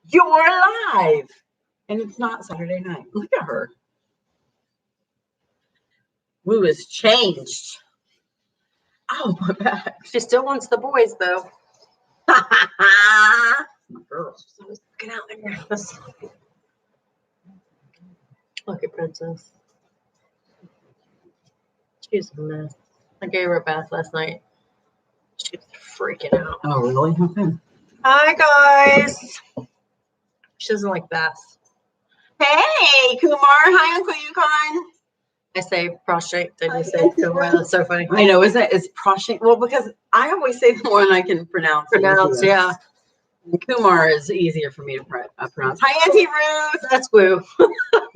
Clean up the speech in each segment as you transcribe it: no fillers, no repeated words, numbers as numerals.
You're live. And it's not Saturday night. Look at her. Woo has changed. Oh, my back. She still wants the boys, though. My girl. I was looking out there. Look at Princess. She's a mess. I gave her a bath last night. She's freaking out. Oh, really? Okay. Hi, guys. She doesn't like baths. Hey, Kumar. Hi, Uncle Yukon. I say prostrate, then you say Kumar. That's so funny. I know, isn't it? It's prostrate. Well, because I always say the one I can pronounce. Yeah. Kumar is easier for me to pronounce. Hi, Auntie Ruth. That's woo.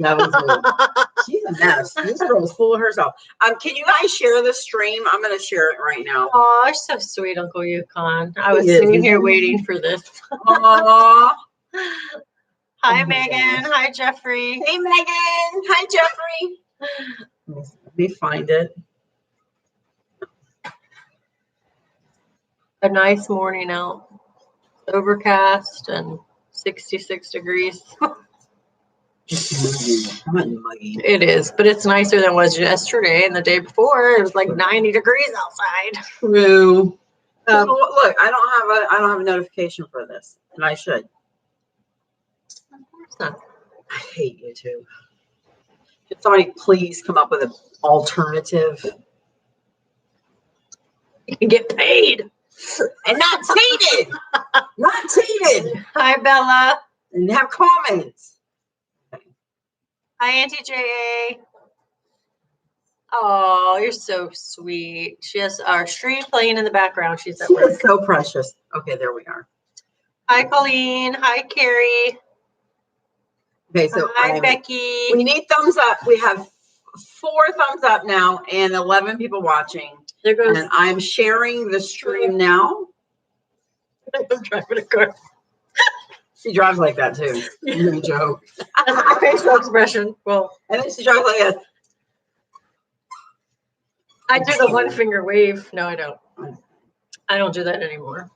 That was Ruth. She's a mess. This girl's full of herself. Can you guys share the stream? I'm going to share it right now. Oh, you're so sweet, Uncle Yukon. I was sitting here waiting for this. Aww. Hi, Megan. Hi, Jeffrey. Hey, Megan. Hi, Jeffrey. Let me find it. A nice morning out. Overcast and 66 degrees. Muggy. It is, but it's nicer than it was yesterday and the day before. It was like 90 degrees outside. True. Look, I don't have a notification for this, and I should. Of course not. I hate YouTube. Could somebody please come up with an alternative? You can get paid. And not cheated. Not cheated. Hi, Bella. And have comments. Hi, Auntie J.A. Oh, you're so sweet. She has our stream playing in the background. She's at work. So precious. Okay, there we are. Hi, Colleen. Hi, Carrie. Okay, so hi, Becky. We need thumbs up. We have 4 thumbs up now and 11 people watching. There goes. And I'm sharing the stream now. I'm driving a car. She drives like that too. No joke. That's my facial expression. Well, and then she drives like this. I do the 1 finger wave. No, I don't. I don't do that anymore.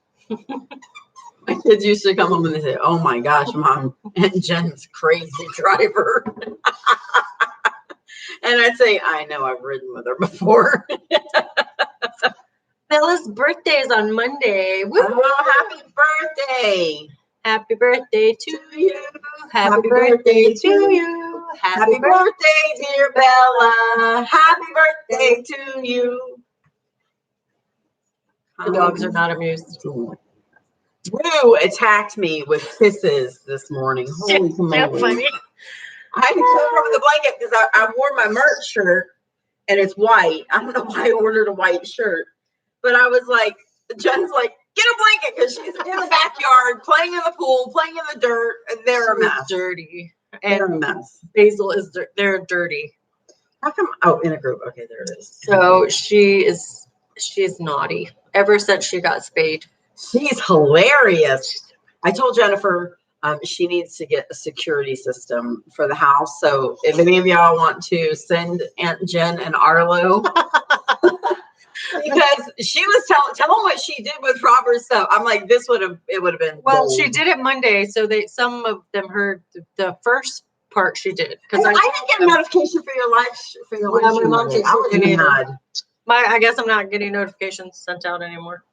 My kids used to come home and they say, "Oh my gosh, Mom, Aunt Jen's crazy driver." And I'd say, "I know, I've ridden with her before." Bella's birthday is on Monday. Woo! Oh, happy birthday! Happy birthday to you. Happy birthday to you. Happy birthday, dear Bella. Happy birthday to you. The dogs are not amused. Woo attacked me with kisses this morning. Holy So funny. I had to cover over the blanket because I wore my merch shirt and it's white. I don't know why I ordered a white shirt. But I was like, Jen's like, get a blanket because she's in the backyard, playing in the pool, playing in the dirt. And they're a mess. Dirty. They're a mess. Basil is, they're dirty. How come? Oh, in a group. Okay, there it is. So she's naughty ever since she got spayed. She's hilarious. I told Jennifer she needs to get a security system for the house. So if any of y'all want to send Aunt Jen and Arlo, because she was telling what she did with Robert's stuff. I'm like, it would have been. Well, gold. she did it Monday, so some of them heard the first part she did. Because I didn't get a notification for your live my mom stream. I was mad. I guess I'm not getting notifications sent out anymore.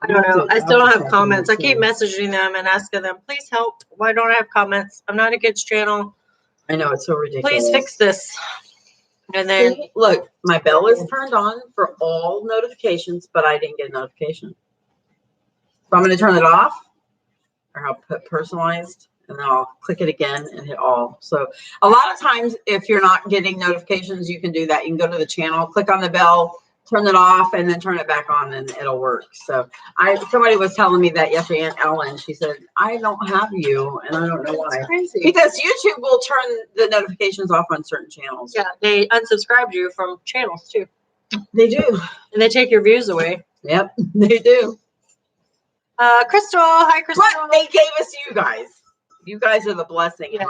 I don't know. I still don't have comments. I keep messaging them and asking them, please help. Why don't I have comments? I'm not a kids channel. I know, it's so ridiculous. Please fix this. And then look, my bell is turned on for all notifications, but I didn't get a notification. So I'm going to turn it off, or I'll put personalized, and then I'll click it again and hit all. So a lot of times, if you're not getting notifications, you can do that. You can go to the channel, click on the bell, turn it off, and then turn it back on, and it'll work. So somebody was telling me that yesterday, Aunt Ellen, she said, I don't have you, and I don't know why. That's crazy. Because YouTube will turn the notifications off on certain channels. Yeah, they unsubscribe you from channels too. They do. And they take your views away. Yep, they do. Crystal, hi Crystal. What they gave us you guys. You guys are the blessing. Yeah.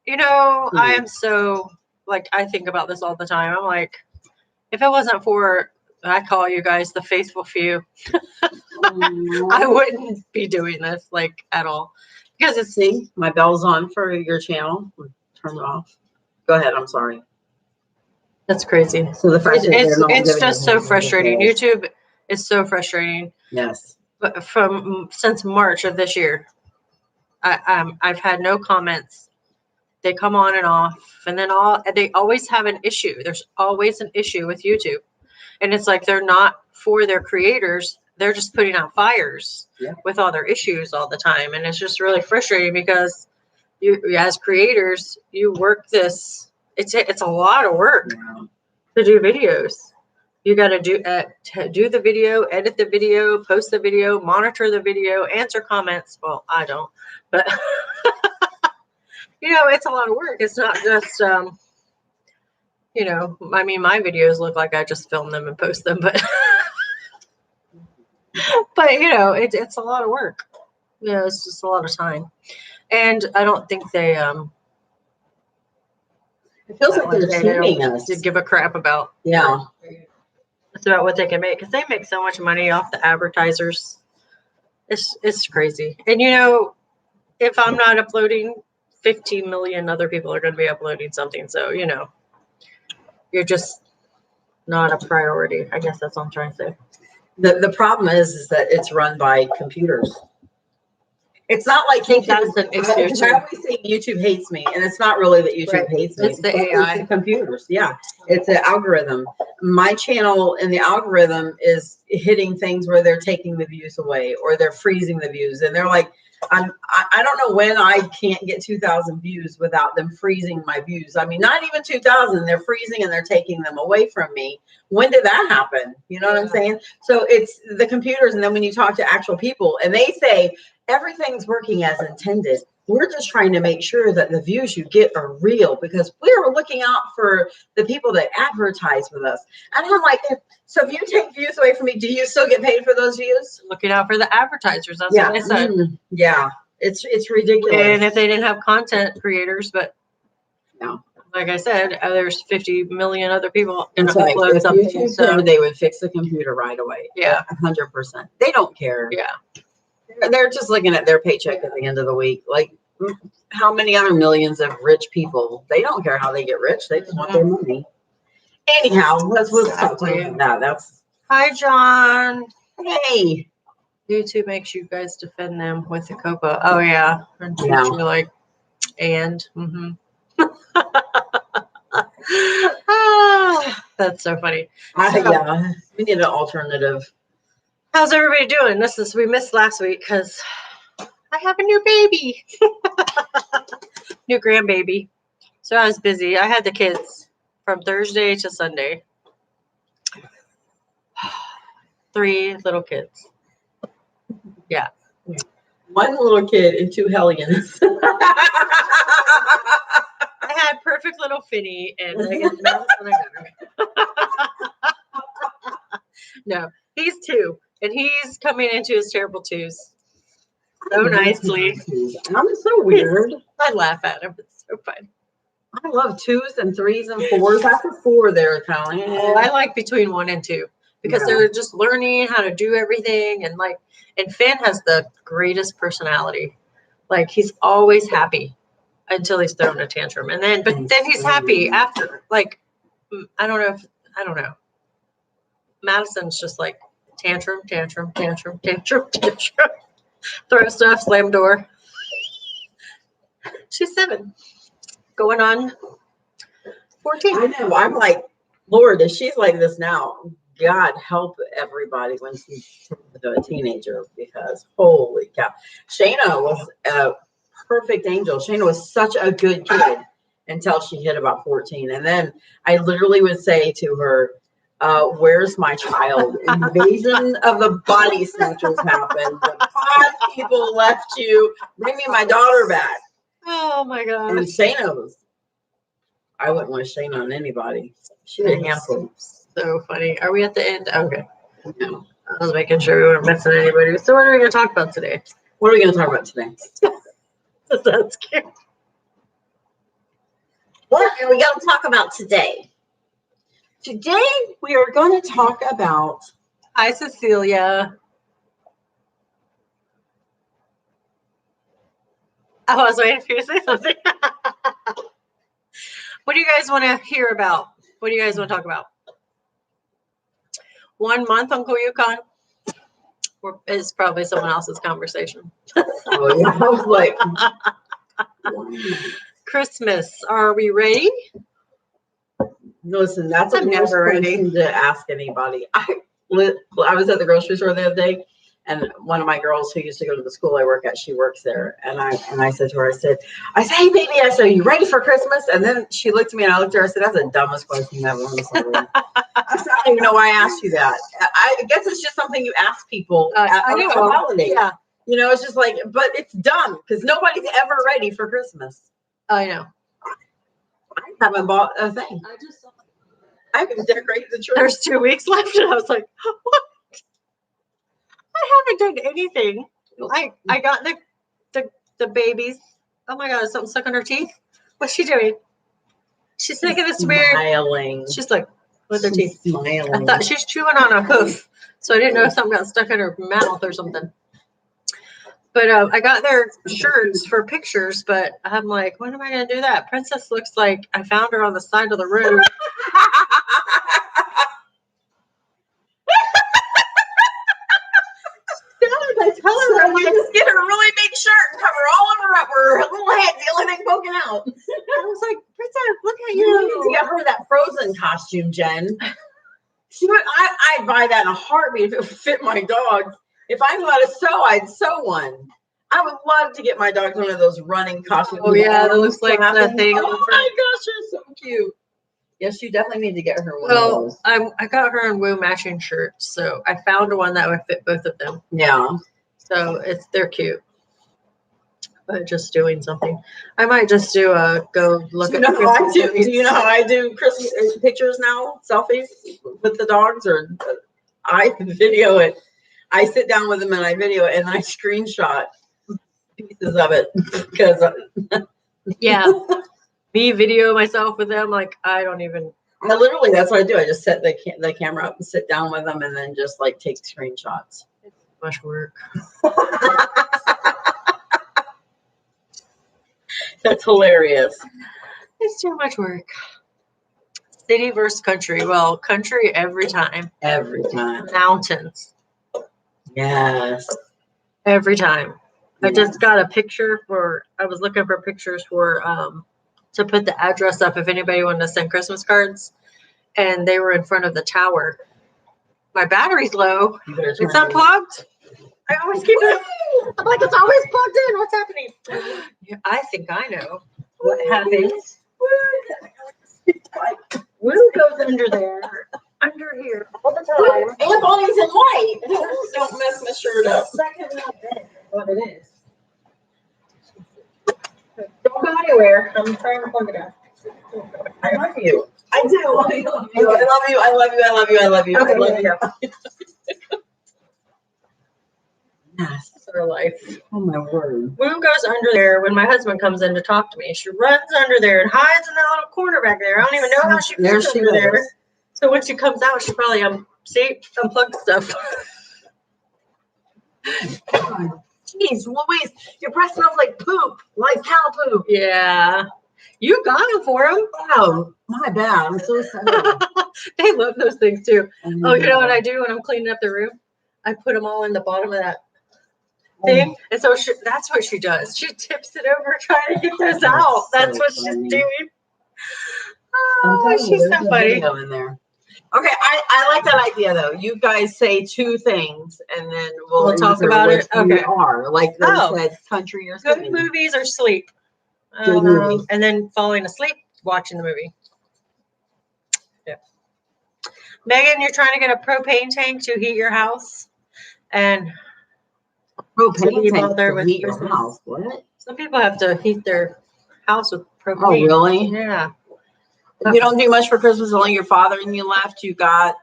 You know, I am so, like, I think about this all the time. I'm like, if it wasn't for, I call you guys the faithful few, I wouldn't be doing this, like, at all. Because it's, See, my bell's on for your channel. Turn it off. Go ahead. I'm sorry. that's crazy. So the fact that they're not It's giving just us so anything frustrating. is- YouTube is so frustrating. Yes. But since March of this year, I've had no comments. They come on and off, and then they always have an issue. There's always an issue with YouTube, and it's like they're not for their creators. They're just putting out fires with all their issues all the time, and it's just really frustrating because you, as creators, you work this. It's a lot of work to do videos. You got to do the video, edit the video, post the video, monitor the video, answer comments. Well, I don't, but it's a lot of work. It's not just, I mean, my videos look like I just film them and post them, but, but it's a lot of work. It's just a lot of time, and I don't think they, it feels like they're cheating us. To give a crap about. Yeah. It's about what they can make, because they make so much money off the advertisers. It's crazy. And if I'm not uploading, 15 million other people are going to be uploading something. So you're just not a priority. I guess that's what I'm trying to say. The problem is that it's run by computers. It's not like think that's an issue, because I always say YouTube hates me, and it's not really that YouTube hates me. It's the AI. It's the computers. Yeah, it's an algorithm. My channel and the algorithm is hitting things where they're taking the views away, or they're freezing the views, and they're like, I don't know when I can't get 2,000 views without them freezing my views. I mean, not even 2,000. They're freezing and they're taking them away from me. When did that happen? You know what I'm saying? So it's the computers, and then when you talk to actual people, and they say everything's working as intended. We're just trying to make sure that the views you get are real, because we're looking out for the people that advertise with us. And I'm like, so if you take views away from me, do you still get paid for those views? Looking out for the advertisers. That's what I said. Yeah, it's ridiculous. And if they didn't have content creators, but no. Like I said, there's 50 million other people going to Right. upload If something. YouTube So cared, they would fix the computer right away. Yeah. 100%. They don't care. Yeah. They're just looking at their paycheck at the end of the week. Like, how many other millions of rich people? They don't care how they get rich. They just want their money. Anyhow, let's stop talking about that. That's Hi, John. Hey. YouTube makes you guys defend them with the COPA. Oh yeah. And Yeah. you're like, Ah, that's so funny. Yeah, we need an alternative. How's everybody doing? We missed last week because I have a new baby, new grandbaby. So I was busy. I had the kids from Thursday to Sunday. 3 little kids. Yeah. 1 little kid and 2 hellions. I had perfect little Finny and Megan. No, he's 2, and he's coming into his terrible 2s so nicely. I'm so weird. I laugh at him. It's so funny. I love 2s and 3s and 4s. After 4, they're kind of I like between 1 and 2 because they're just learning how to do everything, and Finn has the greatest personality. Like, he's always happy until he's thrown a tantrum, and then he's happy after. Like, I don't know. Madison's just like tantrum. Throw stuff, slam door. She's 7, going on 14. I know. I'm like, Lord, if she's like this now, God help everybody when she's a teenager, because holy cow. Shayna was a perfect angel. Shayna was such a good kid until she hit about 14. And then I literally would say to her, where's my child? Invasion of the body snatchers happened. The pod people left you. Bring me my daughter back. Oh my gosh. And Shayna was, I wouldn't wish Shayna on anybody. She was a handful. So funny. Are we at the end? Okay. Yeah. I was making sure we weren't missing anybody. So what are we going to talk about today? What are we going to talk about today? That's cute. What are we going to talk about today? Today we are going to talk about. Hi, Cecilia. I was waiting for you to say something. What do you guys want to hear about? What do you guys want to talk about? 1 month, Uncle Yukon? Or it's probably someone else's conversation. Oh, yeah. I was like, Christmas, are we ready? listen, that's a I'm worst never ready. question to ask anybody. I was at the grocery store the other day, and one of my girls who used to go to the school I work at, she works there. And I said to her, I said, hey, baby, I said, are you ready for Christmas? And then she looked at me and I looked at her, I said, that's the dumbest question ever. I'm sorry. I said, I don't even know why I asked you that. I guess it's just something you ask people at I know. a holiday. Yeah, You know, it's just like, but it's dumb because nobody's ever ready for Christmas. I know. I haven't bought a thing. I haven't decorated the tree. There's 2 weeks left, and I was like, what? I haven't done anything. I got the babies. Oh my God, is something stuck in her teeth? What's she doing? She's thinking it's weird. Smiling. She's like, with her teeth. I Smiling. thought she's chewing on a hoof, so I didn't know if something got stuck in her mouth or something. But I got their shirts for pictures, but I'm like, when am I going to do that? Princess looks like I found her on the side of the road. I tell her, So I'm you like, just get her a really big shirt and cover all of her up, her little head, the only thing poking out. I was like, Princess, look at You need to you. get her that Frozen costume, Jen. She would. I'd buy that in a heartbeat if it would fit my dogs. If I knew how to sew, I'd sew one. I would love to get my dogs one of those running costumes. Oh yeah, that looks like the thing. Oh my gosh, they're so cute. Yes, you definitely need to get her one of Well, those. I got her in Woo matching shirts, so I found one that would fit both of them. Yeah. So they're cute. But just doing something. I might just do a go look Do you at. know how I Christmas do? movies. Do you know how I do Christmas pictures now? Selfies with the dogs, or I video it. I sit down with them and I video it, and I screenshot pieces of it because Yeah, me video myself with them. Like I don't even. I literally, that's what I do. I just set the camera up and sit down with them, and then just like take screenshots. It's much work. That's hilarious. It's too much work. City versus country. Well, country every time. Every time. Mountains Yes. every time. I just got a picture for. I was looking for pictures for to put the address up if anybody wanted to send Christmas cards, and they were in front of the tower. My battery's low. You better It's turn it. unplugged. I always keep it. I'm like, it's always plugged in. What's happening? Yeah, I think I know what happens. Woo goes under there, under here all the time. And Bonnie's in white. Don't mess my shirt up. Second little bit, what it is. Don't go anywhere. I'm trying to plug it up. I love you. I do. I love you. I love you. I love you. I love you. I love you. Okay, I love there you. Yes. That's our life. Oh my word. Woo goes under there when my husband comes in to talk to me. She runs under there and hides in that little corner back there. I don't even know how she There gets she under there. goes. So when she comes out, she probably unplugged stuff. Jeez, Louise, your breath smells like poop, like cow poop. Yeah, you got them for them. Oh, my bad. I'm so sorry. They love those things too. Oh, you know what I do when I'm cleaning up the room? I put them all in the bottom of that thing, and so that's what she does. She tips it over trying to get those out. That's what she's doing. Oh, she's so funny. In there. Okay, I like that idea though. You guys say two things, and then we'll talk answer about which it. you Okay. are like they Oh. said, country or Good city. movies or sleep. Good movies. And then falling asleep watching the movie. Yeah. Megan, you're trying to get a propane tank to heat your house, and Propane people tank there to with heat your Christmas. house. What? some people have to heat their house with Oh, propane. really? Yeah. You don't do much for Christmas. Only your father and you left. You got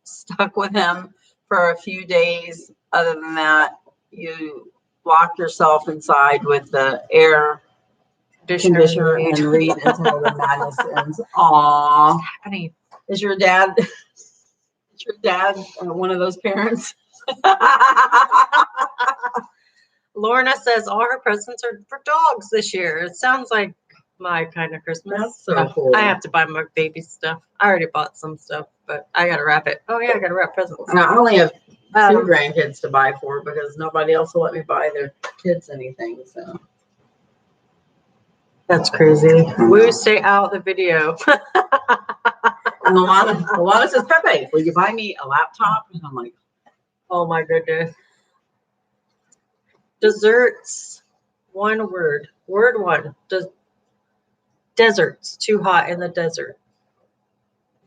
stuck with him for a few days. Other than that, you locked yourself inside with the air conditioner and read until the madness ends. Aw. Honey, Is your dad one of those parents? Lorna says all her presents are for dogs this year. It sounds like my kind of Christmas. That's so cool. I have to buy my baby stuff. I already bought some stuff, but I gotta wrap it. Oh yeah, I gotta wrap presents. And I only have 2 Um, grandkids to buy for because nobody else will let me buy their kids anything. So That's crazy. Woo, stay out the video. and Alana says, Pepe, will you buy me a laptop? And I'm like, Oh my goodness. Desserts. One word. Word one. Deserts. Too hot in the desert.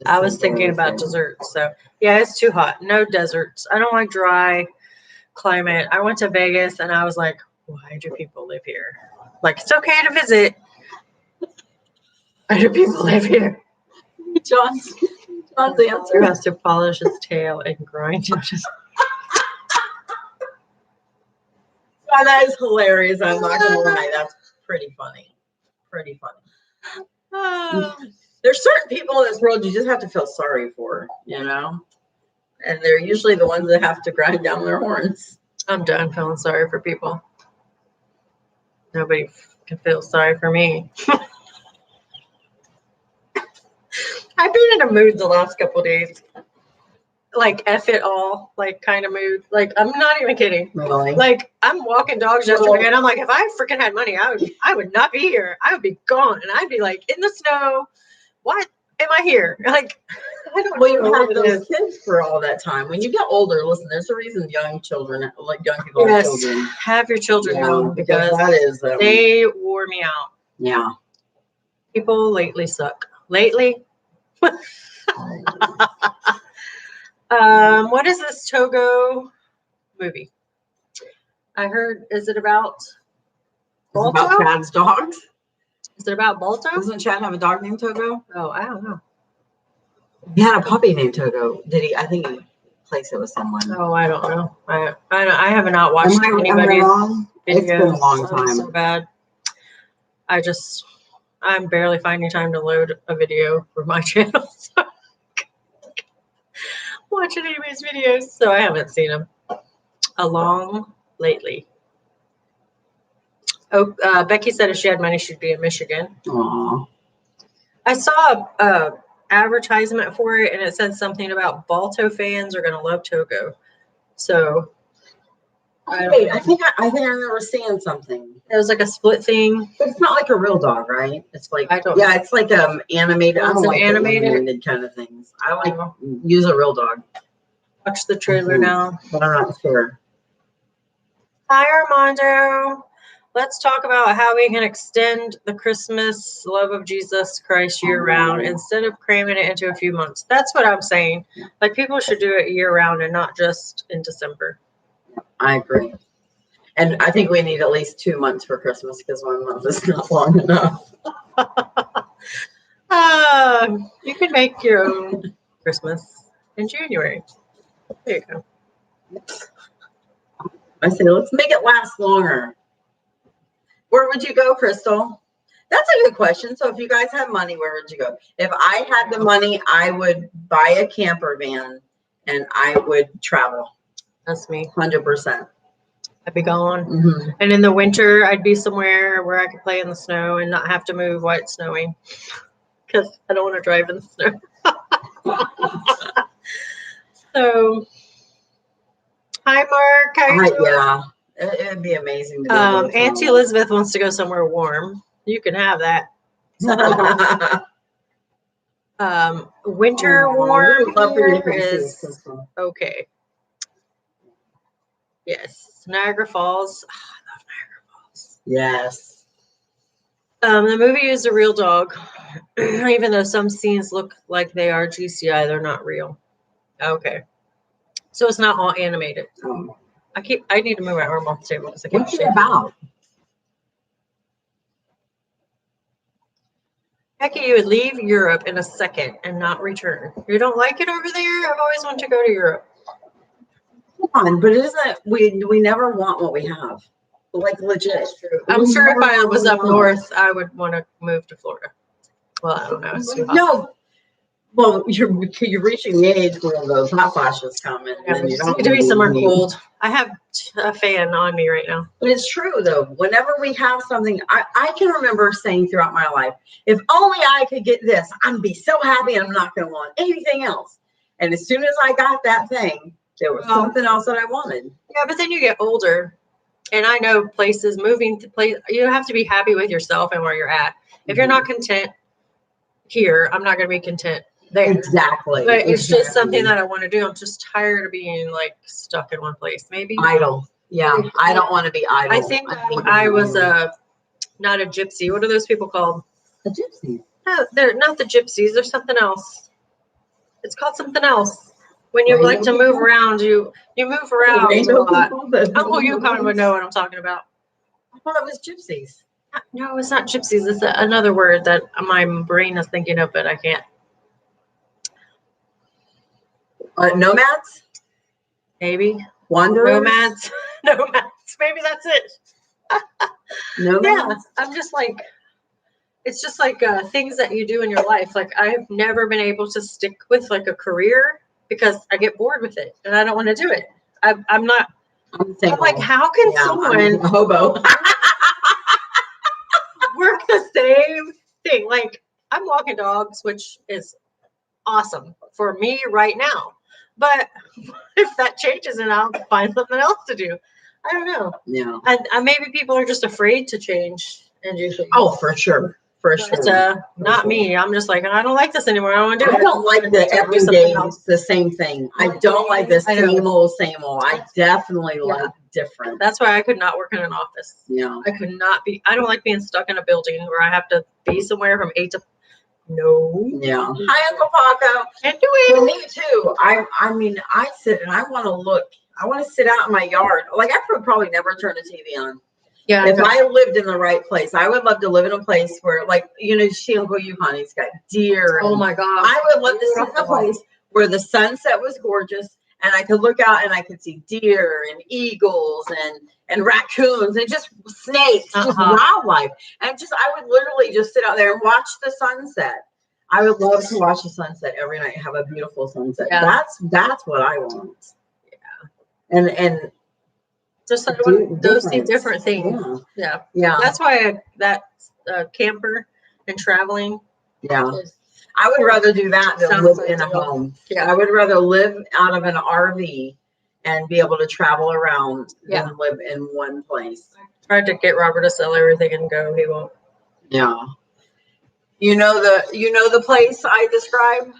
I was thinking about desserts. So yeah, it's too hot. No deserts. I don't like dry climate. I went to Vegas and I was like, why do people live here? Like, it's okay to visit. Why do people live here? John's He answer. has to polish his tail and grind it. Oh, that is hilarious. I'm not gonna lie. That's pretty funny. Pretty funny. Oh. There's certain people in this world you just have to feel sorry for, you know? And they're usually the ones that have to grind down their horns. I'm done feeling sorry for people. Nobody can feel sorry for me. I've been in a mood the last couple of days. Like F it all, like kind of mood. Like, I'm not even kidding. Really? Like, I'm walking dogs yesterday and I'm like, if I freaking had money, I would not be here. I would be gone. And I'd be like in the snow. What am I here? Like, I don't Well, you know had what it those is. kids for all that time. When you get older, listen, there's a reason young children, like young people have Yes, children. have your children young because that is, they wore me out. yeah. People lately suck. Lately? What is this Togo movie? I heard, is it about Is it about Balto? Chad's dogs? Is it about Balto? Doesn't Chad have a dog named Togo? Oh, I don't know. He had a puppy named Togo. Did he? I think he placed it with someone. Oh, I don't know. I have not watched Am I anybody's wrong? videos. It's been a long I'm time. so bad. I'm barely finding time to load a video for my channel. So watching anybody's videos, so I haven't seen them along lately. Oh, Becky said if she had money, she'd be in Michigan. Aw. I saw a advertisement for it, and it said something about Balto fans are going to love Togo. So Wait, I think I remember seeing something. it was like a split thing. But it's not like a real dog, right? It's like I don't yeah, it's like animated. I It's don't an like the animated? animated kind of things. I like use a real dog, Watch the trailer now. but I'm not sure. Hi, Armando. Let's talk about how we can extend the Christmas love of Jesus Christ year round instead of cramming it into a few months. That's what I'm saying. Like, people should do it year round and not just in December. I agree. And I think we need at least 2 months for Christmas because 1 month is not long enough. You can make your own Christmas in January. There you go. I say, let's make it last longer. Where would you go, Crystal? That's a good question. So if you guys have money, where would you go? If I had the money, I would buy a camper van and I would travel. That's me. 100%. I'd be gone. Mm-hmm. And in the winter, I'd be somewhere where I could play in the snow and not have to move while it's snowing. Because I don't want to drive in the snow. So, hi, Mark. How you doing? Yeah, it'd be amazing to go. Auntie Elizabeth wants to go somewhere warm. You can have that. Winter warm here is okay. Yes, Niagara Falls. Oh, I love Niagara Falls. Yes. The movie is a real dog, even though some scenes look like they are GCI. They're not real. Okay, so it's not all animated. I need to move my arm off the table because I can't. What's it about? Becky, you would leave Europe in a second and not return. You don't like it over there? I've always wanted to go to Europe. Come on, but isn't we never want what we have? Like legit. I'm sure if I was up north, I would want to move to Florida. Well, I don't know. It's too hot. No, Well, you're reaching the age where those hot flashes come and then you don't to be need somewhere any. cold. I have a fan on me right now. But it's true though. Whenever we have something, I can remember saying throughout my life, if only I could get this, I'd be so happy and I'm not going to want anything else. And as soon as I got that thing, there was something else that I wanted. Yeah, but then you get older, and I know places moving to place. You have to be happy with yourself and where you're at. If you're not content here, I'm not going to be content there. Exactly. But it's just something that I want to do. I'm just tired of being like stuck in one place. Maybe idle. Yeah, I don't want to be idle. I think I was not a gypsy. What are those people called? a gypsy. No, they're not the gypsies. There's something else. It's called something else. When you like to move around, you move around a lot. Uncle Yukon would know what I'm talking about. I thought it was gypsies. No, it's not gypsies. It's another word that my brain is thinking of, but I can't. Nomads? Maybe. Wanderers? Nomads. Nomads. Maybe that's it. Nomads? Yeah, I'm just like, it's just like things that you do in your life. Like I've never been able to stick with like a career because I get bored with it and I don't want to do it. I'm not. I'm like, how can someone I'm a hobo work the same thing? Like I'm walking dogs, which is awesome for me right now. But if that changes and I'll find something else to do. I don't know. Yeah. And maybe people are just afraid to change and do things. Oh, for sure. For But, sure. not me. I'm just like, I don't like this anymore. I don't want to do I it. don't like the everyday, the same thing. I don't like the same old, same old. I definitely like different. That's why I could not work in an office. Yeah. I could not be. I don't like being stuck in a building where I have to be somewhere from 8 to. No. Yeah. Hi, Uncle Paco. Can't do it. For me too. I mean, I sit and I want to look. I want to sit out in my yard. Like I would probably never turn the TV on. Yeah. If I lived in the right place, I would love to live in a place where, like, you know, see Uncle Yukon, he's got deer. Oh my God. I would love to sit in a place where the sunset was gorgeous and I could look out and I could see deer and eagles and raccoons and just snakes, just wildlife. And just, I would literally just sit out there and watch the sunset. I would love to watch the sunset every night, have a beautiful sunset. Yeah. That's what I want. Yeah. And just like those see different things. Yeah. Yeah. That's why that camper and traveling. Yeah. I would rather do that than live in a home. Yeah. I would rather live out of an RV and be able to travel around than live in one place. I tried to get Robert to sell everything and go. He won't. Yeah. You know the place I described?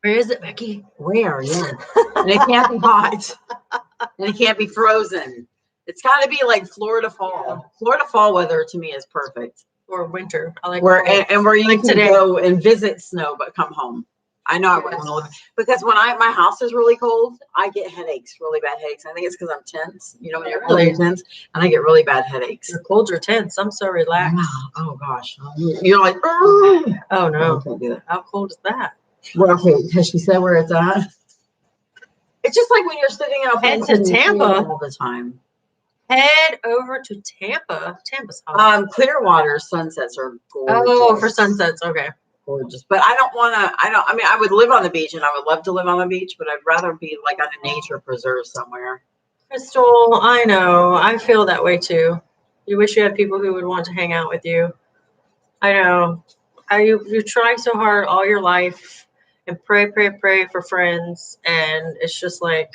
Where is it, Becky? Where? Yeah. And it can't be hot. And it can't be frozen. It's got to be like Florida fall. Yeah. Florida fall weather to me is perfect. Or winter. I like where and where you like can go and visit snow but come home. I know I wouldn't live because when my house is really cold, I get headaches, really bad headaches. I think it's because I'm tense. You know, when you're really tense, and I get really bad headaches. Your colds are tense. I'm so relaxed. Yeah. Oh gosh, you're like, oh no, I can't do that. How cold is that? Well, okay, has she said where it's at? It's just like when you're sitting in a head to Tampa all the time. Head over to Tampa. Tampa's hot. Clearwater sunsets are gorgeous. Oh, for sunsets, okay. Gorgeous, but I don't want to. I mean, I would live on the beach, and I would love to live on the beach, but I'd rather be like on a nature preserve somewhere. Crystal, I know. I feel that way too. You wish you had people who would want to hang out with you. I know. You try so hard all your life and pray for friends, and it's just like,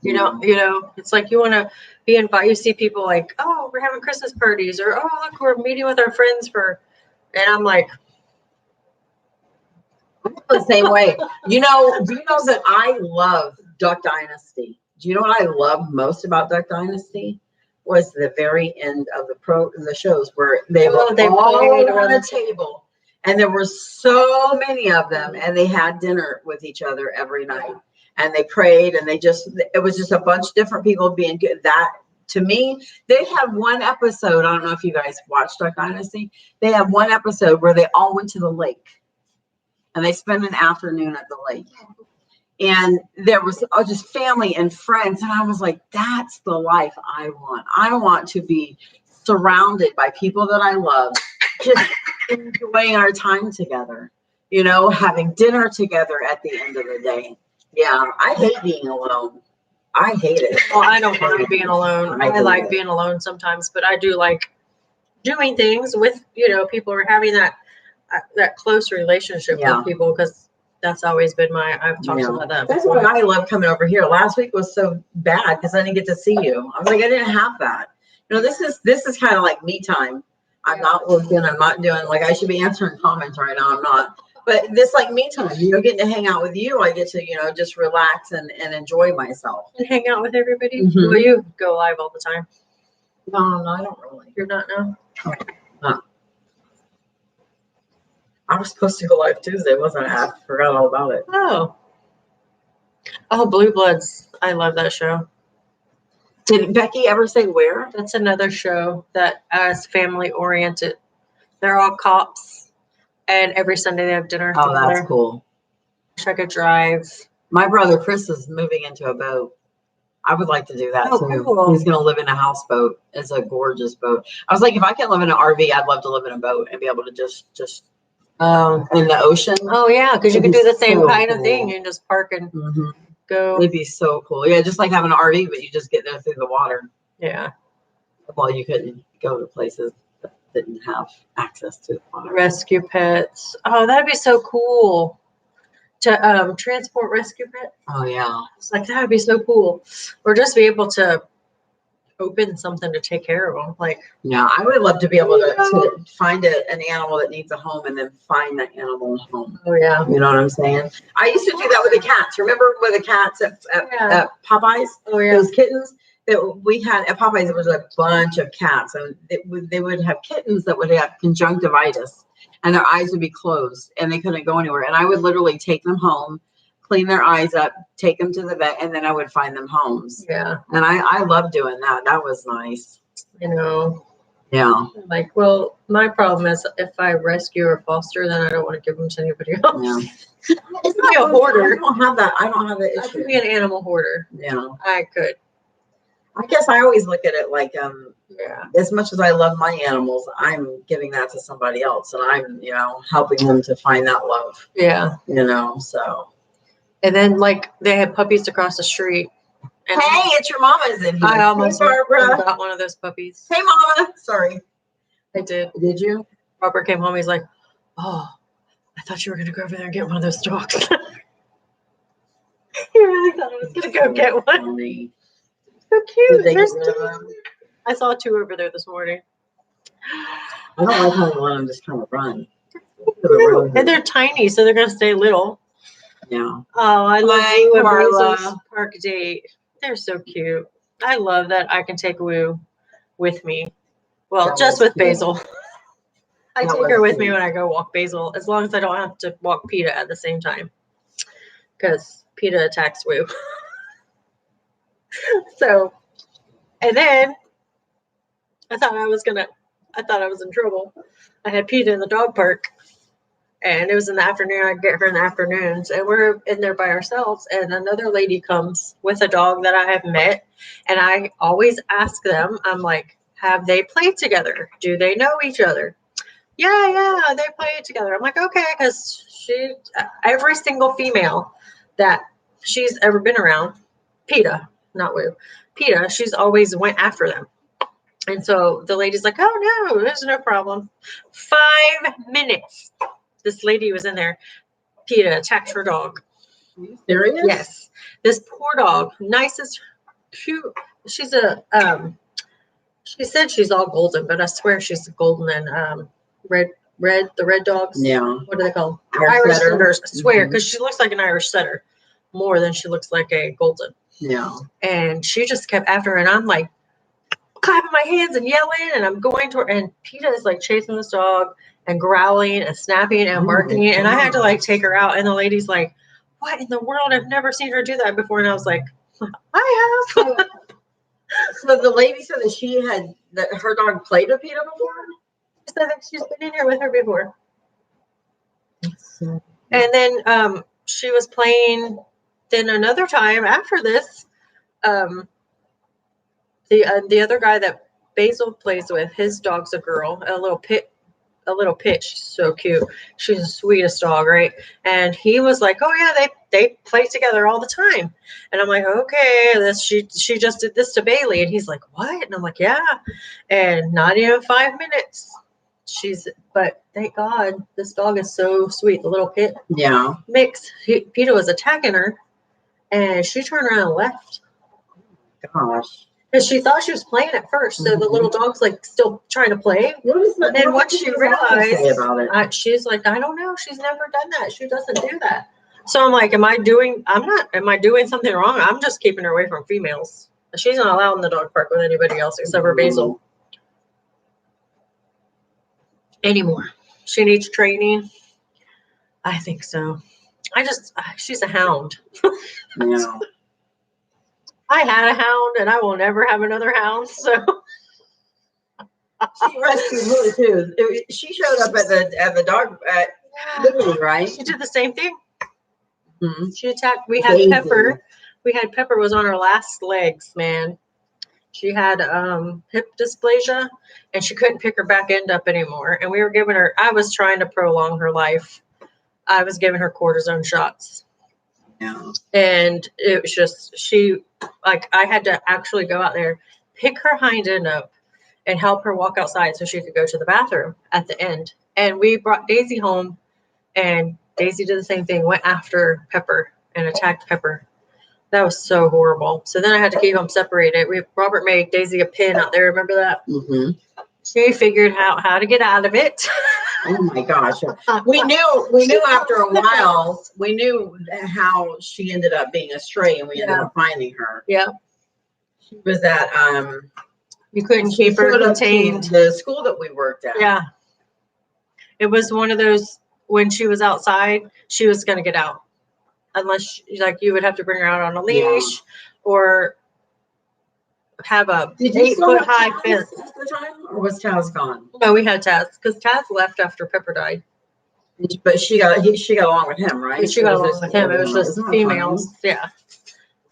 you know, it's like you want to be invited. You see people like, oh, we're having Christmas parties, or oh, look, we're meeting with our friends and I'm like, the same way. Do you know that I love Duck Dynasty? Do you know what I love most about Duck Dynasty? Was the very end of the shows where they were all on a table, and there were so many of them, and they had dinner with each other every night, and they prayed, and it was just a bunch of different people being good. That to me, they have one episode. I don't know if you guys watched Duck Dynasty. They have one episode where they all went to the lake, and they spent an afternoon at the lake. And there was just family and friends. And I was like, that's the life I want. I want to be surrounded by people that I love, just enjoying our time together, you know, having dinner together at the end of the day. Yeah, I hate being alone. I hate it. Well, I don't mind being alone. I I do like it. being alone sometimes, but I do like doing things with, you know, people, or having that close relationship Yeah. with people, because that's always been I've talked Yeah. about that That's before. why I love coming over here. Last week was so bad because I didn't get to see you. I was like, I didn't have that. You know, this is kind of like me time. I'm not working. I'm not doing like I should be answering comments right now. I'm not. But this like me time. You know, getting to hang out with you, I get to, you know, just relax and enjoy myself. And hang out with everybody. Mhm. Well, you go live all the time. No, I don't really. You're not now. I was supposed to go live Tuesday, wasn't I? I forgot all about it. Oh, Blue Bloods. I love that show. Did Becky ever say where? That's another show that is family oriented. They're all cops, and every Sunday they have dinner Oh, together. that's cool. Check a drive. My brother Chris is moving into a boat. I would like to do that Oh, too. cool. He's gonna live in a houseboat. It's a gorgeous boat. I was like, if I can live in an RV, I'd love to live in a boat and be able to just in the ocean. Oh yeah, because you It'd can be do the same so kind of cool. thing. You can just park and Mhm. go. It'd be so cool. Yeah, just like having an RV, but you just get there through the water. Yeah. Well, you couldn't go to places that didn't have access to the water. Rescue pets. Oh, that'd be so cool to transport rescue pets. Oh yeah. It's like that'd be so cool, or just be able to open something to take care of them. Like, Yeah, I would love to be able to find an animal that needs a home and then find that animal a home. oh yeah, You know what I'm saying? I used to do that with the cats. Remember with the cats at Popeyes? oh yeah. Those kittens that we had at Popeyes, there was a bunch of cats, and they would have kittens that would have conjunctivitis, and their eyes would be closed, and they couldn't go anywhere. And I would literally take them home, clean their eyes up, take them to the vet, and then I would find them homes. Yeah. And I love doing that. That was nice. You know. Yeah. Like, well, my problem is if I rescue or foster, then I don't want to give them to anybody else. Yeah. It's be a hoarder. I don't have that. I don't have that I issue. could be an animal hoarder. Yeah. I could. I guess I always look at it like Yeah. as much as I love my animals, I'm giving that to somebody else, and I'm, you know, helping them to find that love. Yeah. You know, so. And then like they had puppies across the street. And Hey, it's your mama's in here. I almost hey, Barbara. got one of those puppies. Hey, Mama. Sorry. I did. Did you? Robert came home. He's like, "Oh, I thought you were gonna go over there and get one of those dogs." He really thought I was gonna go get one. Funny. So Did cute. they get There's rid of two. them? I saw two over there this morning. I don't like how they let them just kind of run. And they're tiny, so they're gonna stay little. Yeah. Oh, I love Hi, Woo and Carla. Basil's park date. They're so cute. I love that I can take Woo with me. Well, That just was with cute. Basil. I That take was her with me cute. when I go walk Basil, as long as I don't have to walk PETA at the same time. Because PETA attacks Woo. So, and then I thought I was in trouble. I had PETA in the dog park. And it was in the afternoon. I'd get her in the afternoons, and we're in there by ourselves. And another lady comes with a dog that I have met, and I always ask them. I'm like, "Have they played together? Do they know each other?" Yeah, they played together. I'm like, okay, because every single female that she's ever been around, PETA, not Woo, PETA, she's always went after them. And so the lady's like, "Oh no, there's no problem." 5 minutes. This lady was in there. PETA attacked her dog. Are you serious? Yes. This poor dog, nicest, cute. She's she said she's all golden, but I swear she's golden and red, the red dogs. Yeah. What are they called? Irish setter. setters. I swear, Mhm. because she looks like an Irish setter more than she looks like a golden. Yeah. And she just kept after her, and I'm like clapping my hands and yelling, and I'm going to her, and PETA is like chasing this dog and growling and snapping and barking, and I had to like take her out, and the lady's like, "What in the world? I've never seen her do that before." And I was like, "I have." So the lady said that her dog played with PETA before? She said that she's been in here with her before. And then she was playing. Then another time after this, the other guy that Basil plays with, his dog's a girl, a little a little pit. She's so cute. She's the sweetest dog, right? And he was like, "Oh yeah, they play together all the time." And I'm like, "Okay, she just did this to Bailey." And he's like, "What?" And I'm like, "Yeah." And not even 5 minutes. But thank God, this dog is so sweet. The little pit Yeah. mix. Peter was attacking her, and she turned around and left. Gosh. Because she thought she was playing at first, so the little dog's like still trying to play. And then once she realized, about it? she's like, I don't know. She's never done that. She doesn't do that. So I'm like, am I doing something wrong? I'm just keeping her away from females. She's not allowed in the dog park with anybody else except for Basil anymore. She needs training. I think so. She's a hound. Yeah. I had a hound and I will never have another hound. So She rescued Lily too. She showed up at the dog at Liberty, right? she did the same thing. Mm-hmm. She attacked. We had Daisy. Pepper. Pepper was on her last legs, man. She had hip dysplasia and she couldn't pick her back end up anymore. And we were giving her, I was trying to prolong her life. I was giving her cortisone shots. Yeah. And it was just, I had to actually go out there, pick her hind end up and help her walk outside so she could go to the bathroom at the end. And we brought Daisy home and Daisy did the same thing, went after Pepper and attacked Pepper. That was so horrible. So then I had to keep them separated. Robert made Daisy a pin out there. Remember that? Mm-hmm. She figured out how to get out of it. Oh my gosh. We knew after a while, we knew how she ended up being a stray and we ended up finding her. Yeah. She was at you couldn't keep her contained. The school that we worked at. Yeah. It was one of those, when she was outside, she was going to get out. Unless you would have to bring her out on a leash or have a 8-foot high fence. At the time, or was Taz gone? No, we had Taz because Taz left after Pepper died. But she got along with him, right? She got along with him. It was just females. Yeah.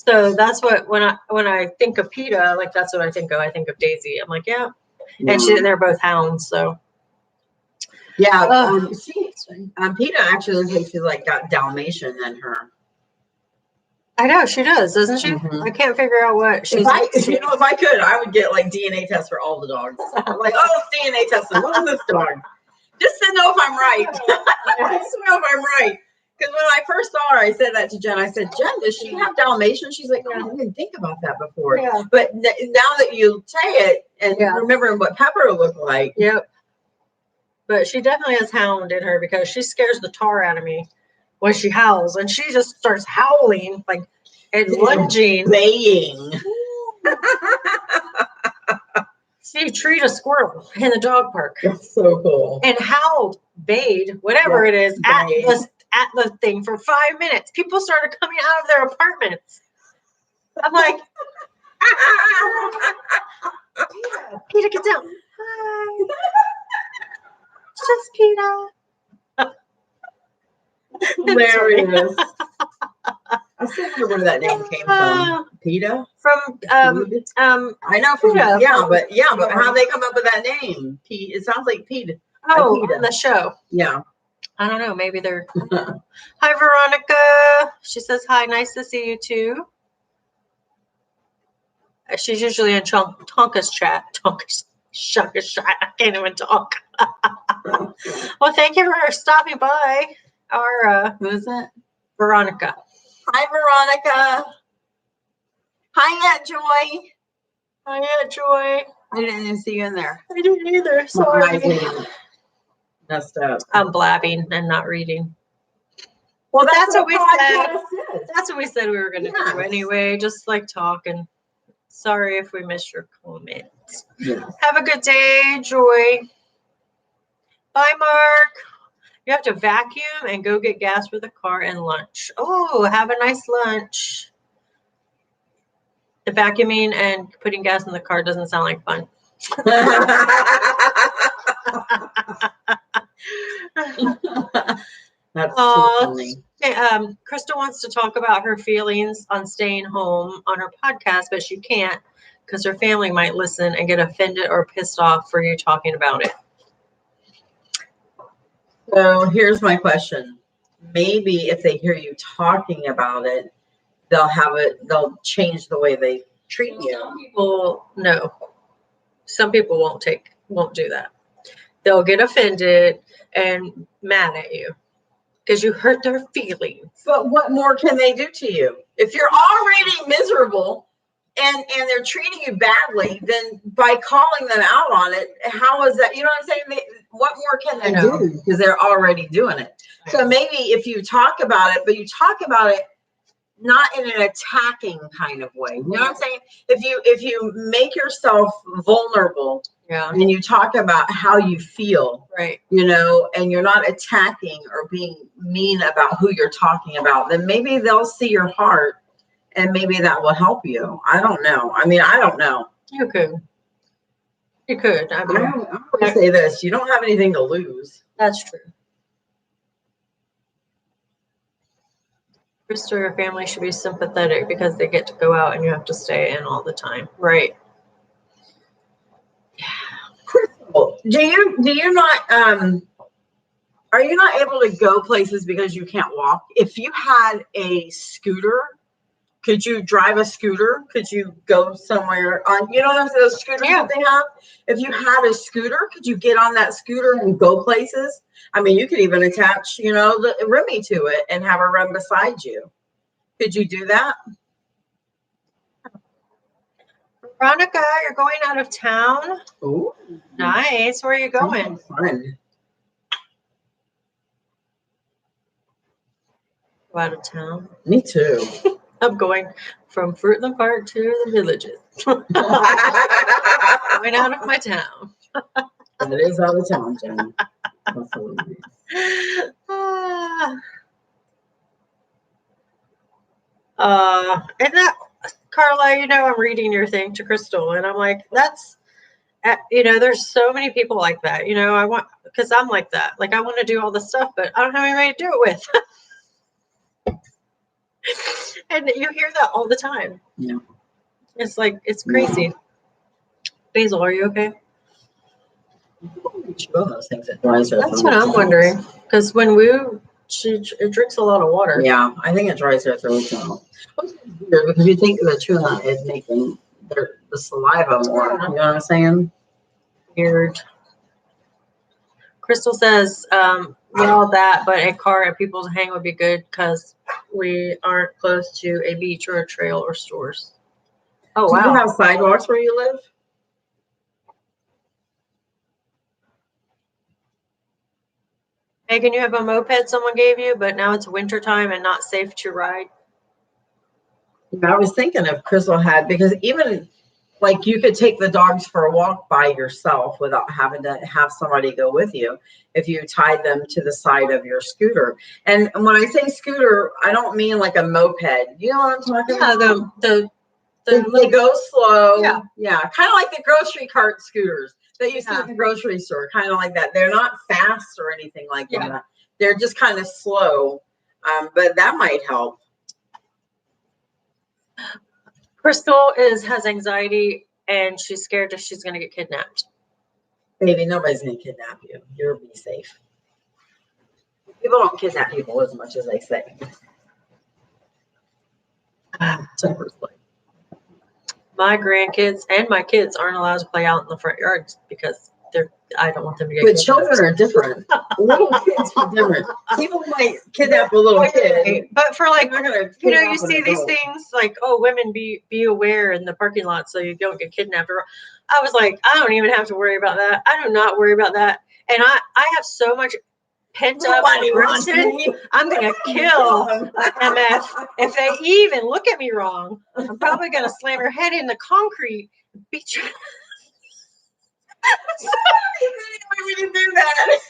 So that's what when I think of PETA, that's what I think of. I think of Daisy. I'm like, yeah. And they're both hounds, so. Yeah. PETA actually looks like she's got Dalmatian in her. I know she does, doesn't she? Mm-hmm. I can't figure out what she's. If I could, I would get DNA tests for all the dogs. DNA testing. What is this dog? Just to know if I'm right. Just to know if I'm right. Because when I first saw her, I said that to Jen. I said, Jen, does she have Dalmatian? She's like, I didn't think about that before. Yeah. But now that you say it and remembering what Pepper looked like. Yep. But she definitely has hound in her because she scares the tar out of me when she howls. And she just starts howling and lunging. Baying. She treated a squirrel in the dog park. That's so cool. And howled, bayed, whatever it is, at the thing for 5 minutes. People started coming out of their apartments. I'm like, PETA, get down. Hi. It's just PETA. Hilarious. I still wonder where that name came from. PETA? From I know from PETA. But how they come up with that name? It sounds like PETA. Oh, PETA. on the show. Yeah. I don't know. Maybe they're. Hi, Veronica. She says hi. Nice to see you too. She's usually in Tonka's chat. Tonka's chat. I can't even talk. Well, thank you for stopping by. Who is it? Veronica. Hi, Veronica. Hi, Aunt Joy. Hi, Aunt Joy. I didn't even see you in there. I didn't either. Sorry. Messed up. I'm blabbing and not reading. Well, that's what we said. Is. That's what we said we were going to do anyway. Just talking. Sorry if we missed your comment. Yeah. Have a good day, Joy. Bye, Mark. You have to vacuum and go get gas for the car and lunch. Oh, have a nice lunch. The vacuuming and putting gas in the car doesn't sound like fun. That's too funny. Crystal wants to talk about her feelings on staying home on her podcast, but she can't because her family might listen and get offended or pissed off for you talking about it. So here's my question. Maybe if they hear you talking about it, they'll change the way they treat you. Some people, no. Some people won't do that. They'll get offended and mad at you because you hurt their feelings. But what more can they do to you? If you're already miserable and they're treating you badly, then by calling them out on it, how is that? You know what I'm saying? What more can they do? Because they're already doing it. So maybe if you talk about it, but you talk about it not in an attacking kind of way. You know what I'm saying? If you make yourself vulnerable, Yeah. and you talk about how you feel, right? You know, and you're not attacking or being mean about who you're talking about, then maybe they'll see your heart, and maybe that will help you. I don't know. I mean, I don't know. You could. You could. I mean, I'm going to say this: you don't have anything to lose. That's true. Krista, your family should be sympathetic because they get to go out and you have to stay in all the time. Right. Crystal, do you not are you not able to go places because you can't walk? If you had a scooter, could you drive a scooter? Could you go somewhere on, you know, those scooters that they have? If you had a scooter, could you get on that scooter and go places? I mean, you could even attach, you know, the Remy to it and have her run beside you. Could you do that? Veronica, you're going out of town? Ooh. Nice. Where are you going? Fun. Go out of town? Me too. I'm going from Fruitland Park to the Villages. Going out of my town. That is out of town, Jen. Absolutely. And that, Carla, you know, I'm reading your thing to Crystal, and I'm like, that's, you know, there's so many people like that. You know, because I'm like that. Like, I want to do all this stuff, but I don't have anybody to do it with. And you hear that all the time. Yeah. It's like, it's crazy. Yeah. Basil, are you okay? Those things that dries her That's what I'm wondering. Because when it drinks a lot of water. Yeah, I think it dries her throat out. Weird, because you think the tuna is making the saliva more. You know what I'm saying? Weird. Crystal says, well, that, but a car at People's Hang would be good because we aren't close to a beach or a trail or stores. Oh, wow. Do you have sidewalks where you live? Megan, you have a moped someone gave you, but now it's wintertime and not safe to ride. I was thinking if Crystal had, because even like you could take the dogs for a walk by yourself without having to have somebody go with you if you tied them to the side of your scooter. And when I say scooter, I don't mean like a moped. You know what I'm talking about? They go slow. Yeah. Kind of like the grocery cart scooters that you see at the grocery store, kind of like that. They're not fast or anything like that. They're just kind of slow, but that might help. Crystal has anxiety and she's scared that she's going to get kidnapped. Baby, nobody's going to kidnap you. You'll be safe. People don't kidnap people as much as they say. My grandkids and my kids aren't allowed to play out in the front yards because I don't want them to get kidnapped. But children are different. Little kids are different. People might kidnap a little kid. But for like, you know, you see these things like, oh, women be aware in the parking lot so you don't get kidnapped. I was like, I don't even have to worry about that. I do not worry about that. And I have so much pent up aggression. I'm going to kill MF. If they even look at me wrong, I'm probably going to slam your head in the concrete and beat you. We didn't do that.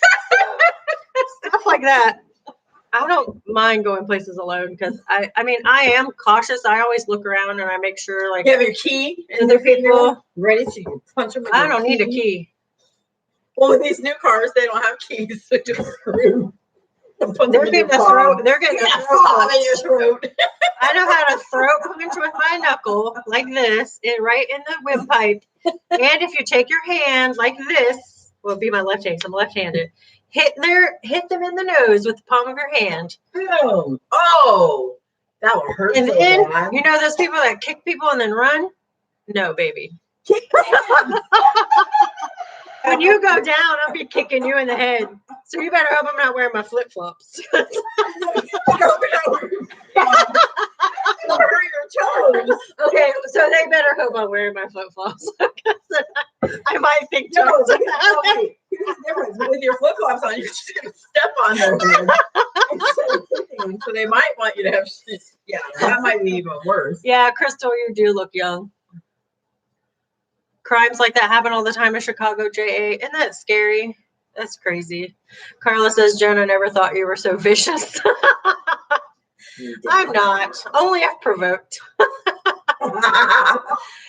Stuff like that. I don't mind going places alone because I mean I am cautious. I always look around and I make sure like you have your key and the people ready to punch them. I don't need a key. Well, with these new cars, they don't have keys, so just screw. They're getting a throat. They're getting a throat in your throat. I know how to throat punch with my knuckle like this, and right in the windpipe. And if you take your hand like this, well, it'd be my left hand. So I'm left-handed. hit them in the nose with the palm of your hand. Boom. Oh, that will hurt And so then, bad. you know those people that kick people and then run? No, baby. When you go down, I'll be kicking you in the head. So you better hope I'm not wearing my flip-flops. Hurt your toes. Okay, so they better hope I'm wearing my flip-flops. I might think No, twice wait, about no, it. wait. Here's the difference. With your flip flops on, you're just gonna step on them. Instead of kicking them. So they might want you to have. Yeah, that might be even worse. Yeah, Crystal, you do look young. Crimes like that happen all the time in Chicago, JA. Isn't that scary? That's crazy. Carla says, Jen, I never thought you were so vicious. I'm not. Only if provoked.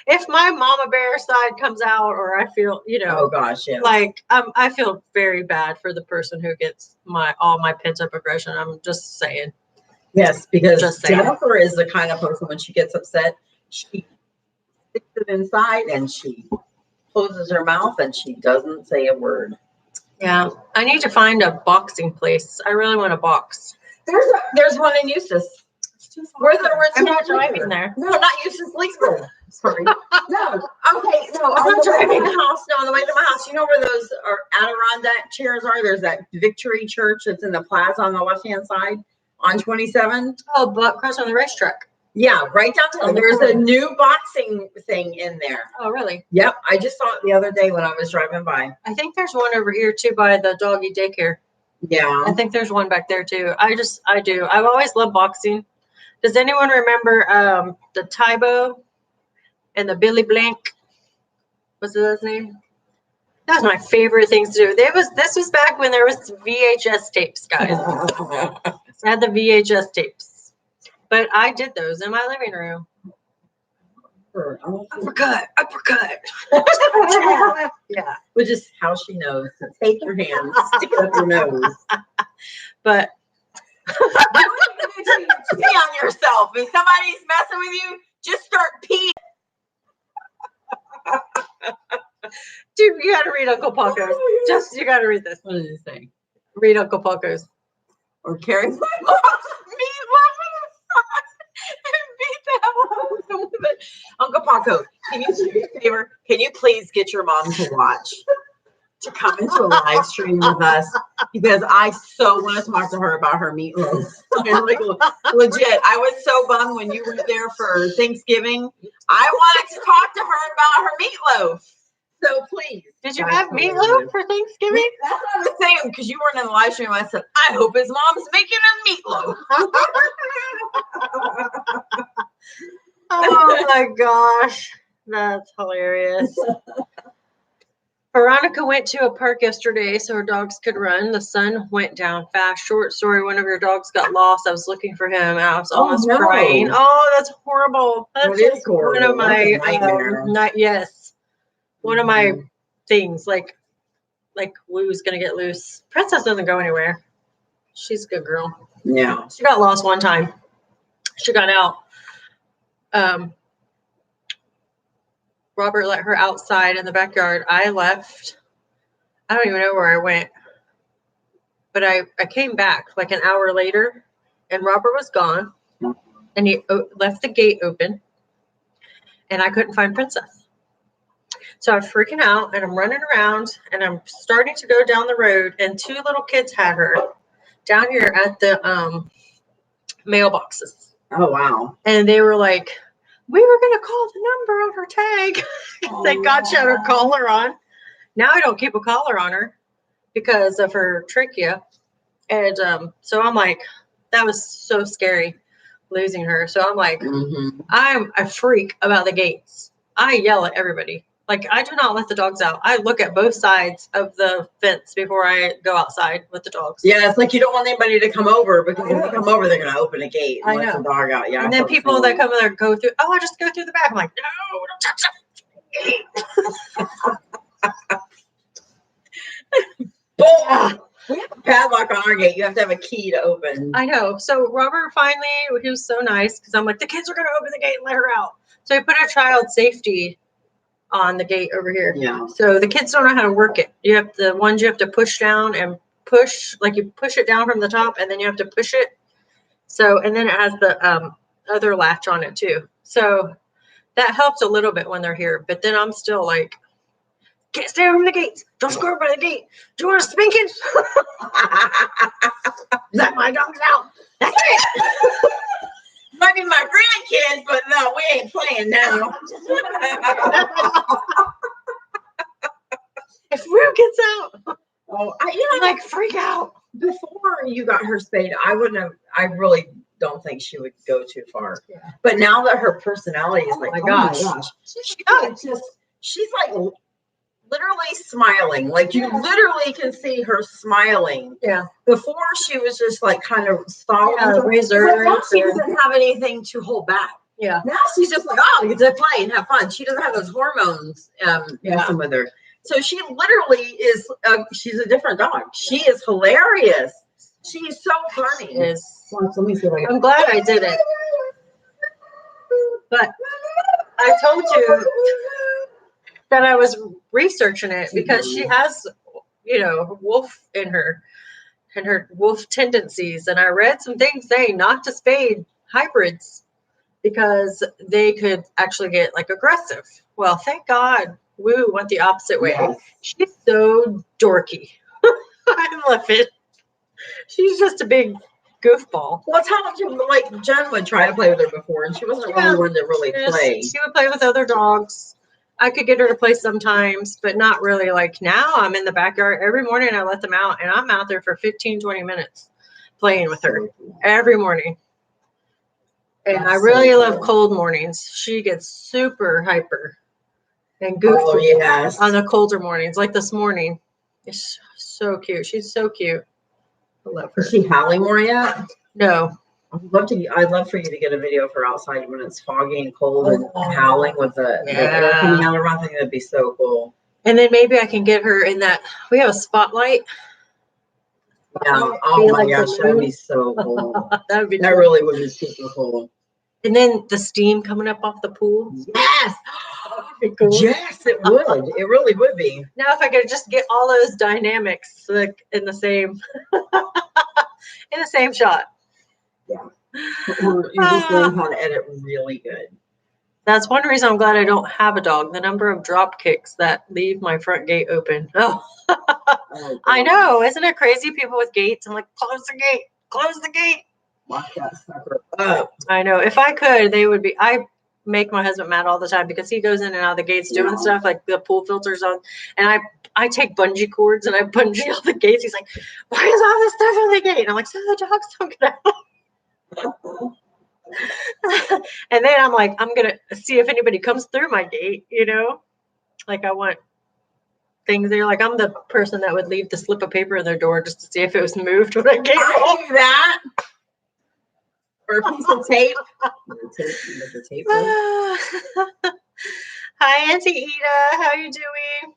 If my mama bear side comes out, or I feel, Oh gosh, yeah. like I feel very bad for the person who gets all my pent up aggression. I'm just saying. Yes, because Just saying. Jennifer is the kind of person when she gets upset, she sticks it inside and she closes her mouth and she doesn't say a word. Yeah, I need to find a boxing place. I really want to box. There's one in Eustis. Where's the I'm not driving there. No, not Eustis, Leesburg. Sorry. No. Okay. No, I'm not driving. the house. No, on the way to my house. You know where those Adirondack chairs are? There's that Victory Church that's in the plaza on the left hand side on 27. Oh, but across on the racetrack. Yeah, right downtown. There's a new boxing thing in there. Oh, really? Yep, I just saw it the other day when I was driving by. I think there's one over here too by the doggy daycare. Yeah. I think there's one back there too. I do. I've always loved boxing. Does anyone remember the Tybo and the Billy Blank? What's his name? That was my favorite things to do. This was back when there was VHS tapes, guys. I had the VHS tapes. But I did those in my living room. Uppercut. Yeah. Which is how she knows to take your hand, stick it up your nose. But pee on yourself. If somebody's messing with you, just start peeing. dude, you gotta read Uncle Paco's. You gotta read this. What did it say? Read Uncle Paco's. Or carry my mom. Me laughing and beat that woman with it. Uncle Paco, can you do me a favor? Can you please get your mom to watch? To come into a live stream with us, because I so want to talk to her about her meatloaf. Like, legit, I was so bummed when you were there for Thanksgiving. I wanted to talk to her about her meatloaf. So please. Did you have meatloaf for Thanksgiving? That's what I was saying, because you weren't in the live stream. I said, I hope his mom's making a meatloaf. Oh my gosh. That's hilarious. Veronica went to a park yesterday so her dogs could run. The sun went down fast. Short story, one of your dogs got lost. I was looking for him and I was almost no. crying. Oh, that's horrible. That's That is horrible. one of my That's a nightmare. yes. One of my things, like Lou's gonna get loose. Princess doesn't go anywhere. She's a good girl. Yeah. She got lost one time. She got out. Robert let her outside in the backyard. I left. I don't even know where I went. But I came back like an hour later and Robert was gone. And he left the gate open. And I couldn't find Princess. So I'm freaking out and I'm running around and I'm starting to go down the road. And two little kids had her down here at the mailboxes. Oh, wow. And they were like, we were going to call the number on her tag. Thank God she had her collar on. Now I don't keep a collar on her because of her trachea. And so I'm like, that was so scary losing her. So I'm like, I'm a freak about the gates. I yell at everybody. Like, I do not let the dogs out. I look at both sides of the fence before I go outside with the dogs. Yeah, it's like you don't want anybody to come over because if they come over, they're going to open a gate and let the dog out. Yeah. And then people that come in there go through, I just go through the back. I'm like, no, don't touch that gate. We have a padlock on our gate. You have to have a key to open. I know. So Robert finally, he was so nice because I'm like, the kids are going to open the gate and let her out. So he put a child safety on the gate over here. Yeah. So the kids don't know how to work it. The ones you have to push down and push, like you push it down from the top and then you have to push it. So, and then it has the other latch on it too. So that helps a little bit when they're here. But then I'm still like, can't stay from the gates. Don't score by the gate. Do you want a spanking? Let my dogs out. That's it. Might be my grandkids, but no, we ain't playing now. If Rue gets out, Oh, I like freak out. before you got her spayed, I really don't think she would go too far. Yeah. But now that her personality is like, my oh gosh. my gosh, she's like literally smiling. Like you literally can see her smiling. Yeah. Before she was just like kind of solemn. Yeah, reserved. Now she doesn't have anything to hold back. Yeah. Now she's just like, oh, you get to play and have fun. She doesn't have those hormones messing with her. So she literally is, she's a different dog. She is hilarious. She is so funny. Is. Let me see if I can. I'm glad I did it. But I told you that I was researching it because she has, you know, wolf in her and her wolf tendencies. And I read some things saying not to spade hybrids because they could actually get like aggressive. Well, thank God Woo went the opposite way. Yes. She's so dorky. I love it. She's just a big goofball. Well, it's how like Jen would try to play with her before, and she wasn't really one to really play. She would play with other dogs. I could get her to play sometimes, but not really. Like now I'm in the backyard every morning. I let them out and I'm out there for 15, 20 minutes playing with her every morning. And I really love cold mornings. She gets super hyper and goofy on the colder mornings, like this morning. It's so cute. She's so cute. I love her. Is she howling more yet? No. I'd love for you to get a video of her outside when it's foggy and cold and howling with the air coming out of her mouth. I think that'd be so cool. And then maybe I can get her in that. We have a spotlight. Yeah. Oh my gosh, that'd be so cool. That would be. That really would be super cool. And then the steam coming up off the pool. Yes. Cool. Yes, it would. It really would be. Now, if I could just get all those dynamics like in the same shot. Yeah. You just learn how to edit really good. That's one reason I'm glad I don't have a dog. The number of drop kicks that leave my front gate open. Oh, I know. Isn't it crazy? People with gates. I'm like, close the gate. Close the gate. Lock that sucker up. I know. If I could, they would be. I make my husband mad all the time because he goes in and out of the gates doing stuff like the pool filters on, and I take bungee cords and I bungee all the gates. He's like, why is all this stuff on the gate? And I'm like, so the dogs don't get out. And then I'm like, I'm gonna see if anybody comes through my gate, you know, like I want things there. Like I'm the person that would leave the slip of paper in their door just to see if it was moved when I came home. do that. Or a piece of tape. Hi, Auntie Ida. How you doing?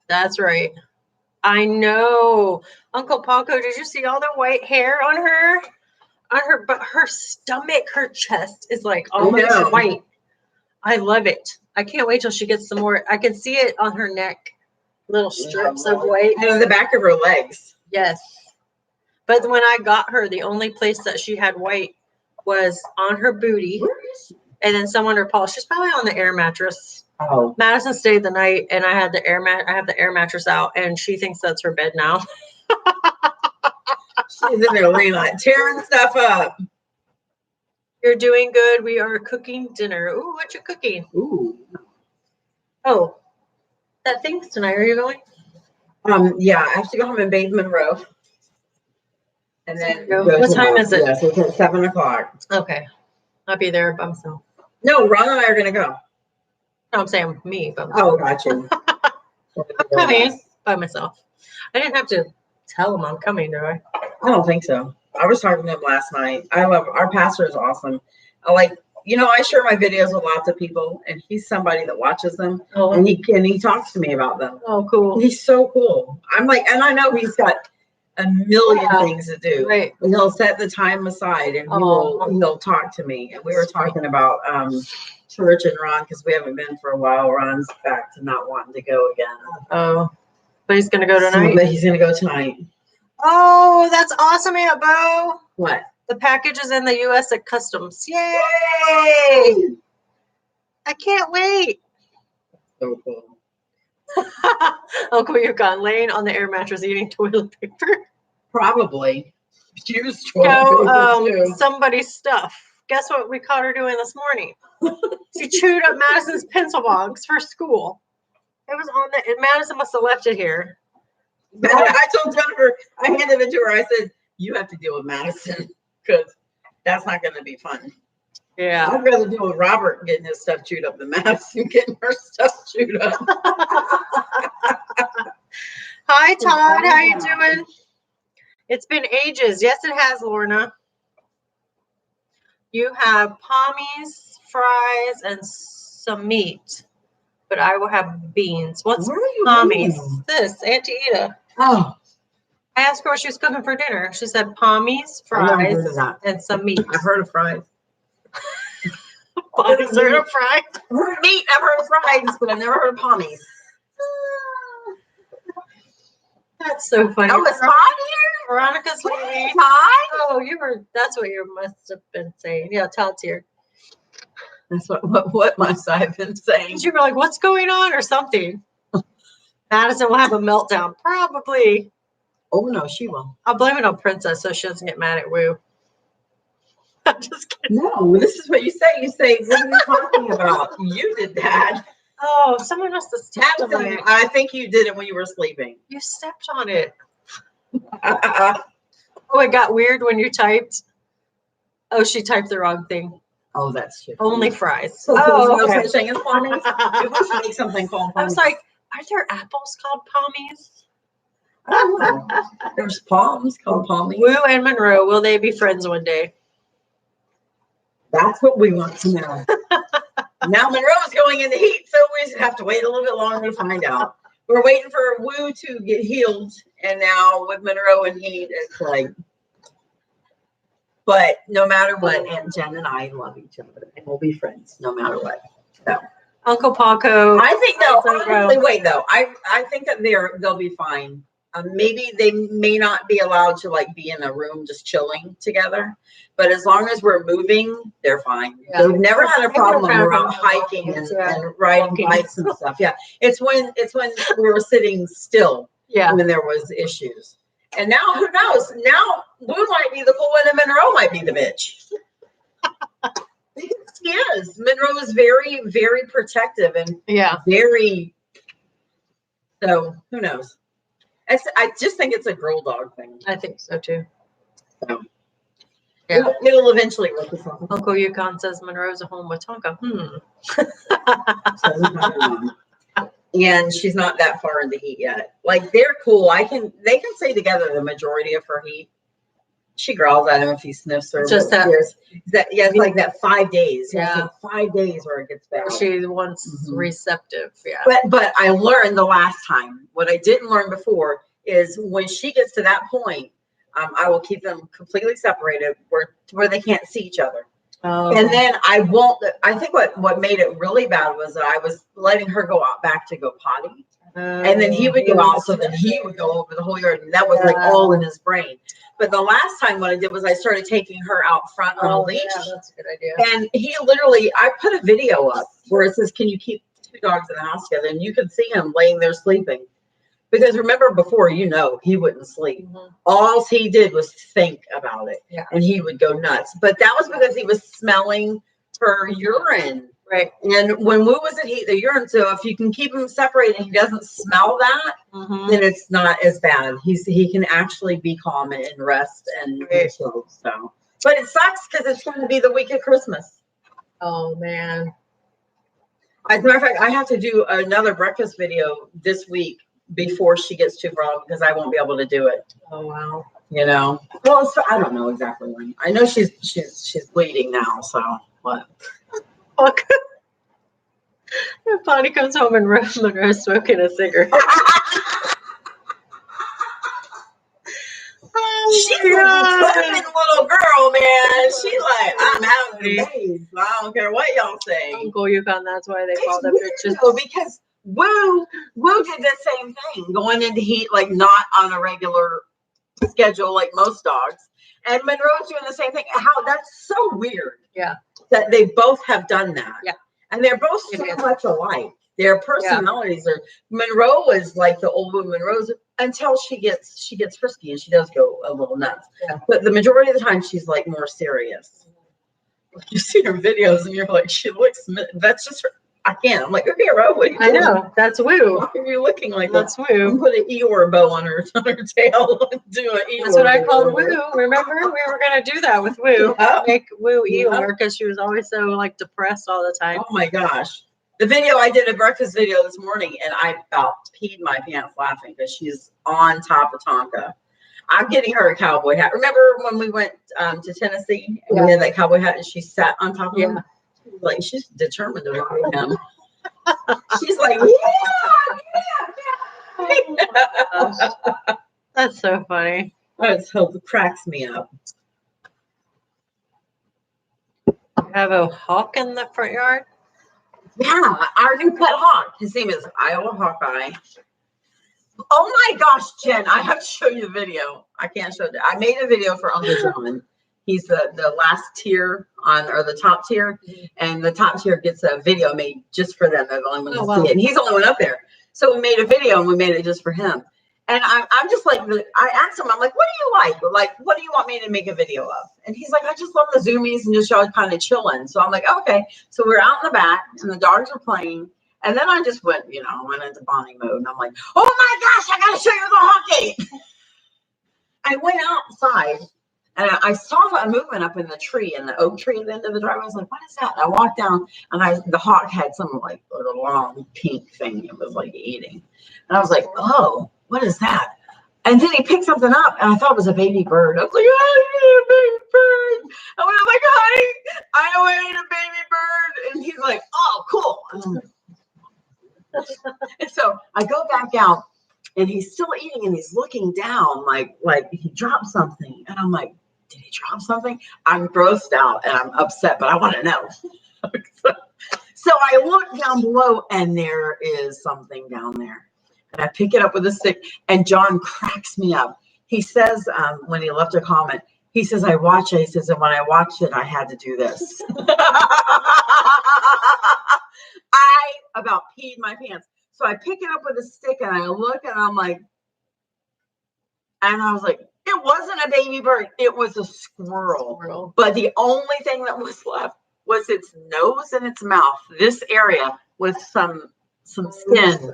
That's right. I know. Uncle Paco, did you see all the white hair on her? But her stomach, her chest is like almost white. I love it. I can't wait till she gets some more. I can see it on her neck. Little strips of white. And the back of her legs. Yes. But when I got her, the only place that she had white was on her booty. And then some on her paw. She's probably on the air mattress. Oh. Madison stayed the night and I had the air mattress out and she thinks that's her bed now. She's in there laying like tearing stuff up. You're doing good. We are cooking dinner. Ooh, what you cooking? Ooh. Oh, that thing's tonight. Are you going? Yeah, I have to go home and bathe Monroe. And then what time is it? Yes, it's at 7:00. Okay. I'll be there by myself. No, Ron and I are gonna go. No, I'm saying me by myself. Oh, got you. I'm coming by myself. I didn't have to tell him I'm coming, do I? I don't think so. I was talking to him last night. I love our pastor is awesome. I share my videos with lots of people, and he's somebody that watches them, and he talks to me about them. Oh, cool. He's so cool. I'm like, and I know he's got a million Yeah. things to do. Right. And he'll set the time aside and he'll talk to me. And we were talking about church and Ron because we haven't been for a while. Ron's back to not wanting to go again. Oh, but he's gonna go So, tonight. but he's gonna go tonight. Oh, that's awesome, Aunt Bo. What? The package is in the U.S. at customs. Yay! I can't wait. So cool. Uncle Yukon laying on the air mattress eating toilet paper. Probably. Use Go, toilet paper too. somebody's stuff. Guess what we caught her doing this morning? She chewed up Madison's pencil box for school. It was on the, and Madison must have left it here. I told Jennifer, I handed it to her. I said, "You have to deal with Madison because that's not going to be fun." Yeah. I'd rather deal with Robert getting his stuff chewed up than Madison getting her stuff chewed up. Hi, Todd. How you doing? It's been ages. Yes, it has, Lorna. You have pommies, fries, and some meat. But I will have beans. What's Where are you pommies? going? This, Auntie Ida. Oh, I asked her what she was cooking for dinner. She said pommies, I've never fries, heard of that. and some meat. I've heard of fries. Pommies are a fry. I've heard of meat. I've heard of fries, but I've never heard of pommies. That's so funny. Oh, it's hot here? Veronica's leaving. Hi. Oh, you were. That's what you must have been saying. Yeah, Todd's here. That's what must I have been saying? You were like, "What's going on?" or something. Madison will have a meltdown, probably. Oh no, she will. I'll blame it on Princess so she doesn't get mad at Woo. I'm just kidding. No, this is what you say. You say, "What are you talking about? You did that." Oh, someone must have stepped on Madison, it. I think you did it when you were sleeping. You stepped on it. Oh, it got weird when you typed. Oh, she typed the wrong thing. Oh, that's true. Only fries. So Oh, there's no okay. such thing as pommies. Maybe we should make something called pommies. I was like, are there apples called pommies? I don't know. There's palms called pommies. Woo and Monroe, will they be friends one day? That's what we want to know. Now Monroe's going in the heat, so we just have to wait a little bit longer to find out. We're waiting for Woo to get healed, and now with Monroe in heat, it's like. But no matter what, Aunt Jen and I love each other, and we'll be friends no matter what. So Uncle Paco. I think no. Monroe. Honestly, wait though. I think that they'll be fine. Maybe they may not be allowed to like be in a room just chilling together, but as long as we're moving, they're fine. Yeah. They've never had a problem when we're out Yeah. hiking and riding bikes and stuff. Yeah, it's when we were sitting still Yeah. when there was issues. And now who knows? Now Woo might be the cool one, and Monroe might be the bitch. Because he is. Monroe is very, very protective and Yeah. very. So who knows? I just think it's a girl dog thing. I think so too. So Yeah. it'll eventually work itself out. Uncle Yukon says Monroe's a home with Tonka. And she's not that far into heat yet. Like they're cool. They can stay together the majority of her heat. She growls at him if he sniffs her. Just but that- it's like that 5 days. Yeah. It's like 5 days where it gets bad. She wants Mhm. receptive. Yeah. But I learned the last time. What I didn't learn before is when she gets to that point, I will keep them completely separated where they can't see each other. Oh. And then I won't. I think what made it really bad was that I was letting her go out back to go potty, and then he would go out, so then he would go over the whole yard, and that was like all in his brain. But the last time what I did was I started taking her out front on a leash, Yeah, that's a good idea. and he literally, I put a video up where it says, "Can you keep 2 dogs in the house together?" And you can see him laying there sleeping. Because remember before, he wouldn't sleep. Mhm. All he did was think about it, Yeah. and he would go nuts. But that was because he was smelling her urine. Right. And when Woo was in heat, the urine, so if you can keep him separated and he doesn't smell that, Mhm. then it's not as bad. He can actually be calm and rest and Right. chill. So, but it sucks because it's going to be the week of Christmas. Oh man. As a matter of fact, I have to do another breakfast video this week before she gets too broad because I won't be able to do it. Oh wow. Well, I don't know exactly when. I know she's bleeding now. So what? Fuck. If Bonnie comes home and Monroe's smoking a cigarette. She's a determined little girl, man. She like, I'm having a baby. So I don't care what y'all say. Uncle Yukon, that's why they It's call them weird bitches. though, because Woo did the same thing, going into heat like not on a regular schedule like most dogs. And Monroe's doing the same thing. How that's so weird. Yeah. That they both have done that. Yeah. And they're both so much alike. Their personalities are. Monroe is like the old woman Monroe's until she gets frisky and she does go a little nuts. Yeah. But the majority of the time she's like more serious. You see her videos and you're like, she looks. That's just her. I can't. I'm like, okay, Ro, what are you I doing? know. That's Woo. Why are you looking like That's that? Woo. Put an Eeyore bow on her tail. Do an Eeyore. That's what I bow called on her. Woo. Remember, we were gonna do that with Woo. Yeah. Make Woo Yeah. Eeyore because she was always so like depressed all the time. Oh my gosh. The video I did a breakfast video this morning and I about peed my pants laughing because she's on top of Tonka. I'm getting her a cowboy hat. Remember when we went to Tennessee and we had that cowboy hat and she sat on top of him? Like she's determined to ride him. She's like, yeah. That's so funny. That's hope it cracks me up. We have a hawk in the front yard. Yeah, our new pet hawk. His name is Iowa Hawkeye. Oh my gosh, Jen, I have to show you the video. I can't show it. I made a video for Uncle John. He's the last tier or the top tier, and the top tier gets a video made just for them. They're the only ones to see it. And he's the only one up there. So we made a video and we made it just for him. And I'm just like, I asked him, I'm like, what do you like? Like, what do you want me to make a video of? And he's like, I just love the zoomies and just y'all kind of chilling. So I'm like, okay. So we're out in the back and the dogs are playing. And then I just went into bonding mode. And I'm like, oh my gosh, I got to show you the hawk gate. I went outside and I saw a movement up in the tree, in the oak tree at the end of the driveway. I was like, what is that? And I walked down and the hawk had some like a long pink thing it was like eating. And I was like, oh, what is that? And then he picked something up and I thought it was a baby bird. I was like, oh, a baby bird. And I was like, honey, I know I ate a baby bird. And he's like, oh, cool. And so I go back out and he's still eating and he's looking down like he dropped something. And I'm like, did he drop something? I'm grossed out and I'm upset, but I want to know. So I look down below and there is something down there. And I pick it up with a stick and John cracks me up. He says, when he left a comment, he says, I watch it. He says, and when I watched it, I had to do this. I about peed my pants. So I pick it up with a stick and I look and I'm like, and I was like, it wasn't a baby bird. It was a squirrel. But the only thing that was left was its nose and its mouth. This area with some skin.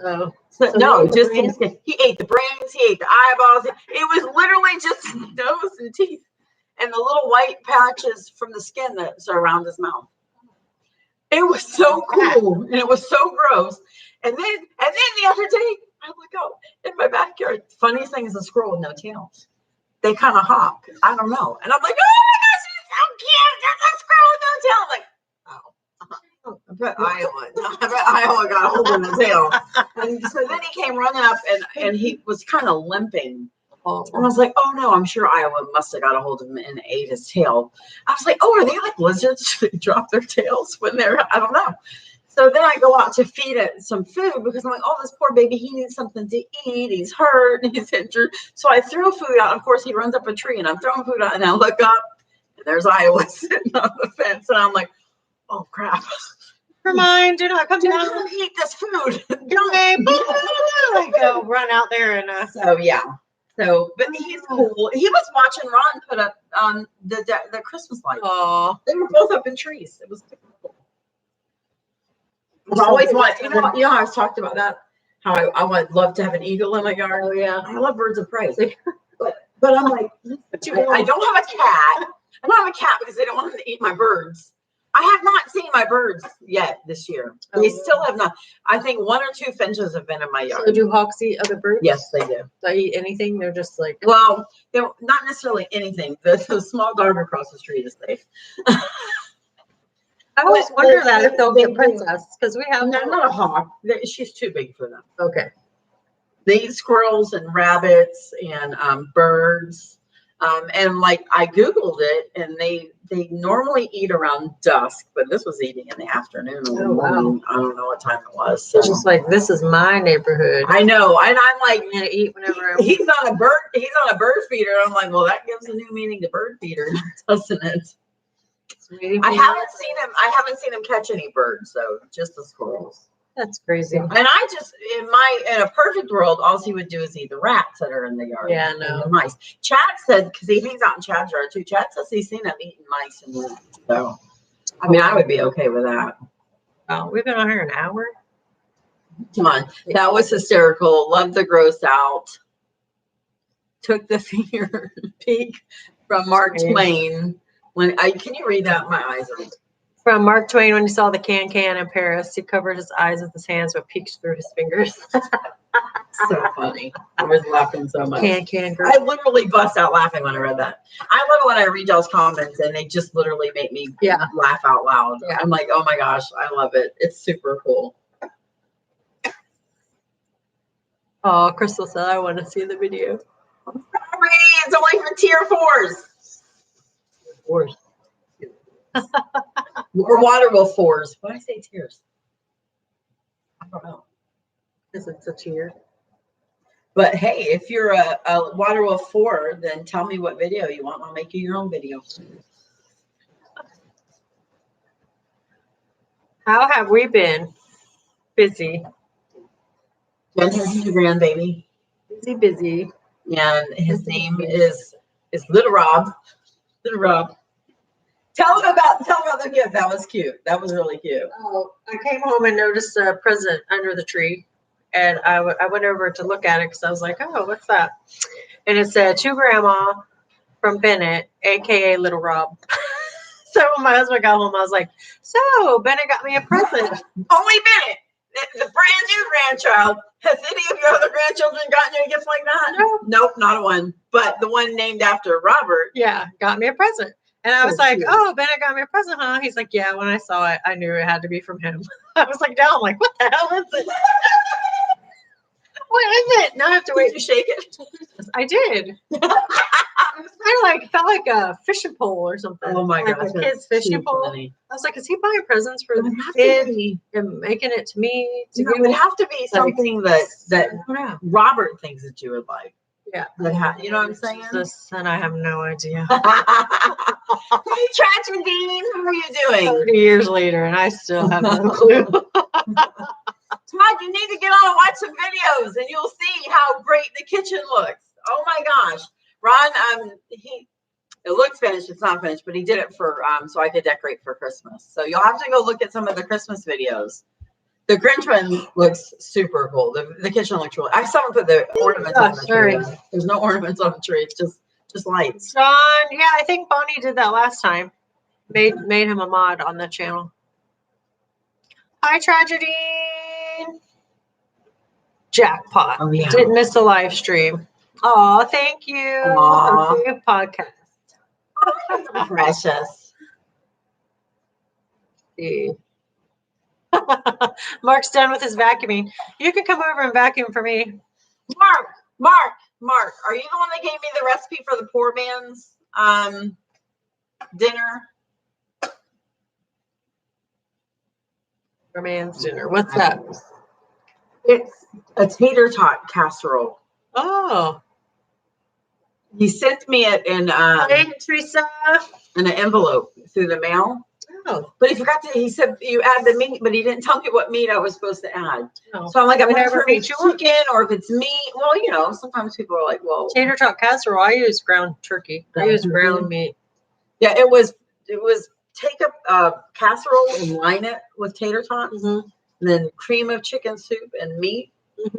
So no, just some skin. He ate the brains. He ate the eyeballs. It was literally just nose and teeth and the little white patches from the skin that's around his mouth. It was so cool and it was so gross. And then the other day, I look out in my backyard. Funniest thing is a squirrel with no tails. They kind of hop. I don't know. And I'm like, oh my gosh, it's so cute. That's a squirrel with no tail. I'm like, oh. I bet Iowa got a hold of the tail. And so then he came running up and he was kind of limping. And I was like, oh no, I'm sure Iowa must have got a hold of him and ate his tail. I was like, oh, are they like lizards? They drop their tails when I don't know. So then I go out to feed it some food because I'm like, oh, this poor baby, he needs something to eat. He's hurt, he's injured. So I throw food out. Of course, he runs up a tree and I'm throwing food out and I look up and there's Iowa sitting on the fence. And I'm like, oh crap. Never mind, do not come down. Don't eat this food. Okay, like go run out there and So yeah. So, but he's cool. He was watching Ron put up the Christmas lights. Oh, They were both up in trees. It was cool. I've always wanted, you know, I was talked about that. How I would love to have an eagle in my yard. oh yeah. I love birds of prey. But I'm like, I don't have a cat. I don't have a cat because they don't want them to eat my birds. I have not seen my birds yet this year. They still have not. I think 1 or 2 finches have been in my yard. So do hawks eat other birds? Yes, they do. They eat anything? They're just like, well, they're not necessarily anything. The small dog across the street is safe. I always wonder that if they'll get princess because we have No, not a hawk. She's too big for them. Okay. They eat squirrels and rabbits and birds. And like I Googled it and they normally eat around dusk, but this was eating in the afternoon or the Oh, wow. morning. I don't know what time it was. It's just like, this is my neighborhood. I know. And I'm like, I'm gonna eat whenever I want. he's on a bird feeder. I'm like, well, that gives a new meaning to bird feeder, doesn't it? I haven't seen him catch any birds though, just the squirrels. That's crazy. And I just in a perfect world, all he would do is eat the rats that are in the yard. Yeah, and no. the mice. Chad said, because he hangs out in Chad's yard too. Chad says he's seen him eating mice and rats. So I mean, I would be okay with that. Oh, we've been on here an hour. Come on. That was hysterical. Loved the gross out. Took the finger peek from Mark Twain. Can you read that? My eyes are. From Mark Twain, when he saw the can in Paris, he covered his eyes with his hands but peeked through his fingers. So funny. I was laughing so much. Can girl. I literally bust out laughing when I read that. I love it when I read y'all's comments and they just literally make me laugh out loud. Yeah. I'm like, oh my gosh, I love it. It's super cool. Oh, Crystal said, I want to see the video. It's only for tier 4s. Fours. Or water wolf 4s. Why do I say tiers? I don't know. Because it's a tier. But hey, if you're a water wolf 4, then tell me what video you want. I'll make you your own video. How have we been? Busy. Jen has a new grandbaby. Busy. And his name is Little Rob. Little Rob. Tell him about the gift. That was cute. That was really cute. Oh, I came home and noticed a present under the tree. And I went over to look at it because I was like, oh, what's that? And it said, to Grandma from Bennett, a.k.a. Little Rob. So when my husband got home, I was like, so Bennett got me a present. Only Bennett, the brand new grandchild. Has any of your other grandchildren gotten you a gift like that? No. Nope, not a one. But the one named after Robert. Yeah, got me a present. And I was So like, cute. oh, Bennett got me a present, huh? He's like, yeah, when I saw it, I knew it had to be from him. I was like, now I'm like, what the hell is it? What is it? Now I have to Wait, wait. you shake it? I did. It was kind of like, felt like a fishing pole or something. Oh my like gosh. a kid's fishing pole. Funny. I was like, is he buying presents for It the would have kid to be, and making it to me? To you know, it give would me? have to be something that I don't know. Robert thinks that you would like. Yeah. You know what I'm saying? And I have no idea. Hey, Tragedy, how are you doing? 30 years later, and I still have no clue. Todd, you need to get on and watch some videos, and you'll see how great the kitchen looks. Oh my gosh, Ron, it looks finished. It's not finished, but he did it for so I could decorate for Christmas. So you'll have to go look at some of the Christmas videos. The Grinch one looks super cool. The kitchen looks really. I saw him put the ornaments on the tree. There's no ornaments on the tree. It's just lights. John, yeah, I think Bonnie did that last time. Made him a mod on the channel. Hi, Tragedy. Jackpot. Oh yeah. Didn't miss the live stream. Oh, thank you. Aw. Okay, podcast. Precious. Mark's done with his vacuuming. You can come over and vacuum for me. Mark, are you the one that gave me the recipe for the poor man's dinner? Poor man's dinner. What's that? It's a tater tot casserole. Oh. He sent me it in Hey, Teresa. an envelope through the mail. Oh. But he forgot to. He said you add the meat, but he didn't tell me what meat I was supposed to add. No. So I'm like, I'm not Whatever sure if it's meat you want. chicken or if it's meat. Well, you know, sometimes people are like, well, Tater tot casserole. I use ground turkey. I use ground meat. yeah, it was take a casserole and line it with tater tots, Mm-hmm. and then cream of chicken soup and meat.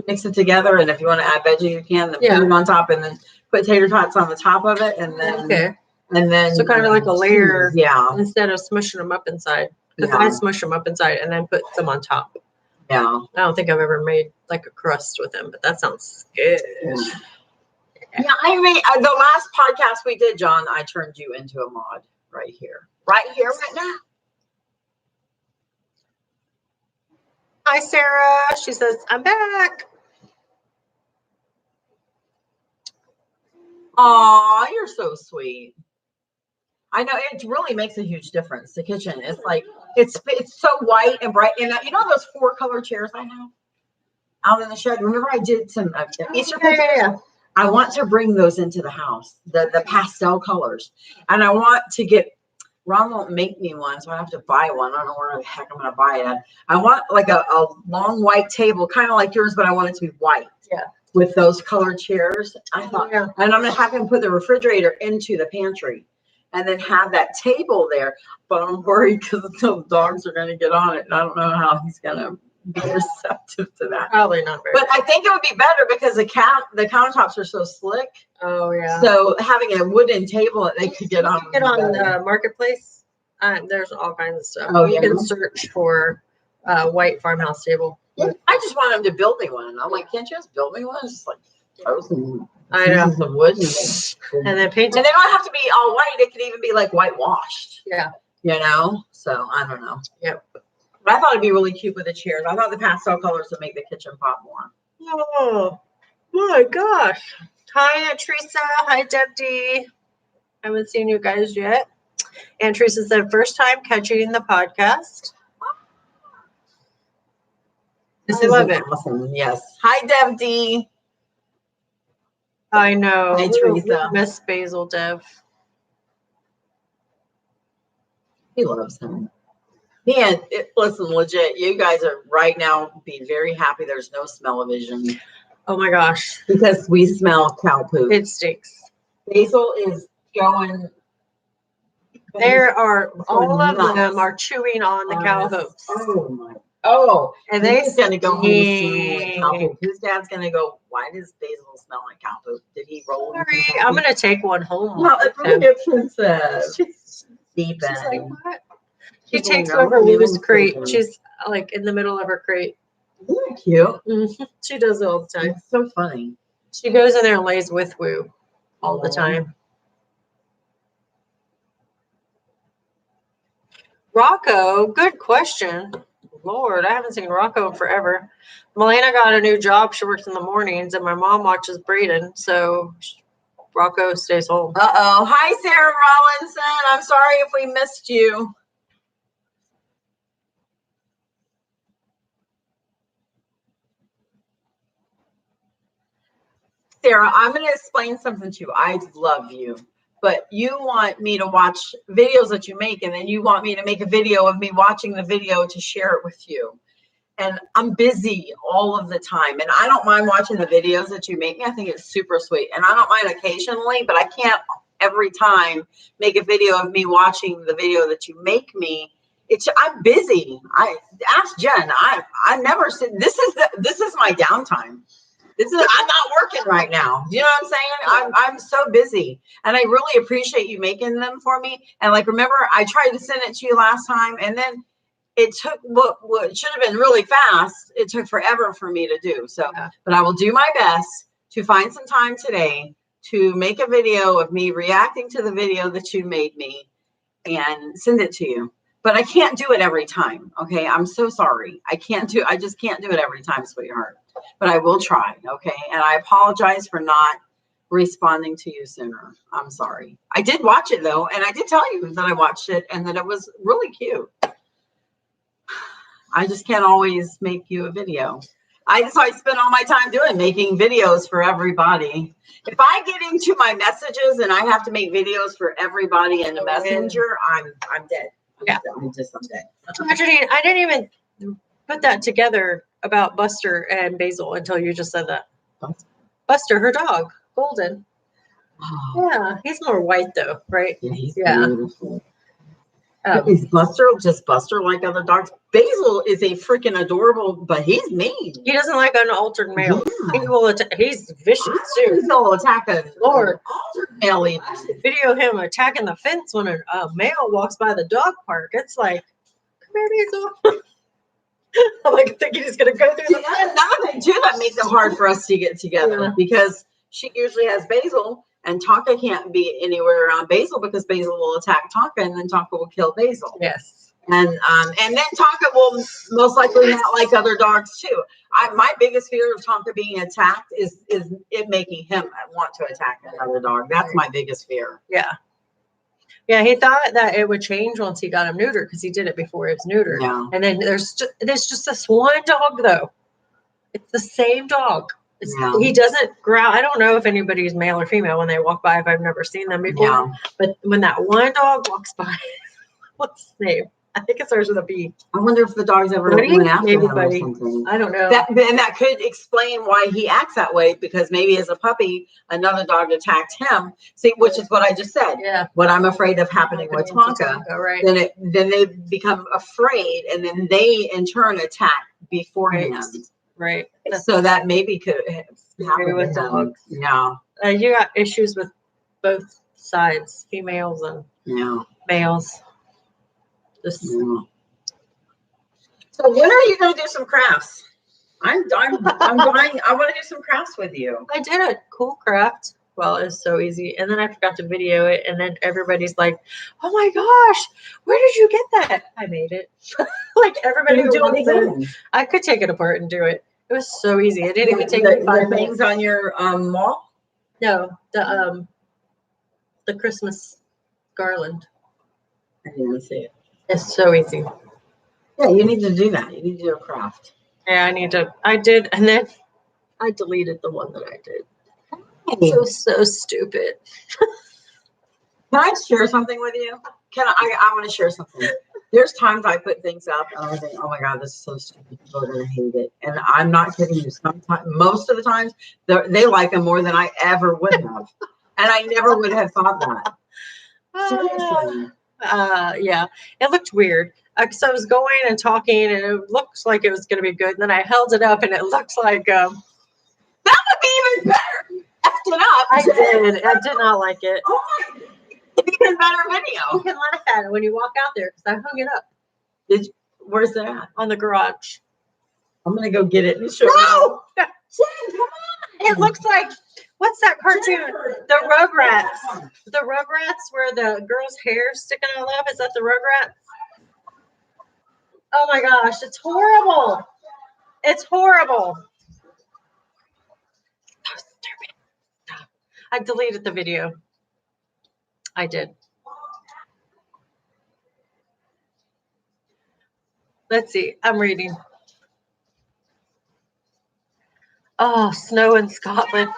Mix it together, and if you want to add veggie, you can. Then put them on top, and then put tater tots on the top of it, and then So kind of like a layer, yeah, instead of smushing them up inside. Because I smush them up inside and then put them on top. yeah. I don't think I've ever made like a crust with them, but that sounds good. Yeah, I mean, the last podcast we did, John, I turned you into a mod right here, right now. Hi, Sarah. She says, I'm back. Aw, you're so sweet. I know it really makes a huge difference. The kitchen is like it's so white and bright, and you know those 4-color chairs I have out in the shed. Remember I did some Easter pictures. Yeah. I want to bring those into the house, the pastel colors, and I want to get. Ron won't make me one, so I have to buy one. I don't know where the heck I'm going to buy it at. I want like a long white table, kind of like yours, but I want it to be white. Yeah. With those colored chairs. I thought, Yeah. and I'm going to have him put the refrigerator into the pantry and then have that table there. But I'm worried because the dogs are going to get on it. And I don't know how he's going to be receptive to that. Probably not very. But I think it would be better because the countertops are so slick. Oh yeah. So having a wooden table that they could get on. Get on the marketplace. There's all kinds of stuff. Oh, You yeah. can search for white farmhouse table. Yeah, I just want him to build me one. I'm like, can't you just build me one? It's just like throw some I know. pieces of wood And then paint and it. they don't have to be all white. It could even be like whitewashed. Yeah. You know? So I don't know. Yep. But I thought it'd be really cute with the chairs. I thought the pastel colors would make the kitchen pop more. Oh my gosh. Hi, Aunt Teresa. Hi, Deb D. I haven't seen you guys yet. Aunt Teresa said, first time catching the podcast. This I is love it. awesome. Yes. Hi, Deb D. I know. Hi, We Teresa. miss Basil, Dev. He loves him. Man, listen, legit, you guys are right now be very happy there's no smell-o-vision Oh my gosh. because we smell cow poop. It stinks. Basil is going. There are all of nuts. them are chewing on the cow hooves. Oh my! Oh, And he's gonna go home stink. soon with cow poop. His dad's gonna go. Why does Basil smell like cow poop? Did he roll? in Sorry, some cow I'm poop?" gonna take one home. Well, with it's really him. good, princess. Deep She's like, end. what? She She's takes going, over "Oh, Lou's you crate. know, She's like in the middle of her crate. Isn't that cute? She does it all the time. It's so funny. She goes in there and lays with Woo all the time. Rocco, good question. Lord, I haven't seen Rocco in forever. Milena got a new job. She works in the mornings, and my mom watches Braden, so Rocco stays home. Uh-oh. Hi, Sarah Rollinson. I'm sorry if we missed you. Sarah, I'm going to explain something to you. I love you, but you want me to watch videos that you make, and then you want me to make a video of me watching the video to share it with you. And I'm busy all of the time, and I don't mind watching the videos that you make me. I think it's super sweet, and I don't mind occasionally, but I can't every time make a video of me watching the video that you make me. I'm busy. I ask Jen. I never said this is my downtime. I'm not working right now. You know what I'm saying? I'm so busy, and I really appreciate you making them for me. And like, remember, I tried to send it to you last time, and then it took what should have been really fast. It took forever for me to do. So, but I will do my best to find some time today to make a video of me reacting to the video that you made me and send it to you. But I can't do it every time. Okay. I'm so sorry. I just can't do it every time, sweetheart. But I will try. Okay. And I apologize for not responding to you sooner. I'm sorry. I did watch it though. And I did tell you that I watched it and that it was really cute. I just can't always make you a video. So I spend all my time making videos for everybody. If I get into my messages and I have to make videos for everybody in the messenger, I'm dead. Yeah. I'm dead. Actually, I didn't even put that together about Buster and Basil until you just said that. Buster, her dog, Golden. Oh, Yeah, he's more white though, right? he's Yeah. beautiful. Is Buster just Buster like other dogs? Basil is a freaking adorable, but he's mean. He doesn't like unaltered male. Yeah. He will he's vicious too. He'll attack a Lord. altered male even. Video him attacking the fence when a male walks by the dog park. It's like, come here, Basil. I'm like thinking he's gonna go through the fence. Another thing too that makes it hard for us to get together because she usually has Basil and Tonka can't be anywhere around Basil because Basil will attack Tonka and then Tonka will kill Basil. Yes. And then Tonka will most likely not like other dogs too. My biggest fear of Tonka being attacked is it making him want to attack another dog. That's my biggest fear. Yeah. Yeah, he thought that it would change once he got him neutered because he did it before it was neutered. Yeah. And then there's just this one dog though. It's the same dog. Yeah. He doesn't growl. I don't know if anybody's male or female when they walk by, if I've never seen them before. Yeah. But when that one dog walks by, what's his name? I think it starts with a B. I wonder if the dogs ever Buddy? went after Maybe him Buddy. or something. I don't know. And that could explain why he acts that way, because maybe as a puppy, another dog attacked him. See, which is what I just said. Yeah. What I'm afraid of happening with Tonka. Right. Then they become afraid, and then they in turn attack beforehand. Right. So that maybe could happen with with him. dogs. Yeah. You got issues with both sides, females and males. Just Yeah. So when are you going to do some crafts? I'm dying. I want to do some crafts with you. I did a cool craft. Well, it's so easy. And then I forgot to video it. And then everybody's like, oh my gosh, where did you get that? I made it. Like everybody who wants it. I could take it apart and do it. It was so easy. It didn't even take me 5 minutes. Things on your wall? No, the Christmas garland. I didn't see it. It's so easy. Yeah, you need to do that. You need to do a craft. Yeah, I did, and then I deleted the one that I did. Hey. So stupid. Can I share something with you? I want to share something. There's times I put things up and I think, oh my God, this is so stupid. People are going to hate it. And I'm not kidding you. Sometimes, most of the times, they like them more than I ever would have. And I never would have thought that. Seriously. Yeah, it looked weird. Because I was going and talking and it looked like it was going to be good. And then I held it up and it looked like... that would be even better. Effed it up. I did. I did not like it. Oh my, even better video. You can laugh at it when you walk out there because I hung it up. Where's that at? On the garage. I'm going to go get it and show you. No! Jen, come on. It looks like... What's that cartoon? The Rugrats. The Rugrats where the girl's hair's sticking out of. Is that the Rugrats? Oh my gosh, it's horrible. It's horrible. So stupid. I deleted the video. I did. Let's see. I'm reading. Oh, snow in Scotland.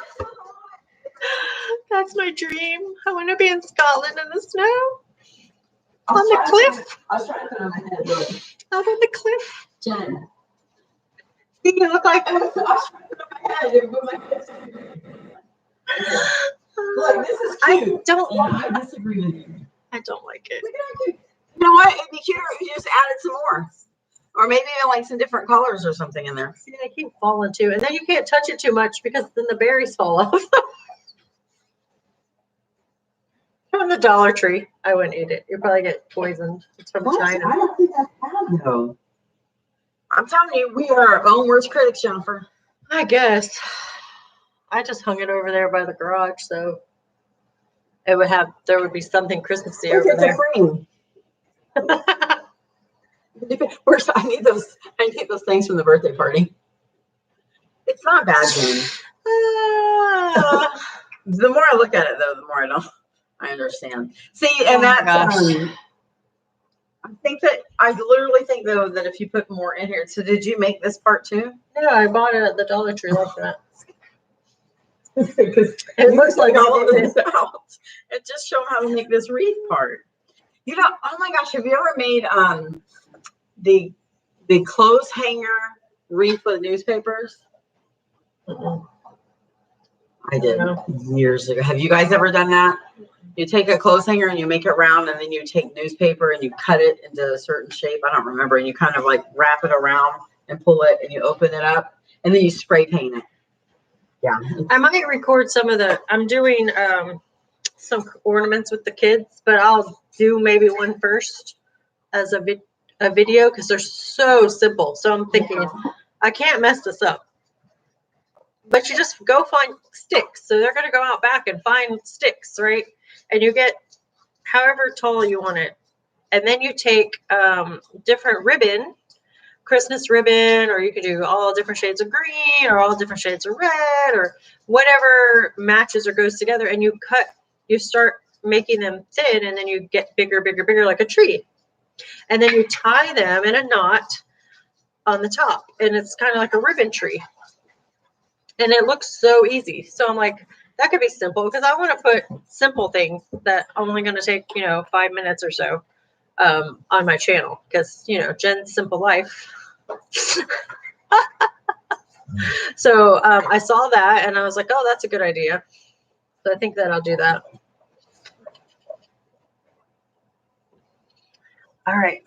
That's my dream. I want to be in Scotland in the snow. On the cliff. I was trying to put it on my head. Look. Out on the cliff. Jen. See, you look like... I was trying to put it on my head. It put my head. Look, this is cute. I don't I disagree with you. I don't like it. Look at how cute. You know what? It'd be cuter if you just added some more. Or maybe like some different colors or something in there. See, they keep falling too. And then you can't touch it too much because then the berries fall off. From the Dollar Tree. I wouldn't eat it. You'll probably get poisoned. It's from China. I don't think that's bad though. I'm telling you, we are our own worst critics, Jennifer. I guess. I just hung it over there by the garage, so there would be something Christmassy over It's there. a frame. I need those things from the birthday party. It's not bad, Jen. The more I look at it, though, the more I understand. See, and I literally think though that if you put more in here. So did you make this part too? Yeah, I bought it at the Dollar Tree like that. It looks like all of this out. And just show them how to make this wreath part. You know, oh my gosh, have you ever made the clothes hanger wreath with newspapers? I did years ago. Have you guys ever done that? You take a clothes hanger and you make it round, and then you take newspaper and you cut it into a certain shape. I don't remember. And you kind of like wrap it around and pull it, and you open it up, and then you spray paint it. Yeah. I might record I'm doing some ornaments with the kids, but I'll do maybe one first as a video because they're so simple. So I'm thinking I can't mess this up. But you just go find sticks. So they're going to go out back and find sticks, right? And you get however tall you want it. and then you take different ribbon, Christmas ribbon, or you could do all different shades of green or all different shades of red or whatever matches or goes together, and you start making them thin, and then you get bigger, bigger, bigger, like a tree. And then you tie them in a knot on the top, and it's kind of like a ribbon tree. And it looks so easy. So I'm like, that could be simple, because I want to put simple things that only going to take, 5 minutes or so on my channel, because, Jen's Simple Life. So I saw that and I was like, oh, that's a good idea. So I think that I'll do that. All right.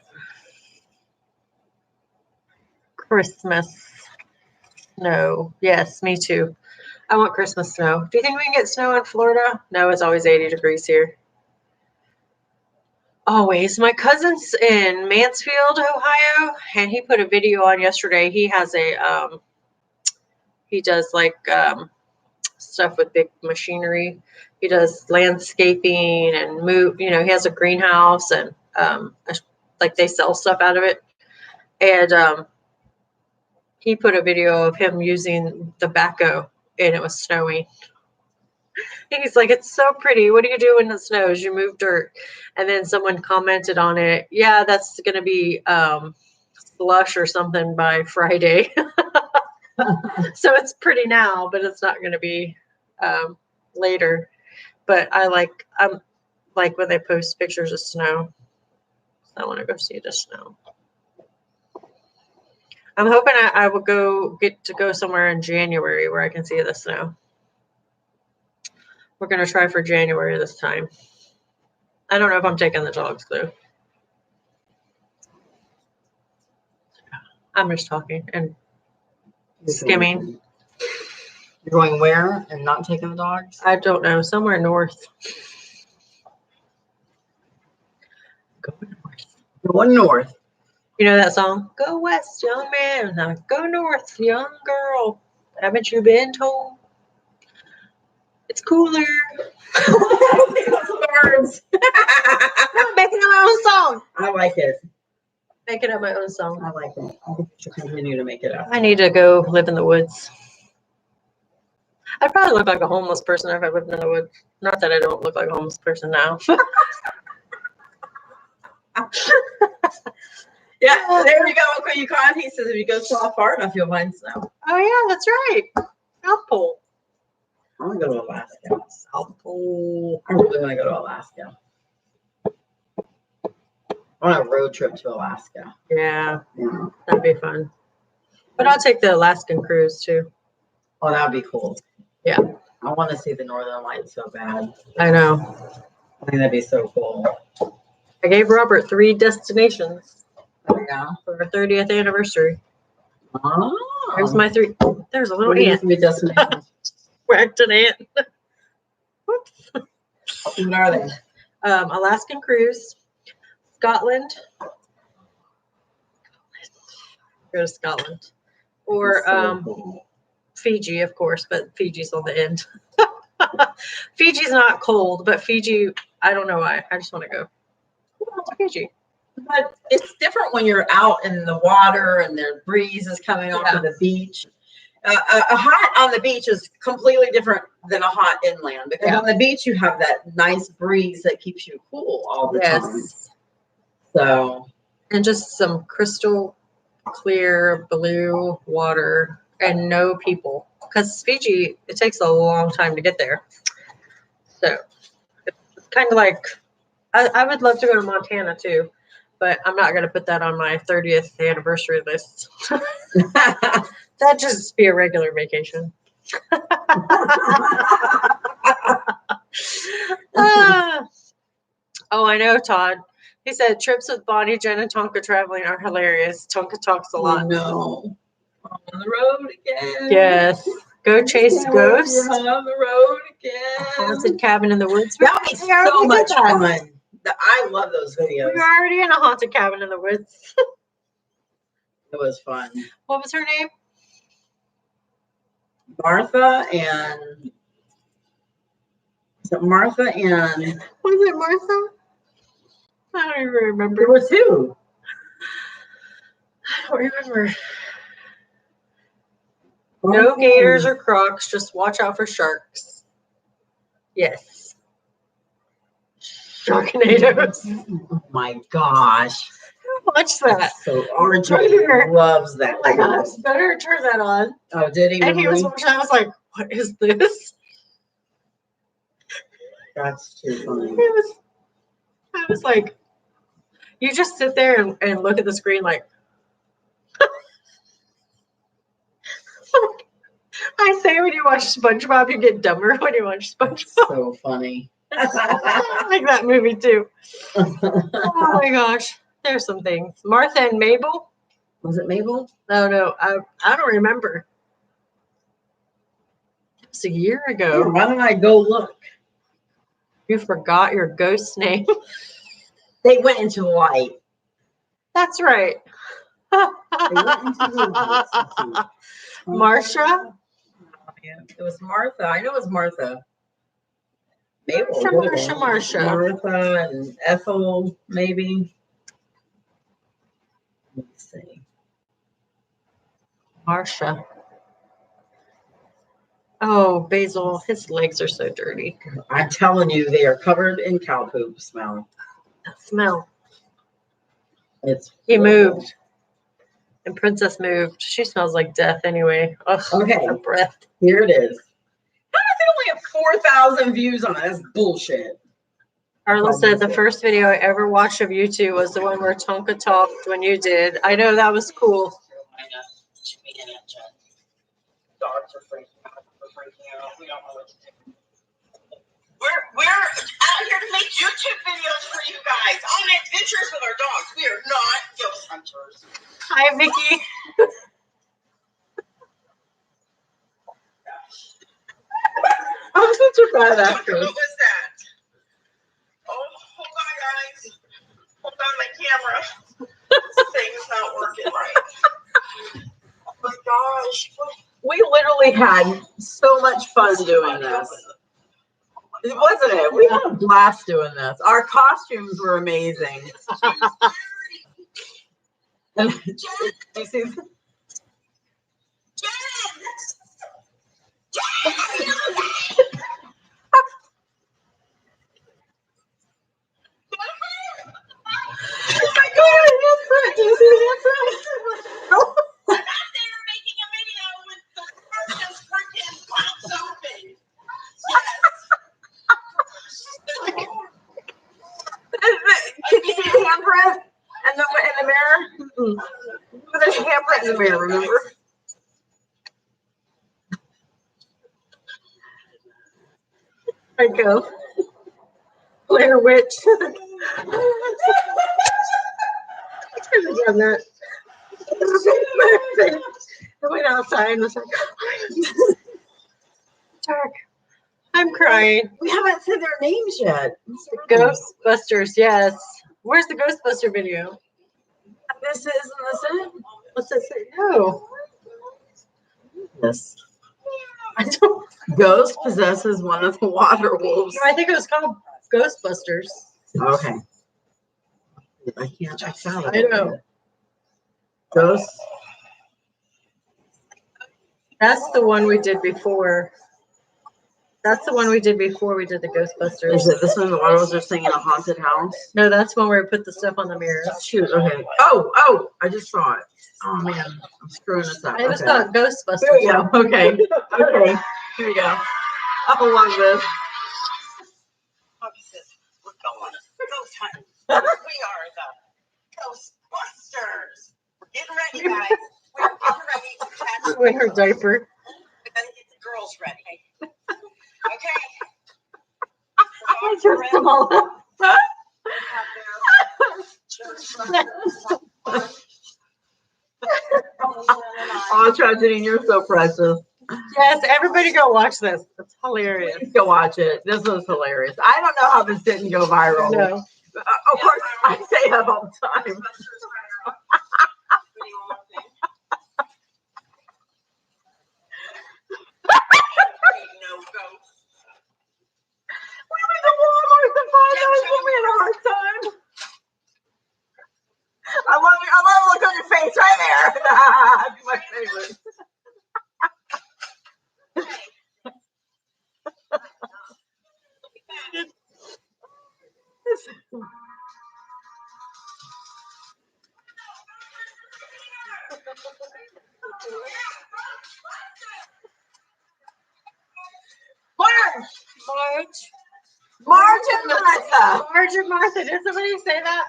Christmas snow. Yes, me too. I want Christmas snow. Do you think we can get snow in Florida? No, it's always 80 degrees here. Always. My cousin's in Mansfield, Ohio, and he put a video on yesterday. He has he does like stuff with big machinery. He does landscaping and he has a greenhouse, and like they sell stuff out of it. And he put a video of him using the backhoe, and it was snowing. He's like, it's so pretty. What do you do when it snows? You move dirt. And then someone commented on it. Yeah, that's going to be slush or something by Friday. So it's pretty now, but it's not going to be later. But I'm like when they post pictures of snow. I want to go see the snow. I'm hoping I will get to go somewhere in January where I can see the snow. We're going to try for January this time. I don't know if I'm taking the dogs, though. I'm just talking and skimming. You're going where and not taking the dogs? I don't know. Somewhere north. Going north. You know that song? Go west, young man. Go north, young girl. Haven't you been told? It's cooler. Birds. I'm making up my own song. I like it. Making up my own song. I like it. I think you should continue to make it up. I need to go live in the woods. I'd probably look like a homeless person if I lived in the woods. Not that I don't look like a homeless person now. Yeah, there you go, Uncle Yukon. He says if you go south far enough, you'll find snow. Oh, yeah, that's right. South Pole. I want to go to Alaska. South Pole. I really want to go to Alaska. I want a road trip to Alaska. Yeah, Yeah. that'd be fun. But I'll take the Alaskan cruise, too. Oh, that would be cool. Yeah. I want to see the Northern Lights so bad. I know. I think that'd be so cool. I gave Robert 3 destinations Yeah. for our 30th anniversary. Oh. There's my 3. There's a little What are ant. your 3 destinations? Whacked an ant. Whoops. What are they? Alaskan cruise, Scotland. Go to Scotland. Or So cool. Fiji, of course, but Fiji's on the end. Fiji's not cold, but Fiji, I don't know why. I just want to go. Fiji. But it's different when you're out in the water and the breeze is coming off of the beach. A hot on the beach is completely different than a hot inland, because on the beach you have that nice breeze that keeps you cool all the time. So, and just some crystal clear blue water and no people, because Fiji, it takes a long time to get there. So it's kind of like, I would love to go to Montana too, but I'm not going to put that on my 30th anniversary list. That'd just be a regular vacation. Oh, I know, Todd. He said trips with Bonnie, Jen, and Tonka traveling are hilarious. Tonka talks a lot. No. On the road again. Yes. Go chase ghosts. On the road again. Haunted cabin in the woods. That would be so much fun. I love those videos. We were already in a haunted cabin in the woods. It was fun. What was her name? Martha and was it Martha and Was it Martha? I don't even remember. There were two. I don't remember. No gators or crocs. Just watch out for sharks. Yes. Sharknadoes. Oh my gosh. Watch that. So RJ loves that. Oh my gosh. Better turn that on. Oh, did he? And he was Really? watching. I was like, what is this? That's too funny. I was like, you just sit there and look at the screen like, I say when you watch SpongeBob, you get dumber when you watch SpongeBob. So funny. I like that movie too. Oh my gosh. There's some things. Martha and Mabel? Was it Mabel? No, I don't remember. It was a year ago. Why don't I go look? You forgot your ghost's name. They went into the light. That's right. They went into the light. Marsha? It was Martha. I know it was Martha. Mabel. Marsha. Martha and Ethel, maybe. Let's see. Marsha. Oh, Basil, his legs are so dirty. I'm telling you, they are covered in cow poop smell. That smell. He moved. And Princess moved. She smells like death anyway. Ugh, okay. her breath. Here it is. How does it only have 4,000 views on it? That's bullshit. Arlen said the first video I ever watched of you two was the one where Tonka talked when you did. I know that was cool. Dogs are freaking out. We don't know what to do. We're out here to make YouTube videos for you guys on adventures with our dogs. We are not ghost hunters. Hi, Vicky. I'm such a bad actress. What was that? Oh, hold on, guys. Hold on, my camera. This thing's not working right. Oh my gosh. We literally had so much fun doing this. Wasn't it? We had a blast doing this. Our costumes were amazing. And you see, oh my God, handprint. Do you see the handprint? I'm out there making a video with the curtains freaking pops open. Yes. Can you see the handprint in the mirror? But there's a handprint in the mirror, remember? I go. Blair Witch. I could have done that. I went outside and was like, Dark. I'm crying. We haven't said their names yet. Ghostbusters, yes. Where's the Ghostbuster video? This isn't it? What's that say? No. Yes. I don't. Ghost possesses one of the water wolves. I think it was called Ghostbusters. Okay. I can't. I found it. I know. Ghost. That's the one we did before. That's the one we did before we did the Ghostbusters. Is it this one? The water wolves are singing a haunted house. No, that's one where we put the stuff on the mirrors. Shoot. Okay. Oh! I just saw it. Oh man, I'm screwing this up. It was Okay. called Ghostbusters. There we go. Okay. Okay. Here we go. I love this. We're going ghost hunting. We are the Ghostbusters. We're getting ready, guys. We're getting ready to catch. With her diaper. We gotta get the girls ready. Okay. I jerked them all up. Oh, Tragedy, you're so precious. Yes, everybody go watch this. It's hilarious. Please go watch it. This was hilarious. I don't know how this didn't go viral. No. Of course, I say that all the time. We went to Walmart to find out. We had a hard time. Marge. Marge and Martha. Marge and Martha. Did somebody say that?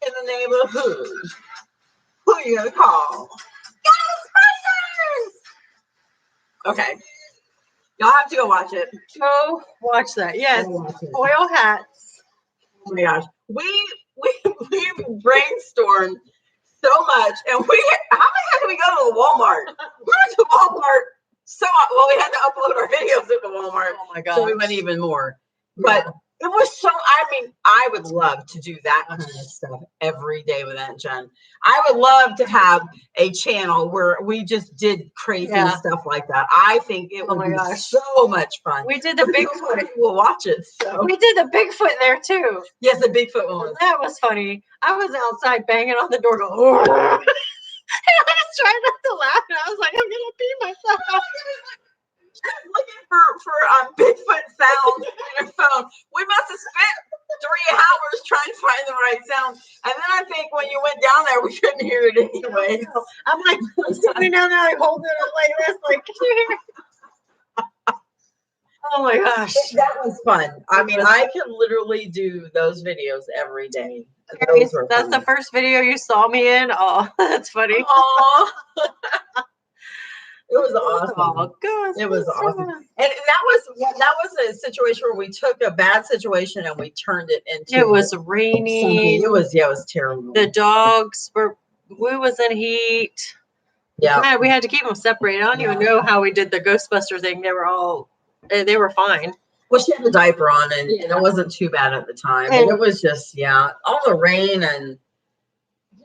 In the neighborhood. Who you gonna call? Ghostbusters! Okay. Y'all have to go watch it. Go watch that. Yes. Go watch it. Foil hats. Oh my gosh. We brainstormed so much, and how many times did we go to the Walmart? We went to Walmart we had to upload our videos at the Walmart. Oh my god. So we went even more. But it was so, I mean, I would love to do that kind of stuff every day with Aunt Jen. I would love to have a channel where we just did crazy stuff like that. I think it would be so much fun. We did the Bigfoot. We'll watch it. So. We did the Bigfoot there too. Yes, the Bigfoot one. That was funny. I was outside banging on the door going, and I was trying not to laugh, and I was like, I'm gonna pee myself. Looking for Bigfoot sound on your phone. We must have spent 3 hours trying to find the right sound. And then I think when you went down there, we couldn't hear it anyway. I'm like sitting down there, like holding it like this, like, can you hear it? Oh my gosh. That was fun. I mean, I can literally do those videos every day. That's the first video you saw me in. Oh, that's funny. Aww. It was awesome. Oh, good. It was awesome. And that was a situation where we took a bad situation and we turned it into. It was raining. It was terrible. The dogs we was in heat. Yeah. We had to keep them separated. I don't even know how we did the Ghostbuster thing. They were fine. Well, she had a diaper on and it wasn't too bad at the time. And it was just, all the rain and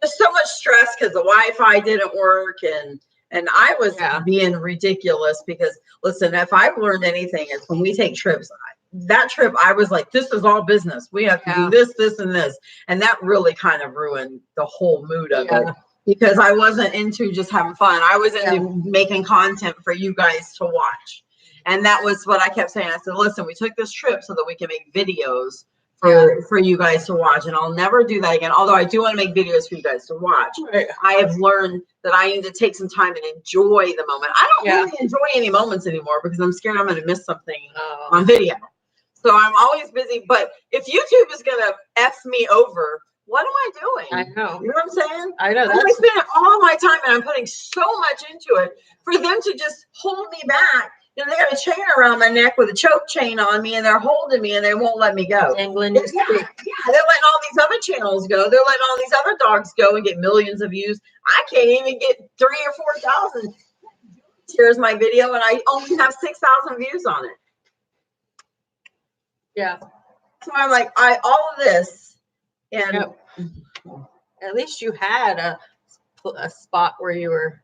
just so much stress because the Wi-Fi didn't work and I was being ridiculous because, listen, if I've learned anything, it's when we take trips. That trip, I was like, this is all business. We have to do this, this, and this. And that really kind of ruined the whole mood of it because I wasn't into just having fun. I was into making content for you guys to watch. And that was what I kept saying. I said, listen, we took this trip so that we can make videos for you guys to watch. And I'll never do that again. Although I do want to make videos for you guys to watch. Right. I have learned that I need to take some time and enjoy the moment. I don't really enjoy any moments anymore because I'm scared I'm going to miss something on video. So I'm always busy. But if YouTube is going to F me over, what am I doing? I know. You know what I'm saying? I know. I'm spending all my time and I'm putting so much into it for them to just hold me back. You know, they got a chain around my neck with a choke chain on me, and they're holding me, and they won't let me go. Dangling. They're letting all these other channels go. They're letting all these other dogs go and get millions of views. I can't even get 3,000 or 4,000. Here's my video, and I only have 6,000 views on it. Yeah. So I'm like, all of this, and at least you had a spot where you were.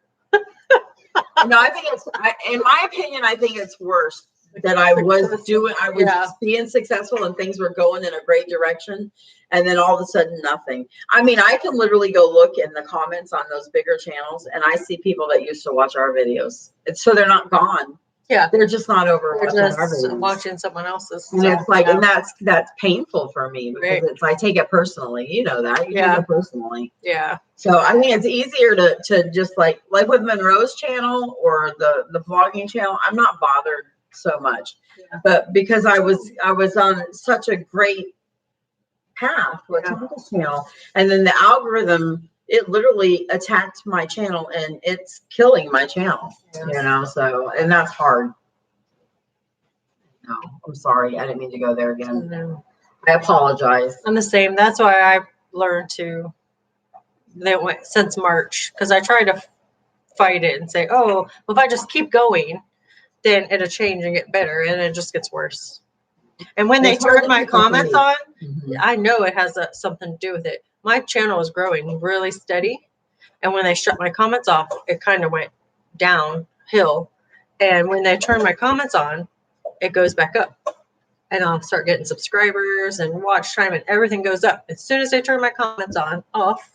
No, I think in my opinion, I think it's worse that I was being successful and things were going in a great direction. And then all of a sudden, nothing. I mean, I can literally go look in the comments on those bigger channels and I see people that used to watch our videos. So they're not gone. Yeah. They're just not over watching someone else's. And it's like, and that's painful for me because I take it personally. You know that. You take it personally. Yeah. So I think it's easier to just like with Monroe's channel or the vlogging channel, I'm not bothered so much. Yeah. But because I was on such a great path with Tonka's channel, and then the algorithm, it literally attacked my channel and it's killing my channel. You know, so and that's hard. No, I'm sorry. I didn't mean to go there again. No. I apologize. I'm the same. That's why I learned to since March, because I tried to fight it and say, oh, well, if I just keep going, then it'll change and get better, and it just gets worse. And when they turn my comments on, I know it has something to do with it. My channel is growing really steady, and when they shut my comments off, it kind of went downhill. And when they turn my comments on, it goes back up, and I'll start getting subscribers and watch time, and everything goes up. As soon as they turn my comments off,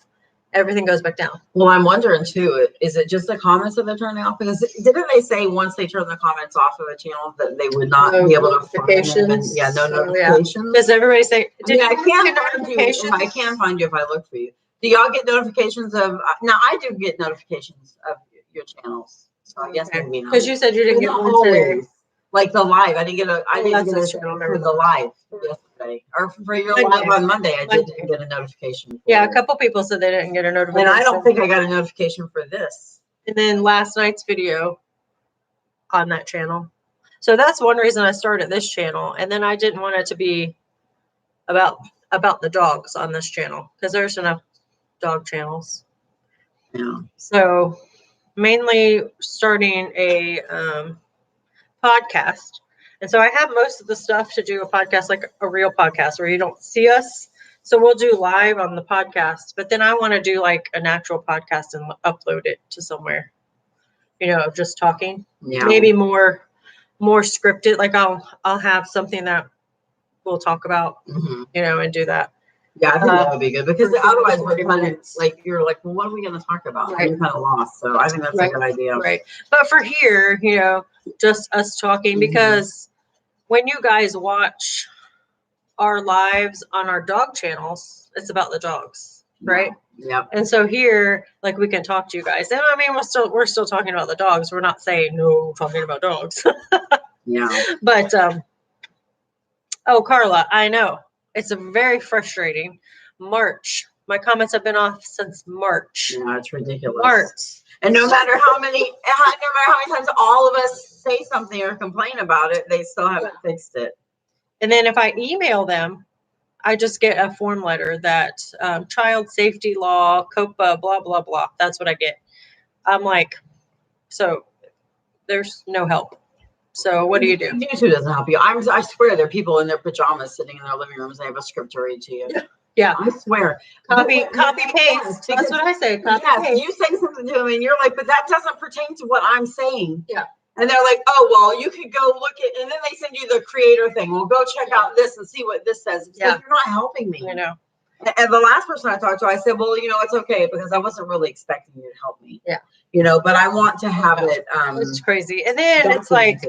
everything goes back down. Well, I'm wondering too, is it just the comments that they're turning off? Because didn't they say once they turn the comments off of a channel that they would not No be able to find them? And, notifications. yeah, no Oh, yeah. notifications. Because everybody say, I mean, I you can get find you. I can find you if I look for you. Do y'all get notifications of? Now I do get notifications of your channels. So I guess maybe not. Because you said you didn't get Not one today. always. Like the live, I didn't get a. I Oh, didn't that's get this a channel, for never the live yesterday, or for your live on Monday. I did get a notification. For Yeah, a it. couple people said they didn't get a notification. And I don't think I got a notification for this. And then last night's video on that channel. So that's one reason I started this channel. And then I didn't want it to be about the dogs on this channel because there's enough dog channels. Yeah. So mainly starting a podcast. And so I have most of the stuff to do a podcast, like a real podcast where you don't see us. So we'll do live on the podcast, but then I want to do like a natural podcast and upload it to somewhere, just talking. Yeah. Maybe more scripted. Like I'll have something that we'll talk about, Mhm. and do that. Yeah, I think that would be good because for otherwise 40 we're kind of minutes. like, you're like, well, what are we going to talk about? Right. And you're kind of lost. So I think that's a good idea. Right. But for here, just us talking, Mhm. because when you guys watch our lives on our dog channels, it's about the dogs, right? Yep. And so here, like, we can talk to you guys. And I mean, we're still talking about the dogs. We're not saying no talking about dogs. Yeah. But oh, Carla, I know. It's a very frustrating. March. My comments have been off since March. Yeah, it's ridiculous. March. And no matter how many times all of us say something or complain about it, they still haven't fixed it. And then if I email them, I just get a form letter that child safety law, COPA, blah, blah, blah. That's what I get. I'm like, so there's no help. So what do you do? YouTube doesn't help you. I swear there are people in their pajamas sitting in their living rooms. They have a script to read to you. Yeah. I swear. Copy, paste. That's what I say. Copy, paste. You say something to them and you're like, but that doesn't pertain to what I'm saying. Yeah. And they're like, oh, well, you could go look at, and then they send you the creator thing. Well, go check out this and see what this says. It's like, you're not helping me. I know. And the last person I talked to, I said, well, it's okay because I wasn't really expecting you to help me. Yeah. But I want to have it. It's crazy. And then it's like,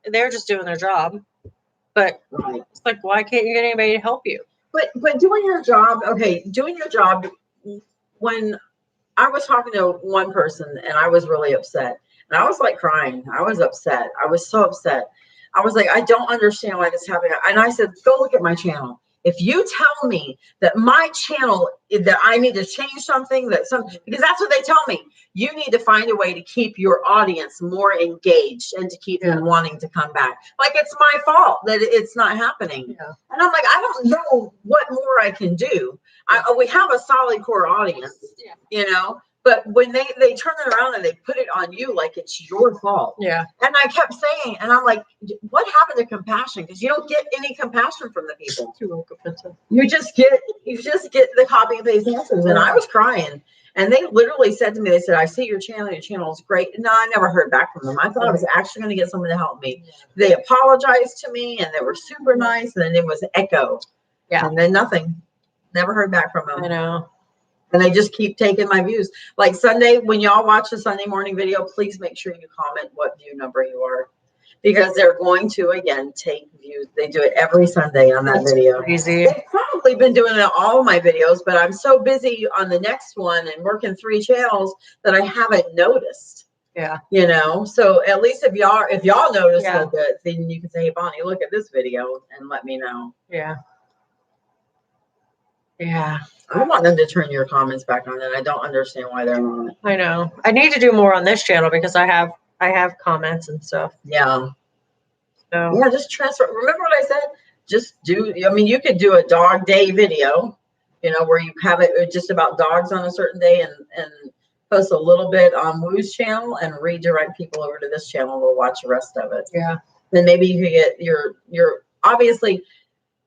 they're just doing their job. But right. It's like, why can't you get anybody to help you? But doing your job, when I was talking to one person and I was really upset and I was like crying. I was upset. I was so upset. I was like, I don't understand why this happened. And I said, go look at my channel. If you tell me that my channel, that I need to change something, because that's what they tell me. You need to find a way to keep your audience more engaged and to keep them wanting to come back. Like, it's my fault that it's not happening. Yeah. And I'm like, I don't know what more I can do. We have a solid core audience, but when they turn it around and they put it on you like it's your fault. Yeah. And I kept saying, and I'm like, what happened to compassion? Because you don't get any compassion from the people. You just get the copy and paste answers. And I was crying. And they literally said to me, they said, I see your channel is great. No, I never heard back from them. I thought I was actually going to get someone to help me. They apologized to me and they were super nice. And then it was echo. Yeah. And then nothing. Never heard back from them. I know. And they just keep taking my views. Like Sunday, when y'all watch the Sunday morning video, please make sure you comment what view number you are. Because they're going to, again, take views. They do it every Sunday on that video. Crazy. They've probably been doing it on all of my videos, but I'm so busy on the next one and working 3 channels that I haven't noticed. Yeah. So at least if y'all notice it, then you can say, hey, Bonnie, look at this video and let me know. Yeah. Yeah. I want them to turn your comments back on, and I don't understand why they're not. I know. I need to do more on this channel because I have comments and stuff. Yeah. So yeah, just transfer. Remember what I said? Just you could do a dog day video, where you have it just about dogs on a certain day and post a little bit on Woo's channel and redirect people over to this channel to watch the rest of it. Yeah. Then maybe you could get your obviously.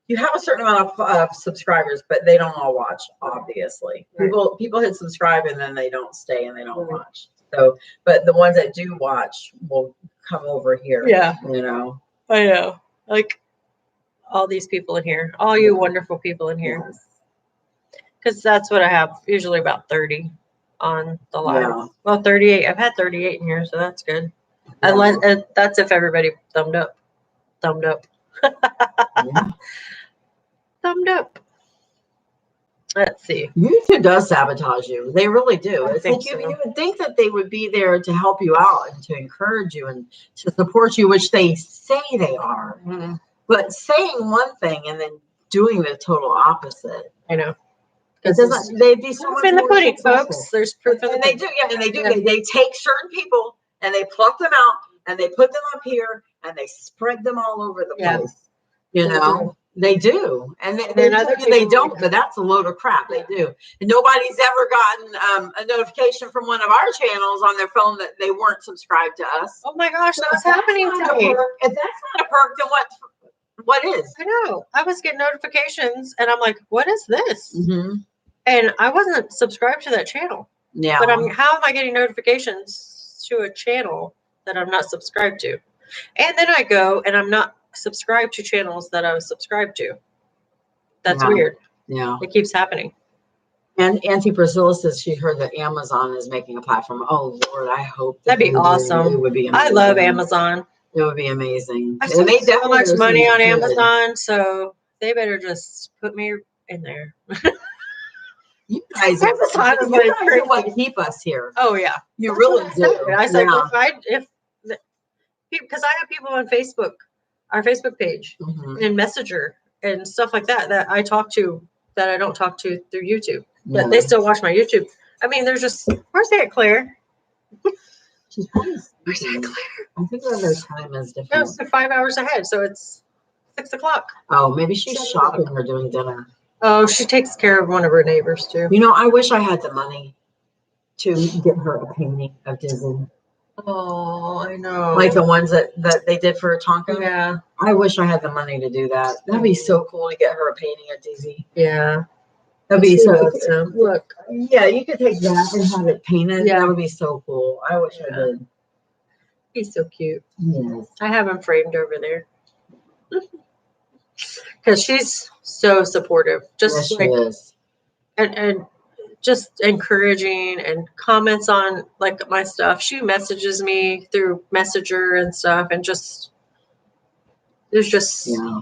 You have a certain amount of subscribers, but they don't all watch, obviously. Right. People hit subscribe and then they don't stay and they don't watch. So, but the ones that do watch will come over here. Yeah. I know. Like all these people in here, all you wonderful people in here. Yes. Because that's what I have, usually about 30 on the live. Yeah. Well, 38. I've had 38 in here, so that's good. Yeah. That's if everybody thumbed up. Thumbed up. Yeah. Thumbed up. Let's see. YouTube does sabotage you. They really do. I It's think like so. you would think that they would be there to help you out and to encourage you and to support you, which they say they are. Mhm. But saying one thing and then doing the total opposite. I know. It doesn't. They'd be so Proof much in the more pudding, successful. folks. There's proof in the And they pudding. do, yeah, and they do. Yeah. They take certain people and they pluck them out and they put them up here and they spread them all over the Yeah. place. You They know, they do, and And they then other tell you they people- don't, but that's a load of crap. They do, and nobody's ever gotten a notification from one of our channels on their phone that they weren't subscribed to us. Oh my gosh, So that's if happening not a today. perk, if that's not a perk, then what is? I know. I was getting notifications and I'm like, what is this? Mm-hmm. And I wasn't subscribed to that channel. Yeah, But how am I getting notifications to a channel that I'm not subscribed to? And then I go and I'm not subscribed to channels that I was subscribed to. That's Yeah. weird. yeah. It keeps happening. And Auntie Priscilla says she heard that Amazon is making a platform. Oh Lord, I hope That'd be they do. awesome. It would be I amazing. love Amazon. It would be amazing. I And spend they so definitely much are money on good. Amazon, so they better just put me in there. You guys, Amazon is you like guys are what keep us here. Oh yeah, You That's really what do. I said Yeah. because I have people on Facebook, our Facebook page, Mhm. and Messenger and stuff like that that I talk to that I don't talk to through YouTube, Yeah. but they still watch my YouTube. I mean, there's just where's Aunt Claire? She's probably Where's sleeping. Aunt Claire? I think that their time is No, different. it's 5 hours ahead, so it's 6 o'clock. Oh, maybe she's 7 shopping o'clock. or doing dinner. Oh, she takes care of one of her neighbors too. You know, I wish I had the money to get her a painting of Disney, Oh, I know. like the ones that they did for Tonka. Yeah, I wish I had the money to do that. That'd be so cool to get her a painting of Disney. yeah. That'd be She so. loves him. Look, Yeah, you could take that and have it painted. Yeah. That would be so cool. I wish I Yeah. did. he's so cute. Yes. I have him framed over there. Because she's so supportive. Yes, Just she like is. and just encouraging and comments on like my stuff. She messages me through Messenger and stuff and just there's just Yeah.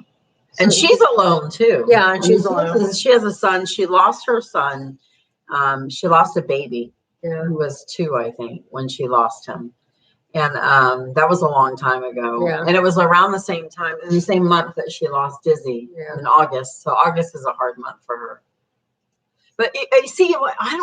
And she's alone too. Yeah, and she's I mean, alone. She has a son. She lost her son. She lost a baby Yeah. who was 2, I think, when she lost him. And that was a long time ago. Yeah. And it was around the same time, in the same month that she lost Dizzy Yeah. in August. So August is a hard month for her. But you see, what I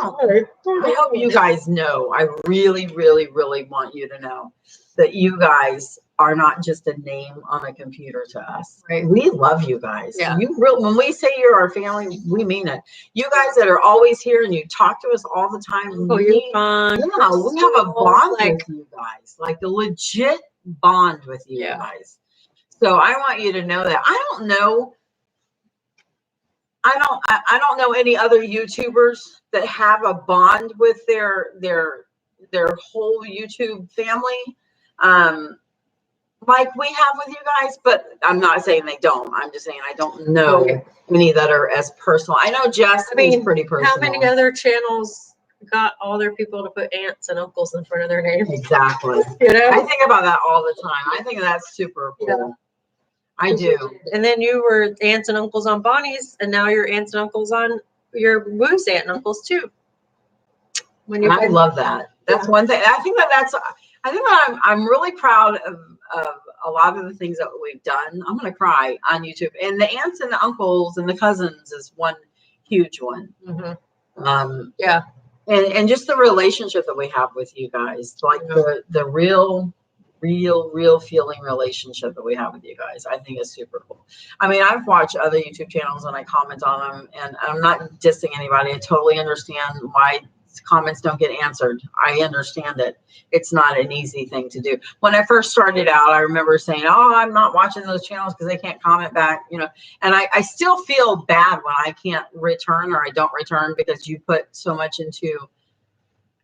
hope you guys know. I really, really, really want you to know that you guys are not just a name on a computer to us. Right. We love you guys. Yeah. When we say you're our family, we mean it. You guys that are always here and you talk to us all the time. Oh, you're fun. Yeah, we have a bond with you guys, like a legit bond with you Yeah. guys. So I want you to know that. I don't know any other YouTubers that have a bond with their whole YouTube family, like we have with you guys. But I'm not saying they don't. I'm just saying I don't know Okay. any that are as personal. I know Jess is pretty personal. How many other channels got all their people to put aunts and uncles in front of their names? Exactly. You know? I think about that all the time. I think that's super cool. Yeah. I do. And then you were aunts and uncles on Bonnie's, and now you're aunts and uncles on your Woo's aunt and uncles too. When you And I love that. That's one thing. I think that I'm really proud of a lot of the things that we've done. I'm gonna cry on YouTube. And the aunts and the uncles and the cousins is one huge one. Mm-hmm. Yeah. And just the relationship that we have with you guys, like the real feeling relationship that we have with you guys, I think is super cool. I mean, I've watched other YouTube channels and I comment on them, and I'm not dissing anybody. I totally understand why comments don't get answered. I understand it. It's not an easy thing to do. When I first started out, I remember saying, oh, I'm not watching those channels because they can't comment back, you know, and I still feel bad when I can't return or I don't return because you put so much into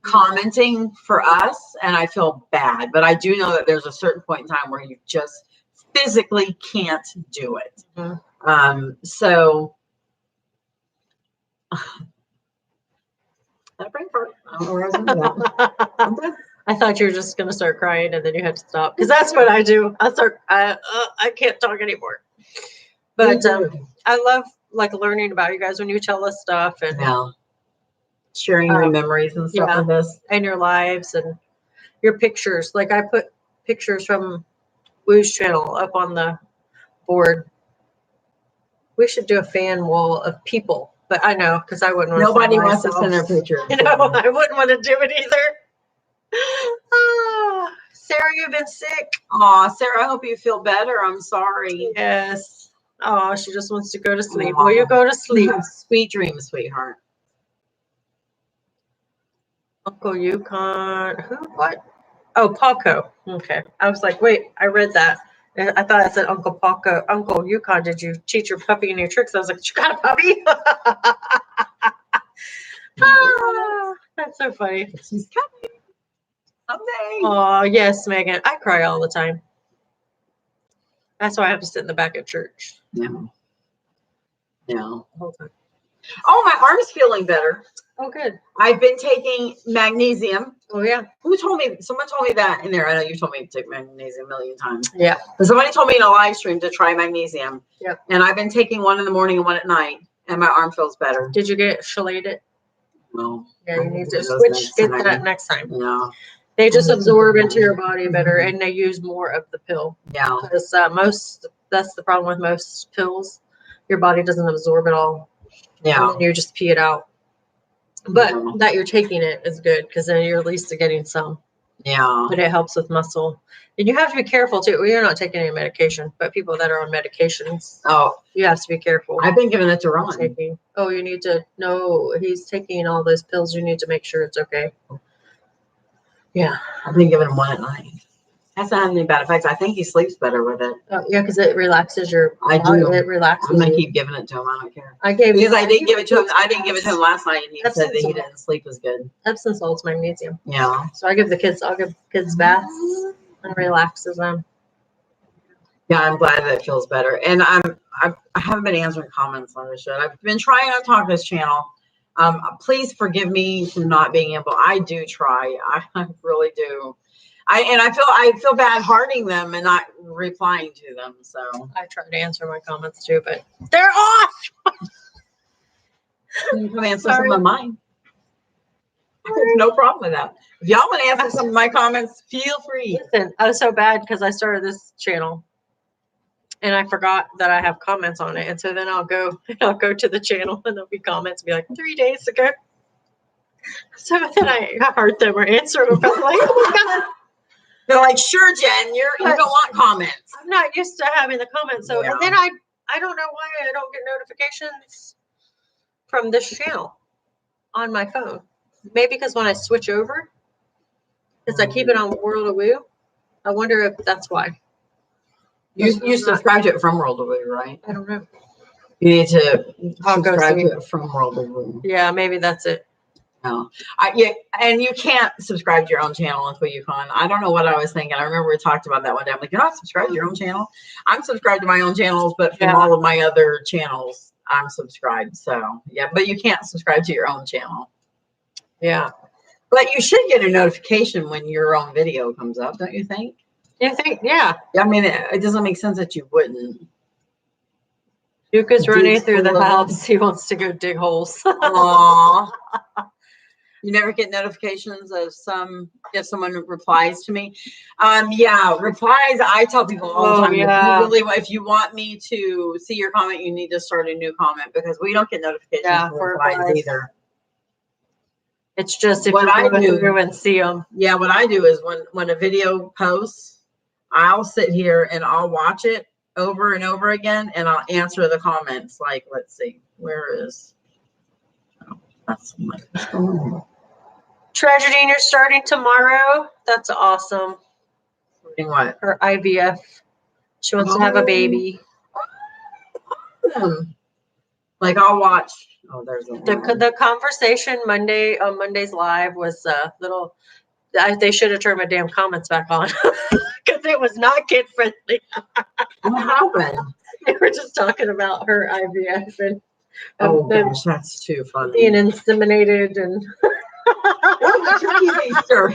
commenting for us, and I feel bad. But I do know that there's a certain point in time where you just physically can't do it. Mm-hmm. So brain fart. I don't know where I was going with that. I'm done. I thought you were just gonna start crying and then you had to stop because that's what I do. I can't talk anymore. But I love like learning about you guys when you tell us stuff and Yeah. Sharing your memories and stuff with us. and your lives and your pictures. Like I put pictures from Woo's channel up on the board. We should do a fan wall of people, but I know because I wouldn't want Nobody to wants to send their picture. No, I wouldn't want to do it either. Ah, Sarah, you've been sick. Aw, Sarah, I hope you feel better. I'm sorry. Yes. Oh, she just wants to go to sleep. Will you go to sleep? Have sweet dreams, sweetheart. Uncle Yukon. Who? What? Oh, Paco. Okay. I was like, wait, I read that. And I thought I said Uncle Paco. Uncle Yukon, did you teach your puppy any tricks? I was like, you got a puppy? Ah, that's so funny. She's coming someday. Oh, yes, Megan. I cry all the time. That's why I have to sit in the back at church. No. No. Hold on. Oh, my arm's feeling better. Oh, good. I've been taking magnesium. Oh, yeah. Who told me? Someone told me that in there. I know you told me to take magnesium a million times. Yeah. But somebody told me in a live stream to try magnesium. Yep. And I've been taking one in the morning and one at night, and my arm feels better. Did you get chelated? No. Yeah, you need to Those switch. Get next that time. next time. No. They just absorb into your body better, and they use more of the pill. Yeah. Because that's the problem with most pills. Your body doesn't absorb it all. Yeah. And then you just pee it out. But Yeah. that you're taking it is good because then you're at least getting some. Yeah. But it helps with muscle. And you have to be careful too. Well, you're not taking any medication, but people that are on medications, Oh, you have to be careful. I've been giving it to Ron. Oh, you need to know he's taking all those pills. You need to make sure it's okay. Yeah. I've been giving him one at night. That's not having any bad effects. I think he sleeps better with it. Yeah, because it relaxes your I body. do. It relaxes. I'm gonna you. keep giving it to him. I don't care. I gave Because I didn't give it to him. I didn't give it to him last night, and he said that he didn't sleep as good. Epsom salt's magnesium. Yeah. So I'll give kids baths and relaxes them. Yeah, I'm glad that it feels better. And I haven't been answering comments on this shit. I've been trying on Talk This channel. Please forgive me for not being able. I do try. I really do. I feel bad hearting them and not replying to them. So I try to answer my comments too, but they're off. you can answer some of mine. No problem with that. If y'all want to answer some of my comments, feel free. Listen, I was so bad because I started this channel and I forgot that I have comments on it. And so then I'll go to the channel and there'll be comments and be like 3 days ago. So then I heard them or answered them. I'm like, oh my God. They're like, sure, Jen, you don't want comments. I'm not used to having the comments. So Yeah. and then I don't know why I don't get notifications from this channel on my phone. Maybe because when I switch over, because I keep it on World of Woo, I wonder if that's why. You subscribe to it from World of Woo, right? I don't know. You need to I'll go subscribe see. to it from World of Woo. Yeah, maybe that's it. No, yeah, and you can't subscribe to your own channel until Yukon. I don't know what I was thinking. I remember we talked about that one day. I'm like, you're not subscribed to your own channel. I'm subscribed to my own channels, but from all of my other channels, I'm subscribed. So yeah, but you can't subscribe to your own channel. Yeah, but you should get a notification when your own video comes up, don't you think? You think? Yeah. I mean, it doesn't make sense that you wouldn't. Duke is running through the house. He wants to go dig holes. Aww. You never get notifications of if someone replies to me. Yeah, replies. I tell people all the time. Yeah. If you want me to see your comment, you need to start a new comment because we don't get notifications for replies either. It's just if you go through and see them. Yeah, what I do is when a video posts, I'll sit here and I'll watch it over and over again, and I'll answer the comments. Like, let's see, where is? Oh, that's my. Treasure Dean, you're starting tomorrow. That's awesome. Doing what? Her IVF. She wants to have a baby. Like I'll watch. Oh, there's the conversation Monday on Monday's live was little. They should have turned my damn comments back on because it was not kid friendly. What happened? They were just talking about her IVF and oh gosh, that's too funny. being inseminated and Easter.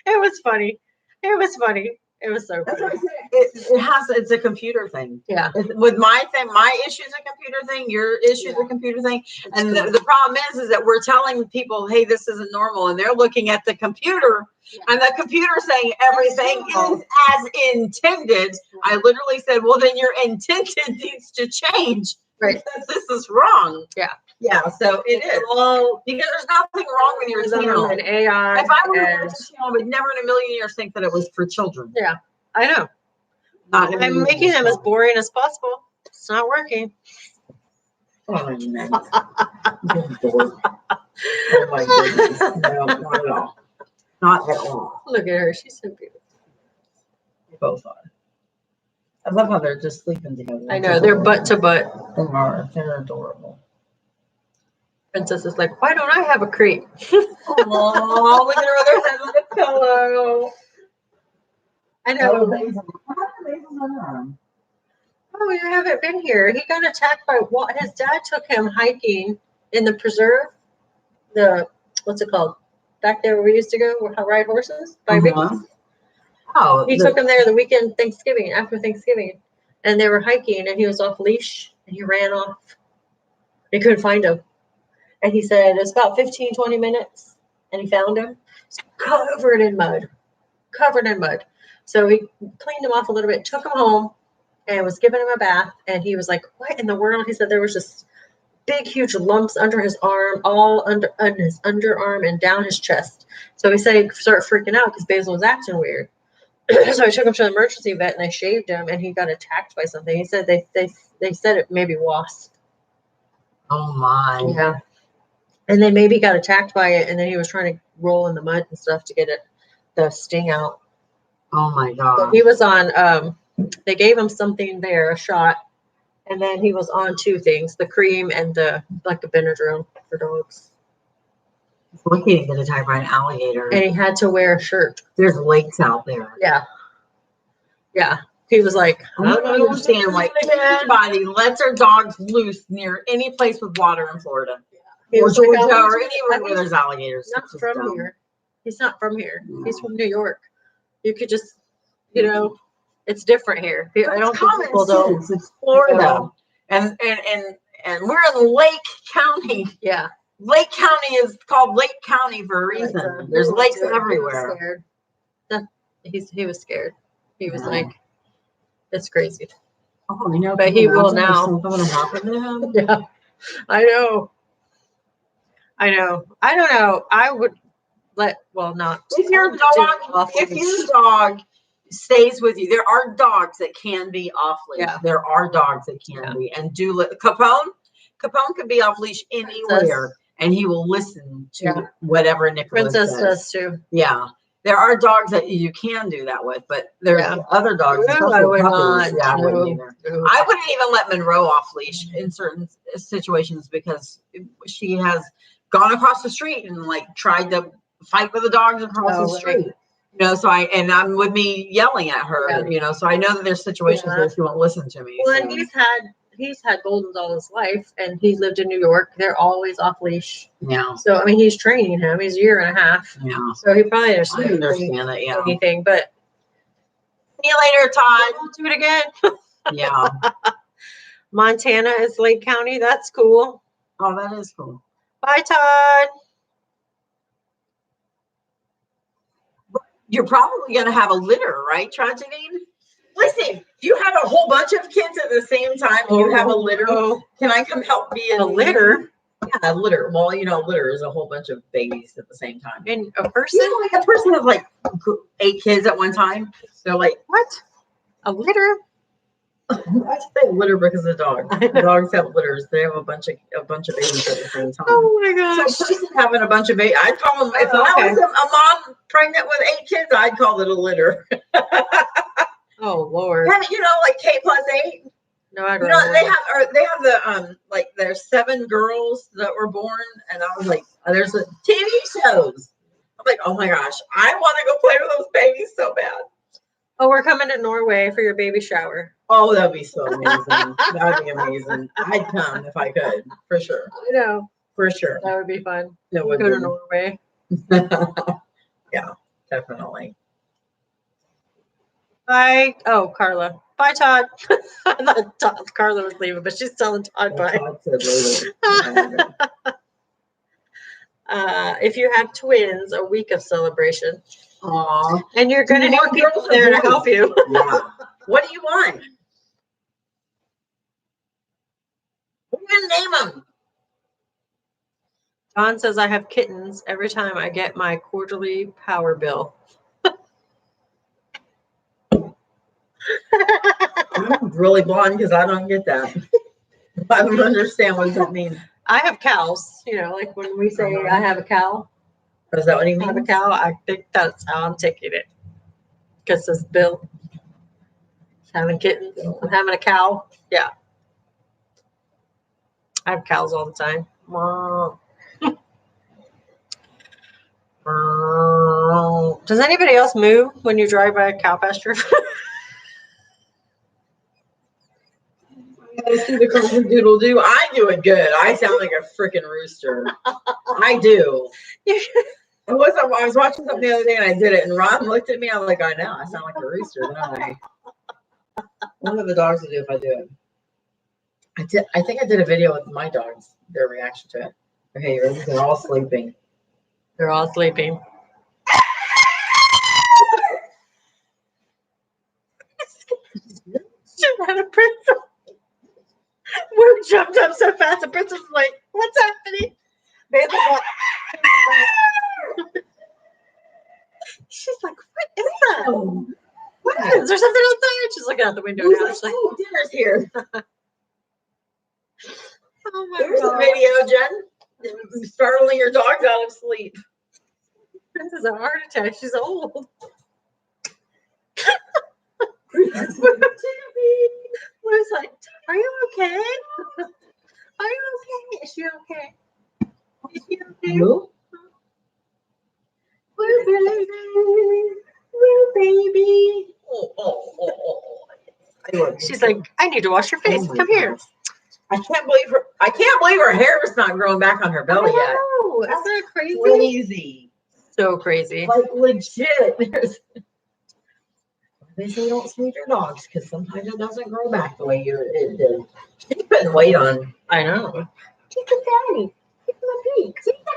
It was funny. It was funny. It was so That's what funny. I said. It's a computer thing. Yeah. With my thing, my issue's a computer thing, your issue's a computer thing. And the problem is that we're telling people, hey, this isn't normal. And they're looking at the computer and the computer saying everything is as intended. I literally said, well, then your intended needs to change. Right. Because this is wrong. Yeah. Yeah, so it is. Well, Because there's nothing wrong with your channel. and AI. If I were to and- watch a channel, I would never in a million years think that it was for children. Yeah, I know. Not in a I'm million making years. them as boring as possible. It's not working. Oh, man. Good Lord. Oh my goodness. No, not at all. Not at all. Look at her. She's so beautiful. They both are. I love how they're just sleeping together. I know. They're butt to butt. They are. They're adorable. Princess is like, why don't I have a crate? Oh, look at her with her head on the pillow. I know. Oh, you haven't been here. He got attacked by what? His dad took him hiking in the preserve. What's it called? Back there where we used to go, ride horses by Vicky's. Oh, He took him there the weekend Thanksgiving, after Thanksgiving, and they were hiking, and he was off leash, and he ran off. They couldn't find him, and he said it's about 15, 20 minutes, and he found him. He's covered in mud. So he cleaned him off a little bit, took him home, and was giving him a bath. And he was like, "What in the world?" He said there was just big, huge lumps under his arm, all under his underarm and down his chest. So he said he started freaking out because Basil was acting weird. So I took him to the emergency vet and they shaved him, and he got attacked by something. He said they said it maybe wasp. Oh my. Yeah. And then maybe got attacked by it, and then he was trying to roll in the mud and stuff to get the sting out. Oh my But God. he was on they gave him something there, a shot, and then he was on two things, the cream and the Benadryl for dogs. It's lucky to get attacked by an alligator. And he had to wear a shirt. There's lakes out there. Yeah. Yeah. He was like, I don't understand why anybody lets their dogs loose near any place with water in Florida. He Or was like, Georgia "Oh, or he's anywhere where there's alligators. not It's just from dumb. here. He's not from here. He's No. from New York. You could just, it's different here. I don't think Common people don't. sense. It's Florida. No. And we're in Lake County. Yeah. Lake County is called Lake County for a reason. There's lakes He was everywhere. scared. He was scared. He was like, it's crazy. Oh, I know. But he will now. Something will happen to him. Yeah. I know. I don't know. I would not. If your dog stays with you, there are dogs that can be off leash. Yeah. There are dogs that can be, and Capone can be off leash anywhere, and he will listen to whatever Nicholas Princess says. does too. Yeah. There are dogs that you can do that with, but there's other dogs. No, especially I would puppies. not. Yeah, I No. wouldn't either. No. I wouldn't even let Monroe off leash in certain situations because she has gone across the street and tried to fight with the dogs across the street. So I'm with me yelling at her, so I know that there's situations where she won't listen to me. Well, so. and he's had Goldens all his life, and he lived in New York. They're always off leash. Yeah. So he's training him. He's a year and a half. Yeah. So he probably I understands understand that. Yeah. anything. But See you later, Todd. we'll do it again. Yeah. Montana is Lake County. That's cool. Oh, that is cool. Bye, Todd. You're probably going to have a litter, right, Tragedy? Listen, if you have a whole bunch of kids at the same time and you have a litter, can I come help be A litter? Yeah, a litter. Well, a litter is a whole bunch of babies at the same time. And a person? A person has 8 kids at one time. They're like, What? A litter? I say litter because of dogs. Dogs have litters. They have a bunch of babies at the same time. Oh my gosh. So a person having a bunch of babies, I'd call them, if I was a mom pregnant with 8 kids, I'd call it a litter. Oh Lord. K+8. No, I don't They have the there's 7 girls that were born, and I was like, there's a TV shows. I'm like, oh my gosh, I want to go play with those babies so bad. Oh, we're coming to Norway for your baby shower. Oh, that'd be so amazing. That'd be amazing. I'd come if I could, for sure. I know. For sure. That would be fun. No, We'll go to Norway. Yeah, definitely. Bye. Oh, Carla. Bye, Todd. I thought Carla was leaving, but she's telling Todd bye. Todd said later. If you have twins, a week of celebration. Aw. And you're going to Do you have want people girls or there to boys? help you. Yeah. What do you want? What are you gonna name them? John says I have kittens every time I get my quarterly power bill. I'm really blonde because I don't get that. I don't understand what that means. I have cows, like when we say I have a cow, Is that what he I have a means? cow, I think that's how I'm taking it. Because this bill, having kittens, I'm having a cow. Yeah. I have cows all the time. Does anybody else moo when you drive by a cow pasture? I see the cartoon doodle do. I do it good. I sound like a freaking rooster. I do. I was watching something the other day and I did it, and Ron looked at me. I was like, I know, I sound like a rooster, don't I? One of the dogs will do if I do it. I think I did a video with my dogs, their reaction to it. Okay, you ready? They're all sleeping. They're all sleeping. She had a princess. Woo jumped up so fast, the princess was like, what's happening? She's like, what is that? What is? There's something outside. She's looking out the window now. She's like, Oh, dinner's here. oh my There's god. a video, Jen. Startling your dogs out of sleep. Princess has a heart attack. She's old. Was like, are you okay? Are you okay? Is she okay? Is she okay? Who? Woo baby. Woo baby. Oh. She's like, I need to wash your face. Oh my Come here. gosh. I can't believe her hair is not growing back on her belly yet. Oh, isn't that crazy? Crazy. So crazy. Like legit. They say don't feed your dogs because sometimes it doesn't grow back the way it did. She's putting weight on. I know. She's a daddy. She's my pig. She's a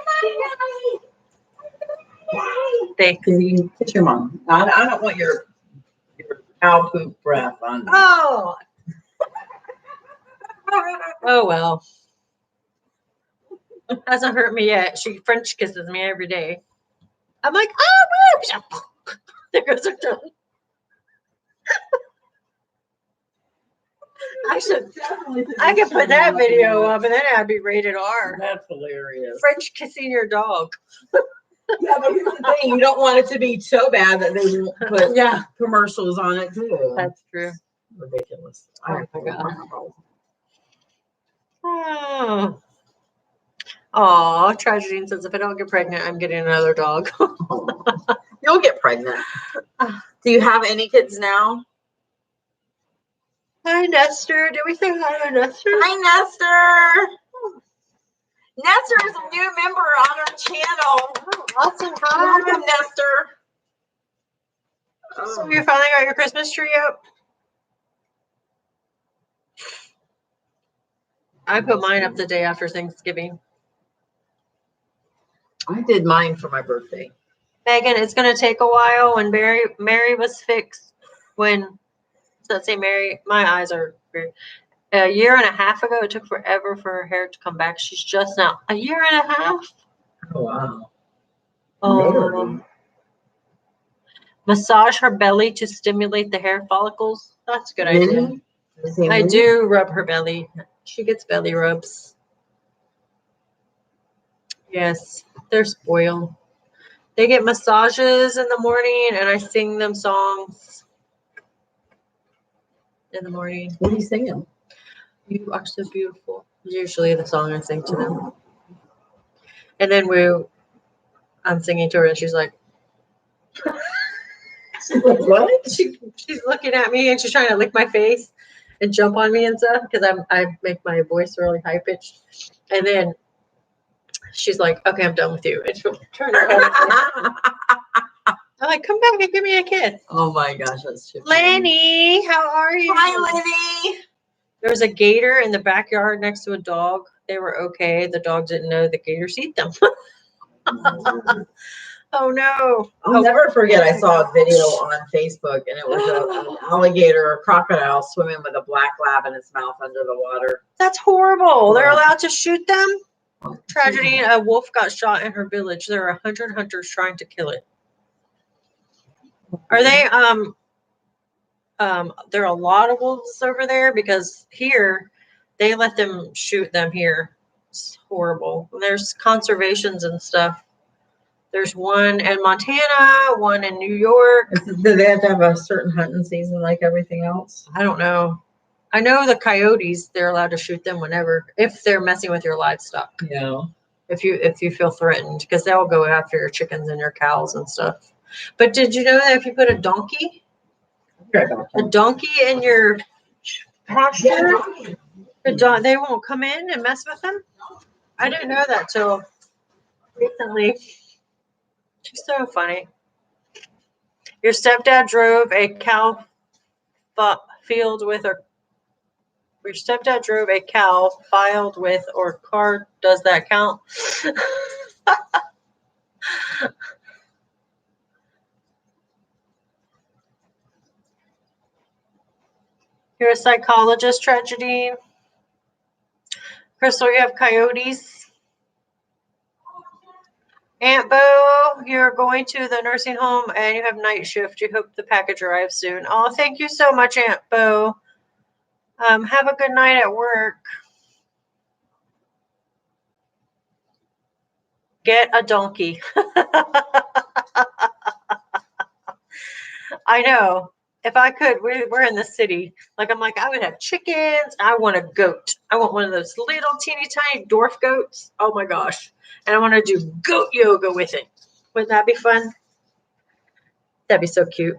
daddy. Thanks. You kiss your mom. I don't want your cow poop breath on. Oh. Oh well. Hasn't hurt me yet. She French kisses me every day. I'm like, oh, woo! There goes her tongue. I could put that video up and then I'd be rated R. That's hilarious. French kissing your dog. Yeah, but here's the thing: you don't want it to be so bad that they won't put Yeah, commercials on it too. that's true. Ridiculous. Oh my god. Oh. Aw, Tragedy says if I don't get pregnant, I'm getting another dog. You'll get pregnant. Do you have any kids now? Hi, Nestor. Did we say hi to Nestor? Hi, Nestor. Nestor is a new member on our channel. Oh, awesome. Hi. Welcome, Nestor. So you finally got your Christmas tree up? I put mine up the day after Thanksgiving. I did mine for my birthday. Megan, it's going to take a while. When Mary was fixed, let's say Mary, my eyes are very, a year and a half ago, it took forever for her hair to come back. She's just now a year and a half. Oh, wow. Massage her belly to stimulate the hair follicles. That's a good idea. I do rub her belly. She gets belly rubs. Yes, they're spoiled. They get massages in the morning, and I sing them songs in the morning. What are you singing? You are so beautiful. Usually the song I sing to them. And then I'm singing to her, and she's like, What? she's looking at me, and she's trying to lick my face and jump on me and stuff because I make my voice really high pitched. And then she's like, okay, I'm done with you. And she'll turn her head. I'm like, come back and give me a kiss. Oh my gosh, that's too funny. Lenny, how are you? Hi, Lenny. There was a gator in the backyard next to a dog. They were okay. The dog didn't know the gators eat them. Oh no. I'll never forget, I saw a video on Facebook and it was an alligator or crocodile swimming with a black lab in its mouth under the water. That's horrible. They're Yeah. allowed to shoot them? Tragedy, a wolf got shot in her village. There are 100 hunters trying to kill it. Are they there are a lot of wolves over there because here they let them shoot them here. It's horrible. There's conservations and stuff. There's one in Montana, one in New York. Do they have to have a certain hunting season like everything else? I don't know. I know the coyotes, they're allowed to shoot them whenever, if they're messing with your livestock. Yeah. If you feel threatened, because they'll go after your chickens and your cows and stuff. But did you know that if you put a donkey in your pasture, they won't come in and mess with them? I didn't know that till recently. She's so funny. Your stepdad drove a cow field with her. Your stepdad drove a cow filed with or car. Does that count? You're a psychologist, Tragedy. Crystal, you have coyotes. Aunt Bo, you're going to the nursing home and you have night shift. You hope the package arrives soon. Oh, thank you so much, Aunt Bo. Have a good night at work. Get a donkey. I know. If I could, we're in the city. Like, I'm like, I would have chickens. I want a goat. I want one of those little teeny tiny dwarf goats. Oh my gosh. And I want to do goat yoga with it. Wouldn't that be fun? That'd be so cute.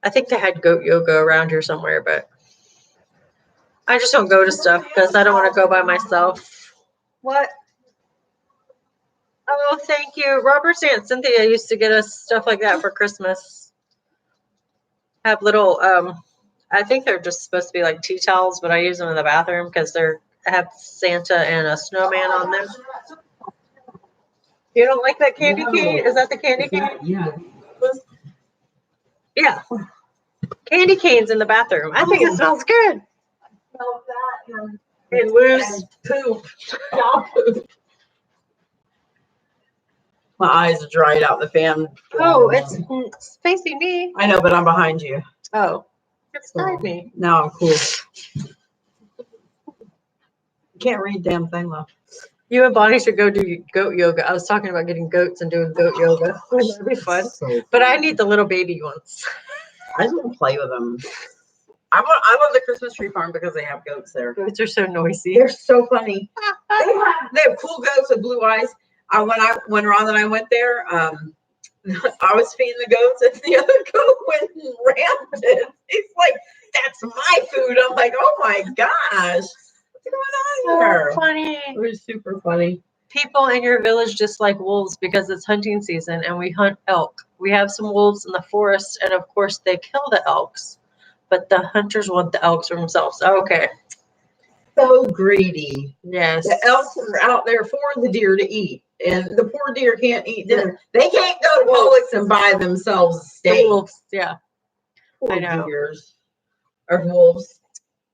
I think they had goat yoga around here somewhere, but I just don't go to stuff because I don't want to go by myself. What? Oh, thank you. Robert's Aunt Cynthia used to get us stuff like that for Christmas. Have little, I think they're just supposed to be like tea towels, but I use them in the bathroom because I have Santa and a snowman on them. You don't like that candy cane? Is that the candy cane? Yeah. Yeah. Candy canes in the bathroom. I think it smells good. And Lou's Poop. Poop. My eyes are dried out the fan. Oh, it's facing me. I know, but I'm behind you. Oh, it's beside me. Now I'm cool. Can't read damn thing though. You and Bonnie should go do goat yoga. I was talking about getting goats and doing goat yoga. That'd be fun. But I need the little baby ones. I just want to play with them. I love the Christmas tree farm because they have goats there. Goats are so noisy. They're so funny. They have cool goats with blue eyes. When Ron and I went there, I was feeding the goats and the other goat went and rampant. It's like, that's my food. I'm like, oh my gosh. What's going on here? So funny. It was super funny. People in your village dislike wolves because it's hunting season and we hunt elk. We have some wolves in the forest and of course they kill the elks, but the hunters want the elks for themselves. Okay. So greedy. Yes. The elks are out there for the deer to eat. And the poor deer can't eat dinner. They can't go to Publix and buy themselves a steak. Wolves, yeah. Poor I know. deers. Or wolves.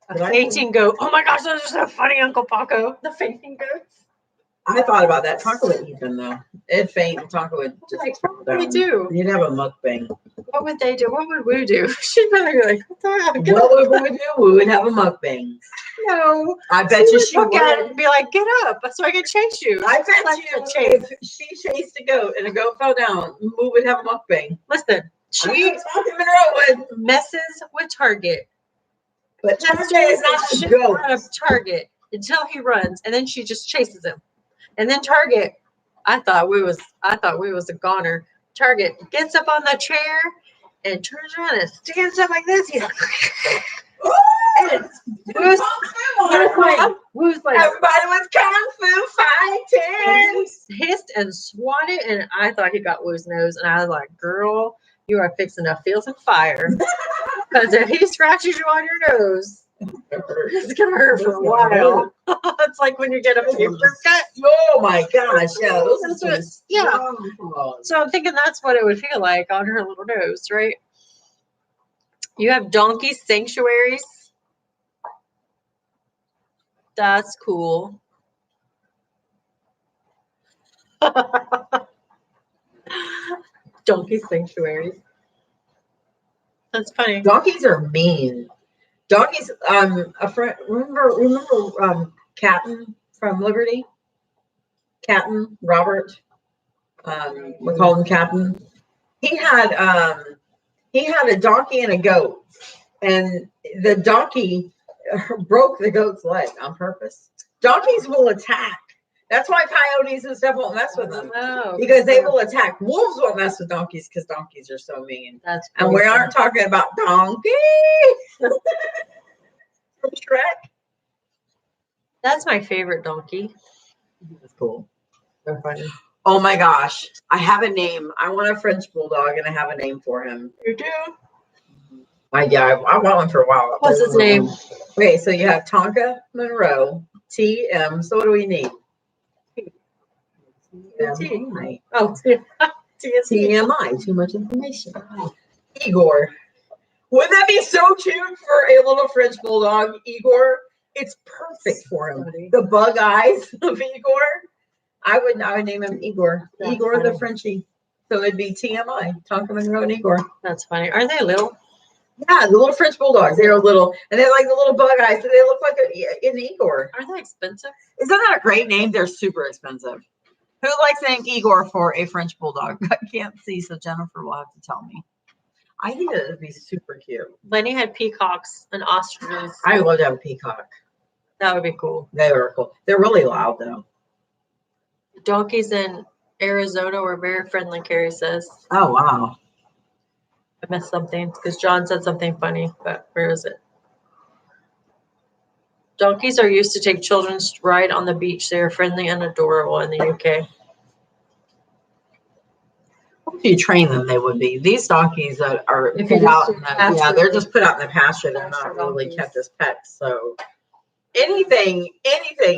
A fainting goat. Oh my gosh, those are so funny, Uncle Paco. The fainting goats. I thought about that. Taco would eat them though. It'd faint and Taco would just fall down. They do. You'd have a mukbang. What would they do? What would we do? She'd probably be like, what the heck? What would we do? We would have a mukbang. No. I bet you she look at it would. and be like, get up so I can chase you. I bet Like you a chase. if she chased a goat and a goat fell down, we would have a mukbang. Listen, She she would. messes with Target. But Target is not a goat. Out of Target until he runs, and then she just chases him. And then Target, I thought we was a goner. Target gets up on the chair and turns around and stands up like this. He's like, and Woo's like, Everybody was kung fu fighting. hissed and swatted, and I thought he got loose nose. And I was like, girl, you are fixing to feel some fire. Because if he scratches you on your nose, it's going to hurt for a while. It's like when you get a paper cut. Oh my gosh, yeah. Those are That's what- just yeah. strong. So I'm thinking that's what it would feel like on her little nose, right? You have donkey sanctuaries. That's cool. Donkey sanctuaries. That's funny. Donkeys are mean. Donkeys, a friend, remember Captain from Liberty? Captain Robert. We call him Captain. He had a donkey and a goat, and the donkey broke the goat's leg on purpose. Donkeys will attack. That's why coyotes and stuff won't mess with them, Oh, because they will attack. Wolves won't mess with donkeys because donkeys are so mean. That's And we crazy. aren't talking about donkey from Shrek. That's my favorite donkey. That's cool. So funny. Oh my gosh, I have a name. I want a French bulldog, and I have a name for him. You do? I want one for a while. What's his name? Okay, so you have Tonka Monroe, TM. So what do we need? TMI. Oh, TMI. Too much information. Igor. Wouldn't that be so cute for a little French bulldog, Igor? It's perfect for him. The bug eyes of Igor. I would name him Igor. That's Igor the funny. Frenchie. So it'd be TMI. Tonka Monroe and Igor. That's funny. Are they little? Yeah, the little French bulldogs. They're little, and they're like the little bug eyes. So they look like an Igor. Are they expensive? Isn't that a great name? They're super expensive. Who likes the name Igor for a French bulldog? I can't see, so Jennifer will have to tell me. I think it would be super cute. Lenny had peacocks and ostriches. I would love to have a peacock. That would be cool. They are cool. They're really loud though. Donkeys in Arizona were very friendly, Carrie says. Oh wow. I missed something because John said something funny, but where is it? Donkeys are used to take children's ride on the beach. They are friendly and adorable in the UK. If you train them, they would be. These donkeys that are If you put out, just in pasture they're them. just put out in the pasture. They're Pasture not really donkeys. kept as pets. So anything,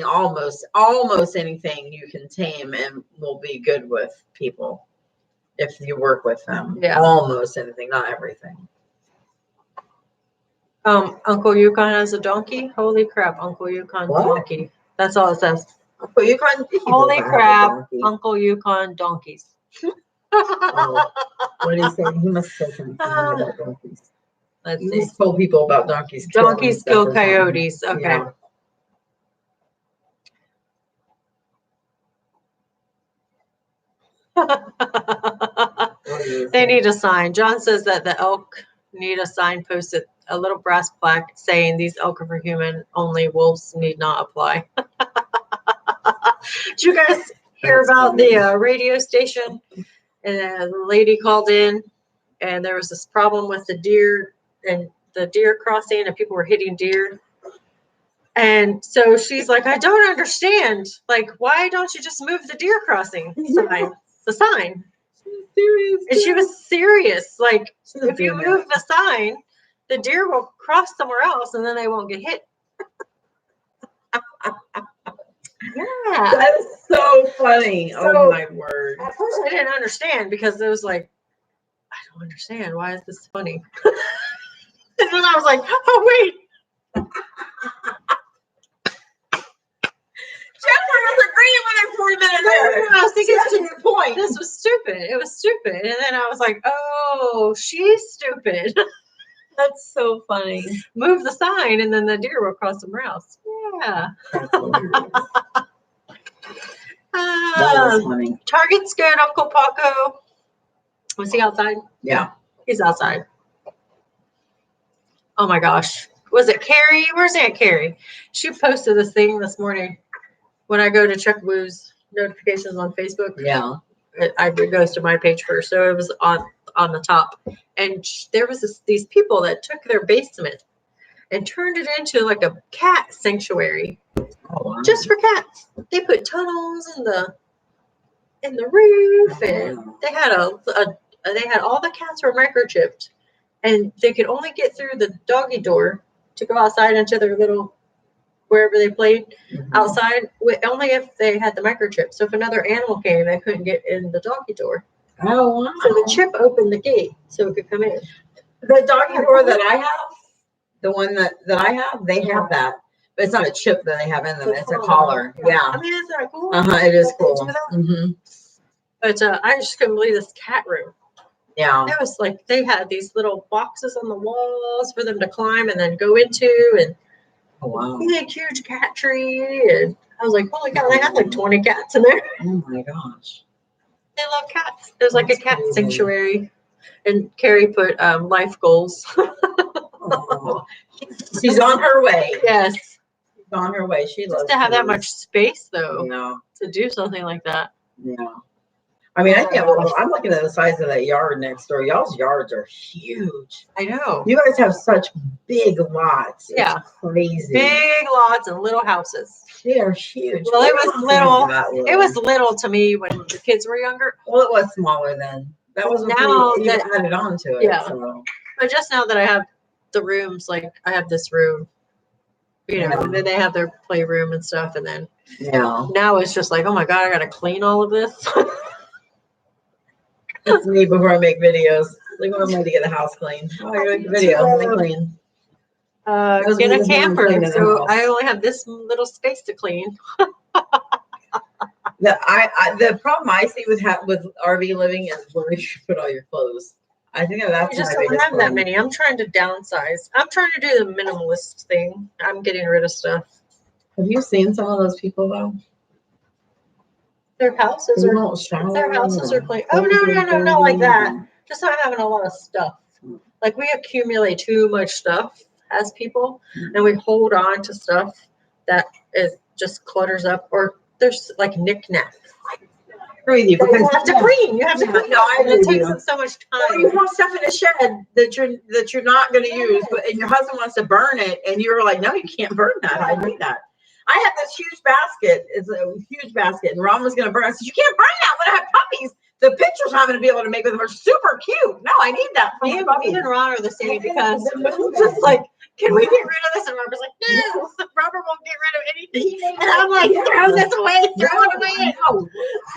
almost anything you can tame and will be good with people if you work with them. Yeah. Almost anything, not everything. Uncle Yukon has a donkey. Holy crap, Uncle Yukon What? donkey. That's all it says. But you can't. Holy crap, Uncle Yukon donkeys. Oh, what did he say? He must say something about donkeys. Let's He see. just told people about donkeys. killing Donkeys stuff kill or something. coyotes. Okay. Yeah. They need a sign. John says that the elk need a sign posted, a little brass plaque saying these elk are for human only. Wolves need not apply. Did you guys hear That's about funny. the radio station? And the lady called in, and there was this problem with the deer and the deer crossing, and people were hitting deer. And so she's like, I don't understand. Like, why don't you just move the deer crossing sign? The sign. Serious. And she was serious. Like, She was if you doing move the sign, the deer will cross somewhere else and then they won't get hit. Yeah. That is so funny. So- Oh my word. At first I didn't understand because it was like, I don't understand. Why is this funny? And then I was like, oh wait. Jennifer was agreeing with her 40 minutes there. I was thinking That's a good point. this was stupid. It was stupid. And then I was like, oh, she's stupid. That's so funny. Move the sign and then the deer will cross somewhere else. Yeah. That's hilarious. That is funny. Target scared Uncle Paco. Was he outside? Yeah. He's outside. Oh my gosh. Was it Carrie? Where's Aunt Carrie? She posted this thing this morning. When I go to check Woo's notifications on Facebook, Yeah. it goes to my page first. So it was on the top. And there was these people that took their basement and turned it into like a cat sanctuary Oh, wow. just for cats. They put tunnels in the in the roof, and Wow. they had they had all the cats were microchipped, and they could only get through the doggy door to go outside into their little wherever they played Mhm. outside, only if they had the microchip. So if another animal came, they couldn't get in the doggy door. Oh, wow. So the chip opened the gate so it could come in. The doggy door that I have, the one that I have, they have that. But it's not a chip that they have in them. It's a collar. Yeah. I mean, isn't that cool? It is That they cool. do that? Mm-hmm. But I just couldn't believe this cat room. Yeah. It was like they had these little boxes on the walls for them to climb and then go into, and Oh, wow. big, huge cat tree. And I was like, holy cow, they had like 20 cats in there. Oh my gosh. They love cats. It was like That's a cat crazy. sanctuary. And Carrie put life goals. Oh, she's on her way. Yes. She's on her way. She loves Just to have that kids. much space, though, Yeah. to do something like that. Yeah. I mean, I think I'm looking at the size of that yard next door. Y'all's yards are huge. I know. You guys have such big lots. It's Yeah. crazy. Big lots and little houses. They are huge. Well, it We was don't little. have that, It was little to me when the kids were younger. Well, it was smaller then. That was Now before you that- added on to it. Yeah. So. But just now that I have the rooms, like I have this room, you know, Yeah. and then they have their playroom and stuff. And then Yeah. now it's just like, oh my God, I got to clean all of this. That's me before I make videos. Like, when I'm going to get the house clean. Oh, I make a video. Let me clean. Those Get are a the ones camper. cleaning the So house. I only have this little space to clean. The problem I see with RV living is where you put all your clothes. I think that's You just my don't biggest have that problem. many. I'm trying to downsize. I'm trying to do the minimalist thing. I'm getting rid of stuff. Have you seen some of those people though? Their houses They are don't shower. their houses are clean. Oh clothes no, are no, no, not like that. dirty. Just not having a lot of stuff. Like we accumulate too much stuff as people, and we hold on to stuff that is just clutters up, or there's like knickknacks. I agree with you That because you have to clean. You have to Yeah, clean. no, I and agree it with takes you. up so much Or time. you have stuff in a shed that you're not going to use, and your husband wants to burn it, and you're like, no, you can't burn that. I need that. I have this huge basket. It's a huge basket, and Ron was going to burn it. I said, you can't burn that when I have puppies. The pictures I'm going to be able to make with them are super cute. No, I need that for Me my and puppies. Ron are the same because The moon it's just like, bed. can we get rid of this? And Robert's like, no, Robert won't get rid of anything. And I'm like, throw this away, throw it away. No,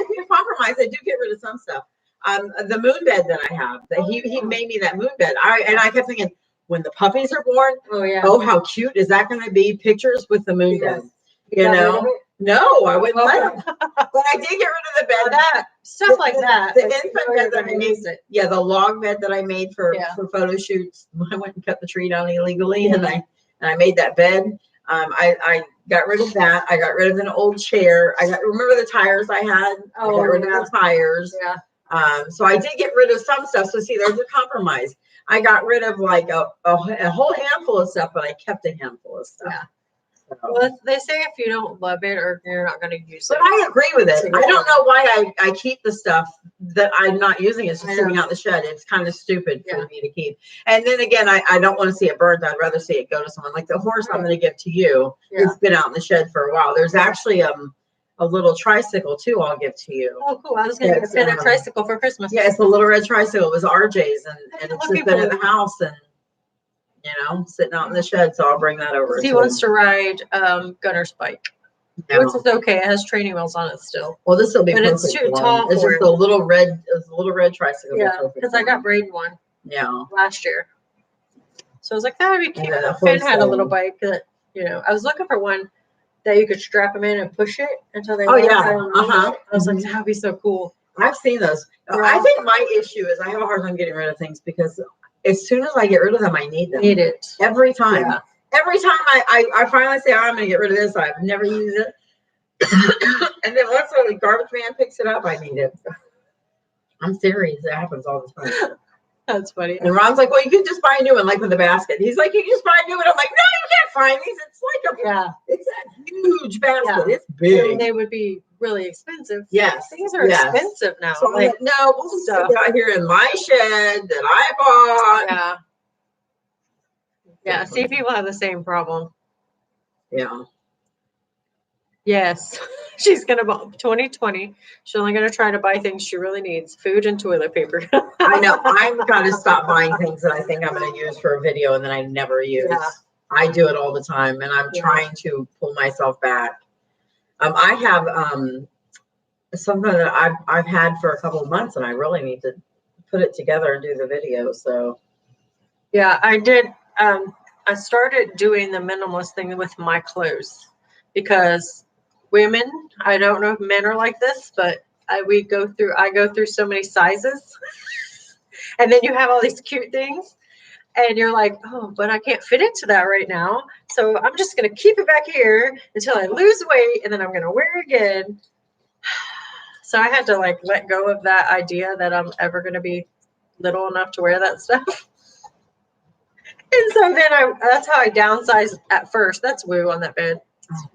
I can compromise. I do get rid of some stuff. The moon bed that I have, that he made me that moon bed. I kept thinking, when the puppies are born, Oh yeah. oh, how cute is that going to be? Pictures with the moon Yes. bed. You got rid of know? it? No, I wouldn't let him. But I did get rid of the bed. That stuff like that. The but you infant know bed you're that I gonna made. use it. Yeah, the log bed that I made for Yeah. photo shoots. I went and cut the tree down illegally, and I made that bed. I got rid of that. I got rid of an old chair. Remember the tires I had? I got rid of the tires. Yeah. So I did get rid of some stuff. So see, there's a compromise. I got rid of like a whole handful of stuff, but I kept a handful of stuff. Yeah. So. Well, they say if you don't love it or you're not going to use But it. I agree with it. So I don't know why I keep the stuff that I'm not using. It's I just know. sitting out in the shed. It's kind of stupid Yeah. for me to keep. And then again, I don't want to see it burned. I'd rather see it go to someone. Like the horse I'm going to give to you. Yeah. It's been out in the shed for a while. There's actually a little tricycle too I'll give to you. Oh, cool. I was going to It's, get a tricycle for Christmas. Yeah, it's a little red tricycle. It was RJ's, and it's Looking just been for in the house and, sitting out in the shed. So I'll bring that over. He wants to ride Gunner's bike, Yeah. which is okay. It has training wheels on it still. Well, this will be But it's perfect too for him. tall It's for just him. a little red tricycle. Yeah, Perfect because for I got him. Braden one Yeah. last year. So I was like, that would be cute. Yeah, Finn had a horse little bike that, I was looking for one that you could strap them in and push it until they Oh, went yeah. down. Uh-huh. I was like, that would be so cool. I've seen those. Yeah. I think my issue is I have a hard time getting rid of things because as soon as I get rid of them, I need them. Need it. Every time. Yeah. Every time I finally say, I'm going to get rid of this, I've never used it. And then once the garbage man picks it up, I need it. I'm serious. It happens all the time. That's funny. And Ron's like, well, you can just buy a new one, like with the basket. He's like, you can just buy a new one. I'm like, no, you can't find these. It's like it's a huge basket. Yeah. It's big. They would be really expensive. Yes. Things are Yes. expensive now. So I'm like, no, we'll just stick it out here in my shed that I bought. yeah. Yeah. See, people have the same problem. Yeah. Yes. She's gonna buy 2020. She's only gonna try to buy things she really needs: food and toilet paper. I know. I've got to stop buying things that I think I'm going to use for a video and then I never use. Yeah. I do it all the time, and I'm Yeah. trying to pull myself back. I have something that I've had for a couple of months, and I really need to put it together and do the video. So Yeah, I did. I started doing the minimalist thing with my clothes because women, I don't know if men are like this, but I go through so many sizes. And then you have all these cute things and you're like, oh, but I can't fit into that right now. So I'm just going to keep it back here until I lose weight and then I'm going to wear it again. So I had to like let go of that idea that I'm ever going to be little enough to wear that stuff. And so then that's how I downsized at first. That's Woo on that bed,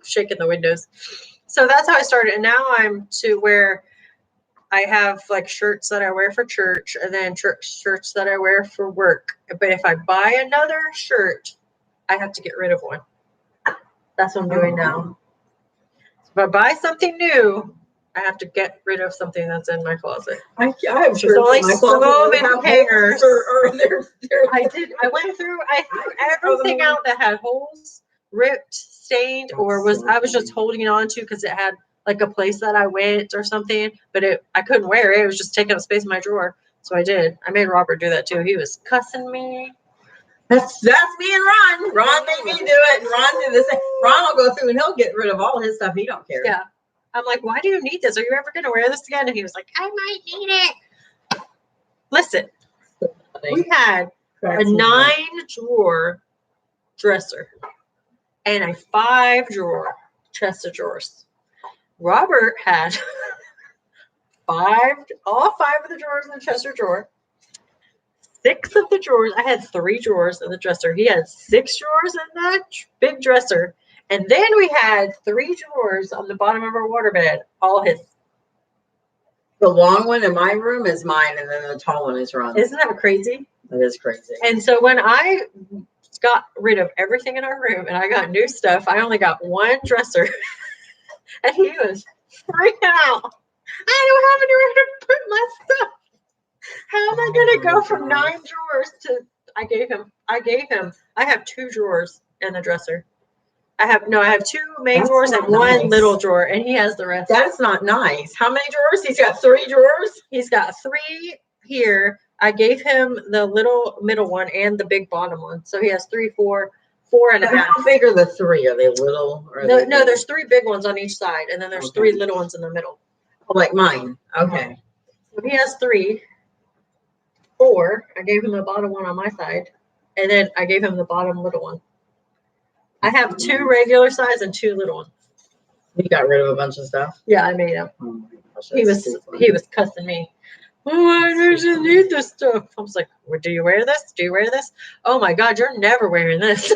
shaking the windows. So that's how I started. And now I'm to where I have like shirts that I wear for church and then shirts that I wear for work. But if I buy another shirt, I have to get rid of one. That's what I'm doing now. If I buy something new, I have to get rid of something that's in my closet. I have There's shirts only in my so closet that many have hangers. holes or they're I went through everything out that had holes, ripped, stained, or I was just holding on to because it had like a place that I went or something, but I couldn't wear it. It was just taking up space in my drawer. So I did. I made Robert do that too. He was cussing me. That's me and Ron. Ron made me do it, and Ron did the same. Ron will go through and he'll get rid of all his stuff. He don't care. Yeah. I'm like, why do you need this? Are you ever going to wear this again? And he was like, I might need it. Listen, we had a 9-drawer dresser and a 5-drawer chest of drawers. Robert had all 5 of the drawers in the chest of drawer. 6 of the drawers. I had 3 drawers in the dresser. He had 6 drawers in that big dresser. And then we had 3 drawers on the bottom of our waterbed, all his. The long one in my room is mine, and then the tall one is Ron's. Isn't that crazy? That is crazy. And so when I got rid of everything in our room and I got new stuff, I only got 1 dresser. And he was freaking out. I don't have anywhere to put my stuff. How am I going to go from 9 drawers to? I have 2 drawers in the dresser. I have 2 main drawers and 1 little drawer, and he has the rest. That's not nice. How many drawers? He's got 3 drawers. He's got 3 here. I gave him the little middle one and the big bottom one, so he has 3, 4 and a half. How big are the 3? Are they little? Or No, there's 3 big ones on each side, and then there's 3 little ones in the middle. Oh, like mine. Okay. So he has 3, 4. I gave him the bottom one on my side, and then I gave him the bottom little one. I have 2 regular size and 2 little ones. You got rid of a bunch of stuff. Yeah, I made him. Oh my gosh, He was cussing me. Oh, I don't need this stuff. I was like, well, do you wear this? Do you wear this? Oh my God, you're never wearing this.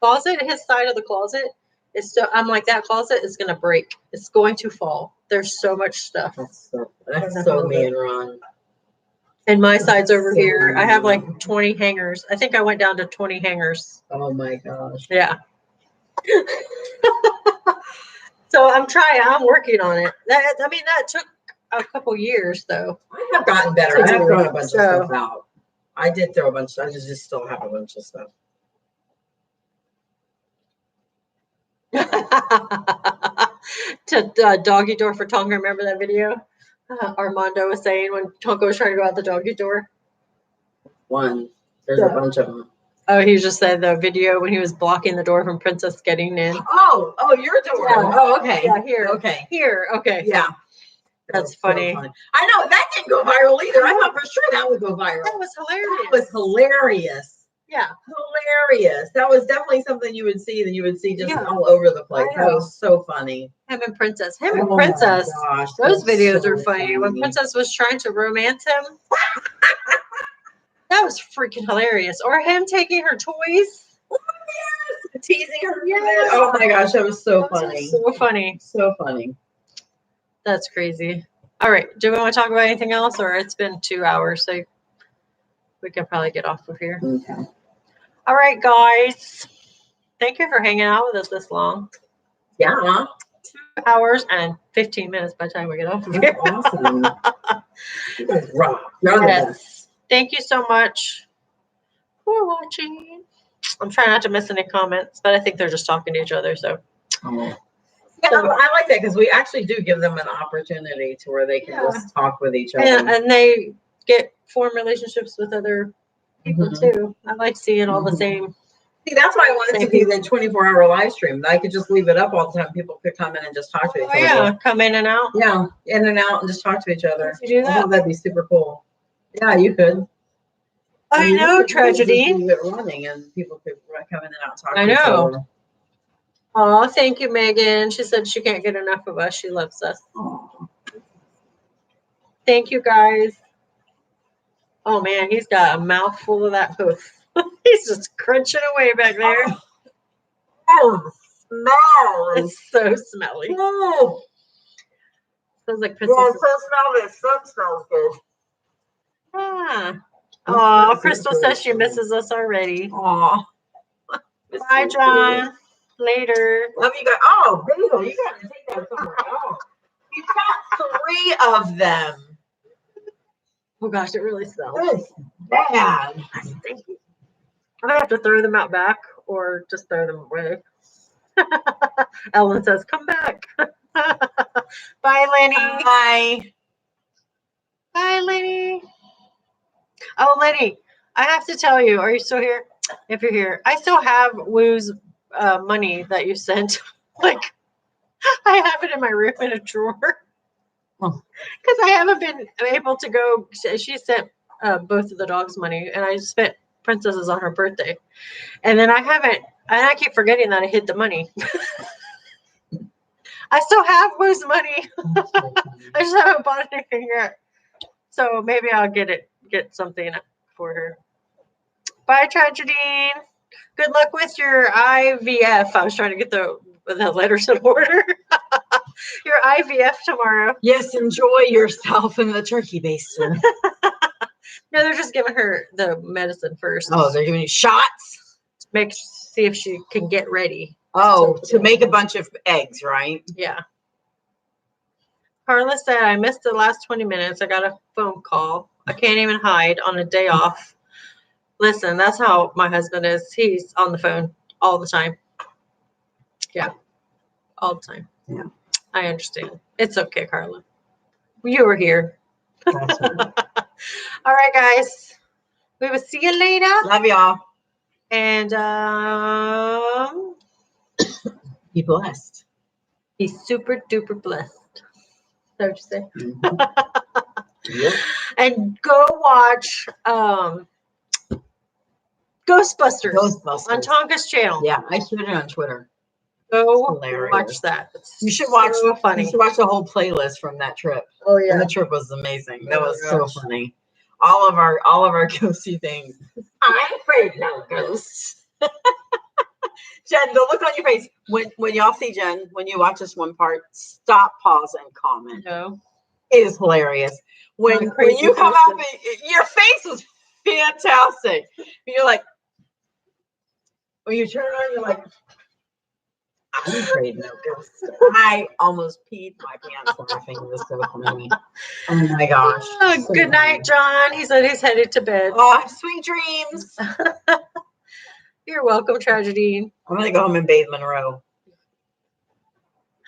Closet, his side of the closet is so. I'm like, that closet is gonna break. It's going to fall. There's so much stuff. That's so me and Ron. And my side's over here. I have like 20 hangers. I think I went down to 20 hangers. Oh my gosh. Yeah. So I'm working on it. That took a couple years though. I have gotten better. I have thrown a bunch of stuff out. I did throw a bunch. I just still have a bunch of stuff. To doggy door for Tonka. Remember that video? Armando was saying when Tonka was trying to go out the doggy door. There's a bunch of them. Oh, he just said the video when he was blocking the door from Princess getting in. Oh, your door. Yeah. Oh, okay. Yeah, here. Okay. Here. Okay. Yeah. That's funny. So funny. I know that didn't go viral either. I thought for sure that would go viral. That was hilarious. That was hilarious. Yeah. Hilarious. That was definitely something you would see just all over the place. That was so funny. Him and Princess. Princess. Gosh, those videos are funny. When Princess was trying to romance him. That was freaking hilarious. Or him taking her toys. Teasing her. Yeah. Oh my gosh, that was so funny. So funny. So funny. That's crazy. All right. Do we want to talk about anything else? Or it's been 2 hours, so we can probably get off of here. Okay. All right, guys. Thank you for hanging out with us this long. Yeah. 2 hours and 15 minutes by the time we get off of here. That's awesome. You guys rock. You're the best. Yes. Thank you so much for watching. I'm trying not to miss any comments, but I think they're just talking to each other. So, Oh. Yeah, I like that because we actually do give them an opportunity to where they can just talk with each other. and they form relationships with other people too. I like seeing all the same. See, that's why I wanted to do the 24-hour live stream. I could just leave it up all the time. People could come in and just talk to each other. Yeah, come in and out. Yeah, in and out and just talk to each other. You do that? Oh, that'd be super cool. Yeah, you could. I know, Tragedy. Just leave it running and people could come in and out and talk I to each know. other. Oh, thank you, Megan. She said she can't get enough of us. She loves us. Aw. Thank you, guys. Oh, man, he's got a mouthful of that hoof. He's just crunching away back there. Oh, smell. It's so smelly. Oh, Smells like yeah, Princess. it so smells. It so smells good. Ah. Oh, Crystal says she misses us already. Aw. Bye, John. Later. Love you guys. Oh, Basil, you got to take that somewhere else. You got 3 of them. Oh, gosh, it really smells. It's bad. Thank you. I'm going to have to throw them out back or just throw them away. Ellen says, come back. Bye, Lenny. Bye. Bye, Lenny. Oh, Lenny, I have to tell you, are you still here? If you're here, I still have Woo's money that you sent. Like, I have it in my room in a drawer. Because I haven't been able to go. She sent both of the dogs money, and I spent Princess's on her birthday. And then I haven't, and I keep forgetting that I hid the money. I still have Woo's money. I just haven't bought anything yet. So maybe I'll get something for her. Bye, Tragedy. Good luck with your IVF. I was trying to get the letters in order. Your IVF tomorrow. Yes, enjoy yourself in the turkey basin. No, they're just giving her the medicine first. Oh, they're giving you shots? See if she can get ready. Oh, to make a bunch of eggs, right? Yeah. Carla said, I missed the last 20 minutes. I got a phone call. I can't even hide on a day off. Listen, that's how my husband is. He's on the phone all the time. Yeah. All the time. Yeah. I understand. It's okay, Carla. You were here. Awesome. All right, guys. We will see you later. Love y'all. And Be blessed. be super duper blessed. Is that what you say? Mm-hmm. Yep. And go watch Ghostbusters on Tonka's channel. Yeah, I shared it on Twitter. Go Hilarious. watch that. It's You should watch. so funny. You should watch the whole playlist from that trip. Oh And the trip was amazing. That Oh my was so gosh. funny. All of our ghosty things. I'm afraid no ghosts. Jen, the look on your face when y'all see Jen, when you watch this one part, stop, pause, and comment. No. It is hilarious. When you come out, your face was fantastic. You're like, when you turn around, you're like, I'm afraid no ghosts. I almost peed my pants laughing. It was so funny. Oh my gosh. Oh, So good night, John. He said he's headed to bed. Oh, sweet dreams. You're welcome, Tragedy. I'm gonna go home and bathe Monroe.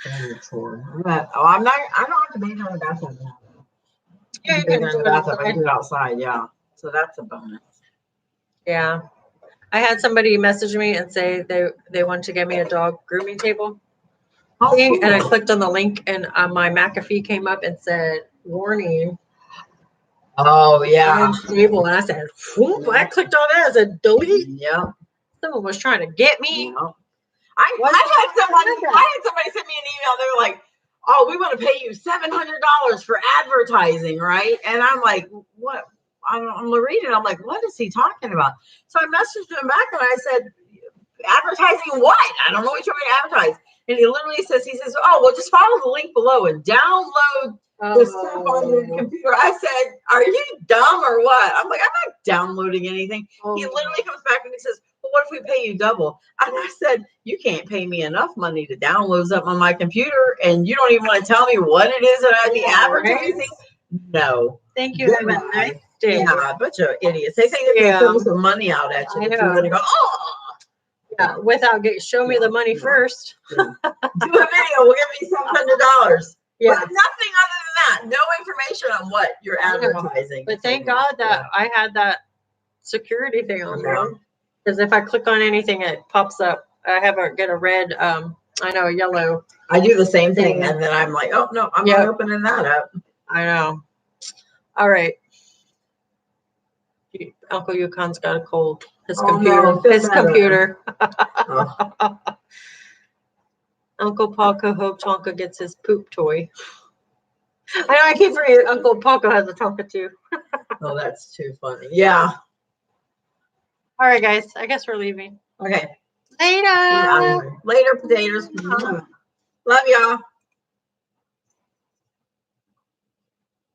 I don't have to bathe her in the bathroom now. Yeah, you Bathe can her in do the it bathroom. I outside. do it outside, yeah. So that's a bonus. Yeah. I had somebody message me and say they wanted to get me a dog grooming table. Oh, thing, and I cool. clicked on the link, and my McAfee came up and said, warning. Oh yeah. Table, and I said, whoop, I clicked on that as a delete. Yeah. Someone was trying to get me. Yeah. I had somebody send me an email. They were like, "Oh, we want to pay you $700 for advertising, right?" And I'm like, "What?" I'm reading. I'm like, "What is he talking about?" So I messaged him back and I said, "Advertising what? I don't know what you're going to advertise." And he literally says, "Oh, well, just follow the link below and download the stuff on your computer." I said, "Are you dumb or what?" I'm like, "I'm not downloading anything." He literally comes back and he says, "Well, what if we pay you double? And I said, you can't pay me enough money to download something on my computer, and you don't even want to tell me what it is that I'd be Yeah, right? advertising. No. Thank you. Have a Goodbye. nice day. Yeah, a bunch of idiots. They think they Yeah. can throw some money out at you. I That know. you're gonna go, oh, Yeah, without show me the money first. do a video. We'll give you $700. Yeah. But nothing other than that. No information on what you're I know. advertising. But thank God that I had that security thing on there. Yeah. Because if I click on anything, it pops up. I have a get a red, I know, a yellow. I do the same thing, and then I'm like, oh no, I'm not opening that up. I know. All right. Uncle Yukon's got a cold. His Oh, computer. no, feel His better. computer. Oh, Uncle Paco hope Tonka gets his poop toy. I know I keep forgetting Uncle Paco has a Tonka too. oh, that's too funny. Yeah. All right, guys. I guess we're leaving. Okay. Later. Later, potatoes. Love y'all.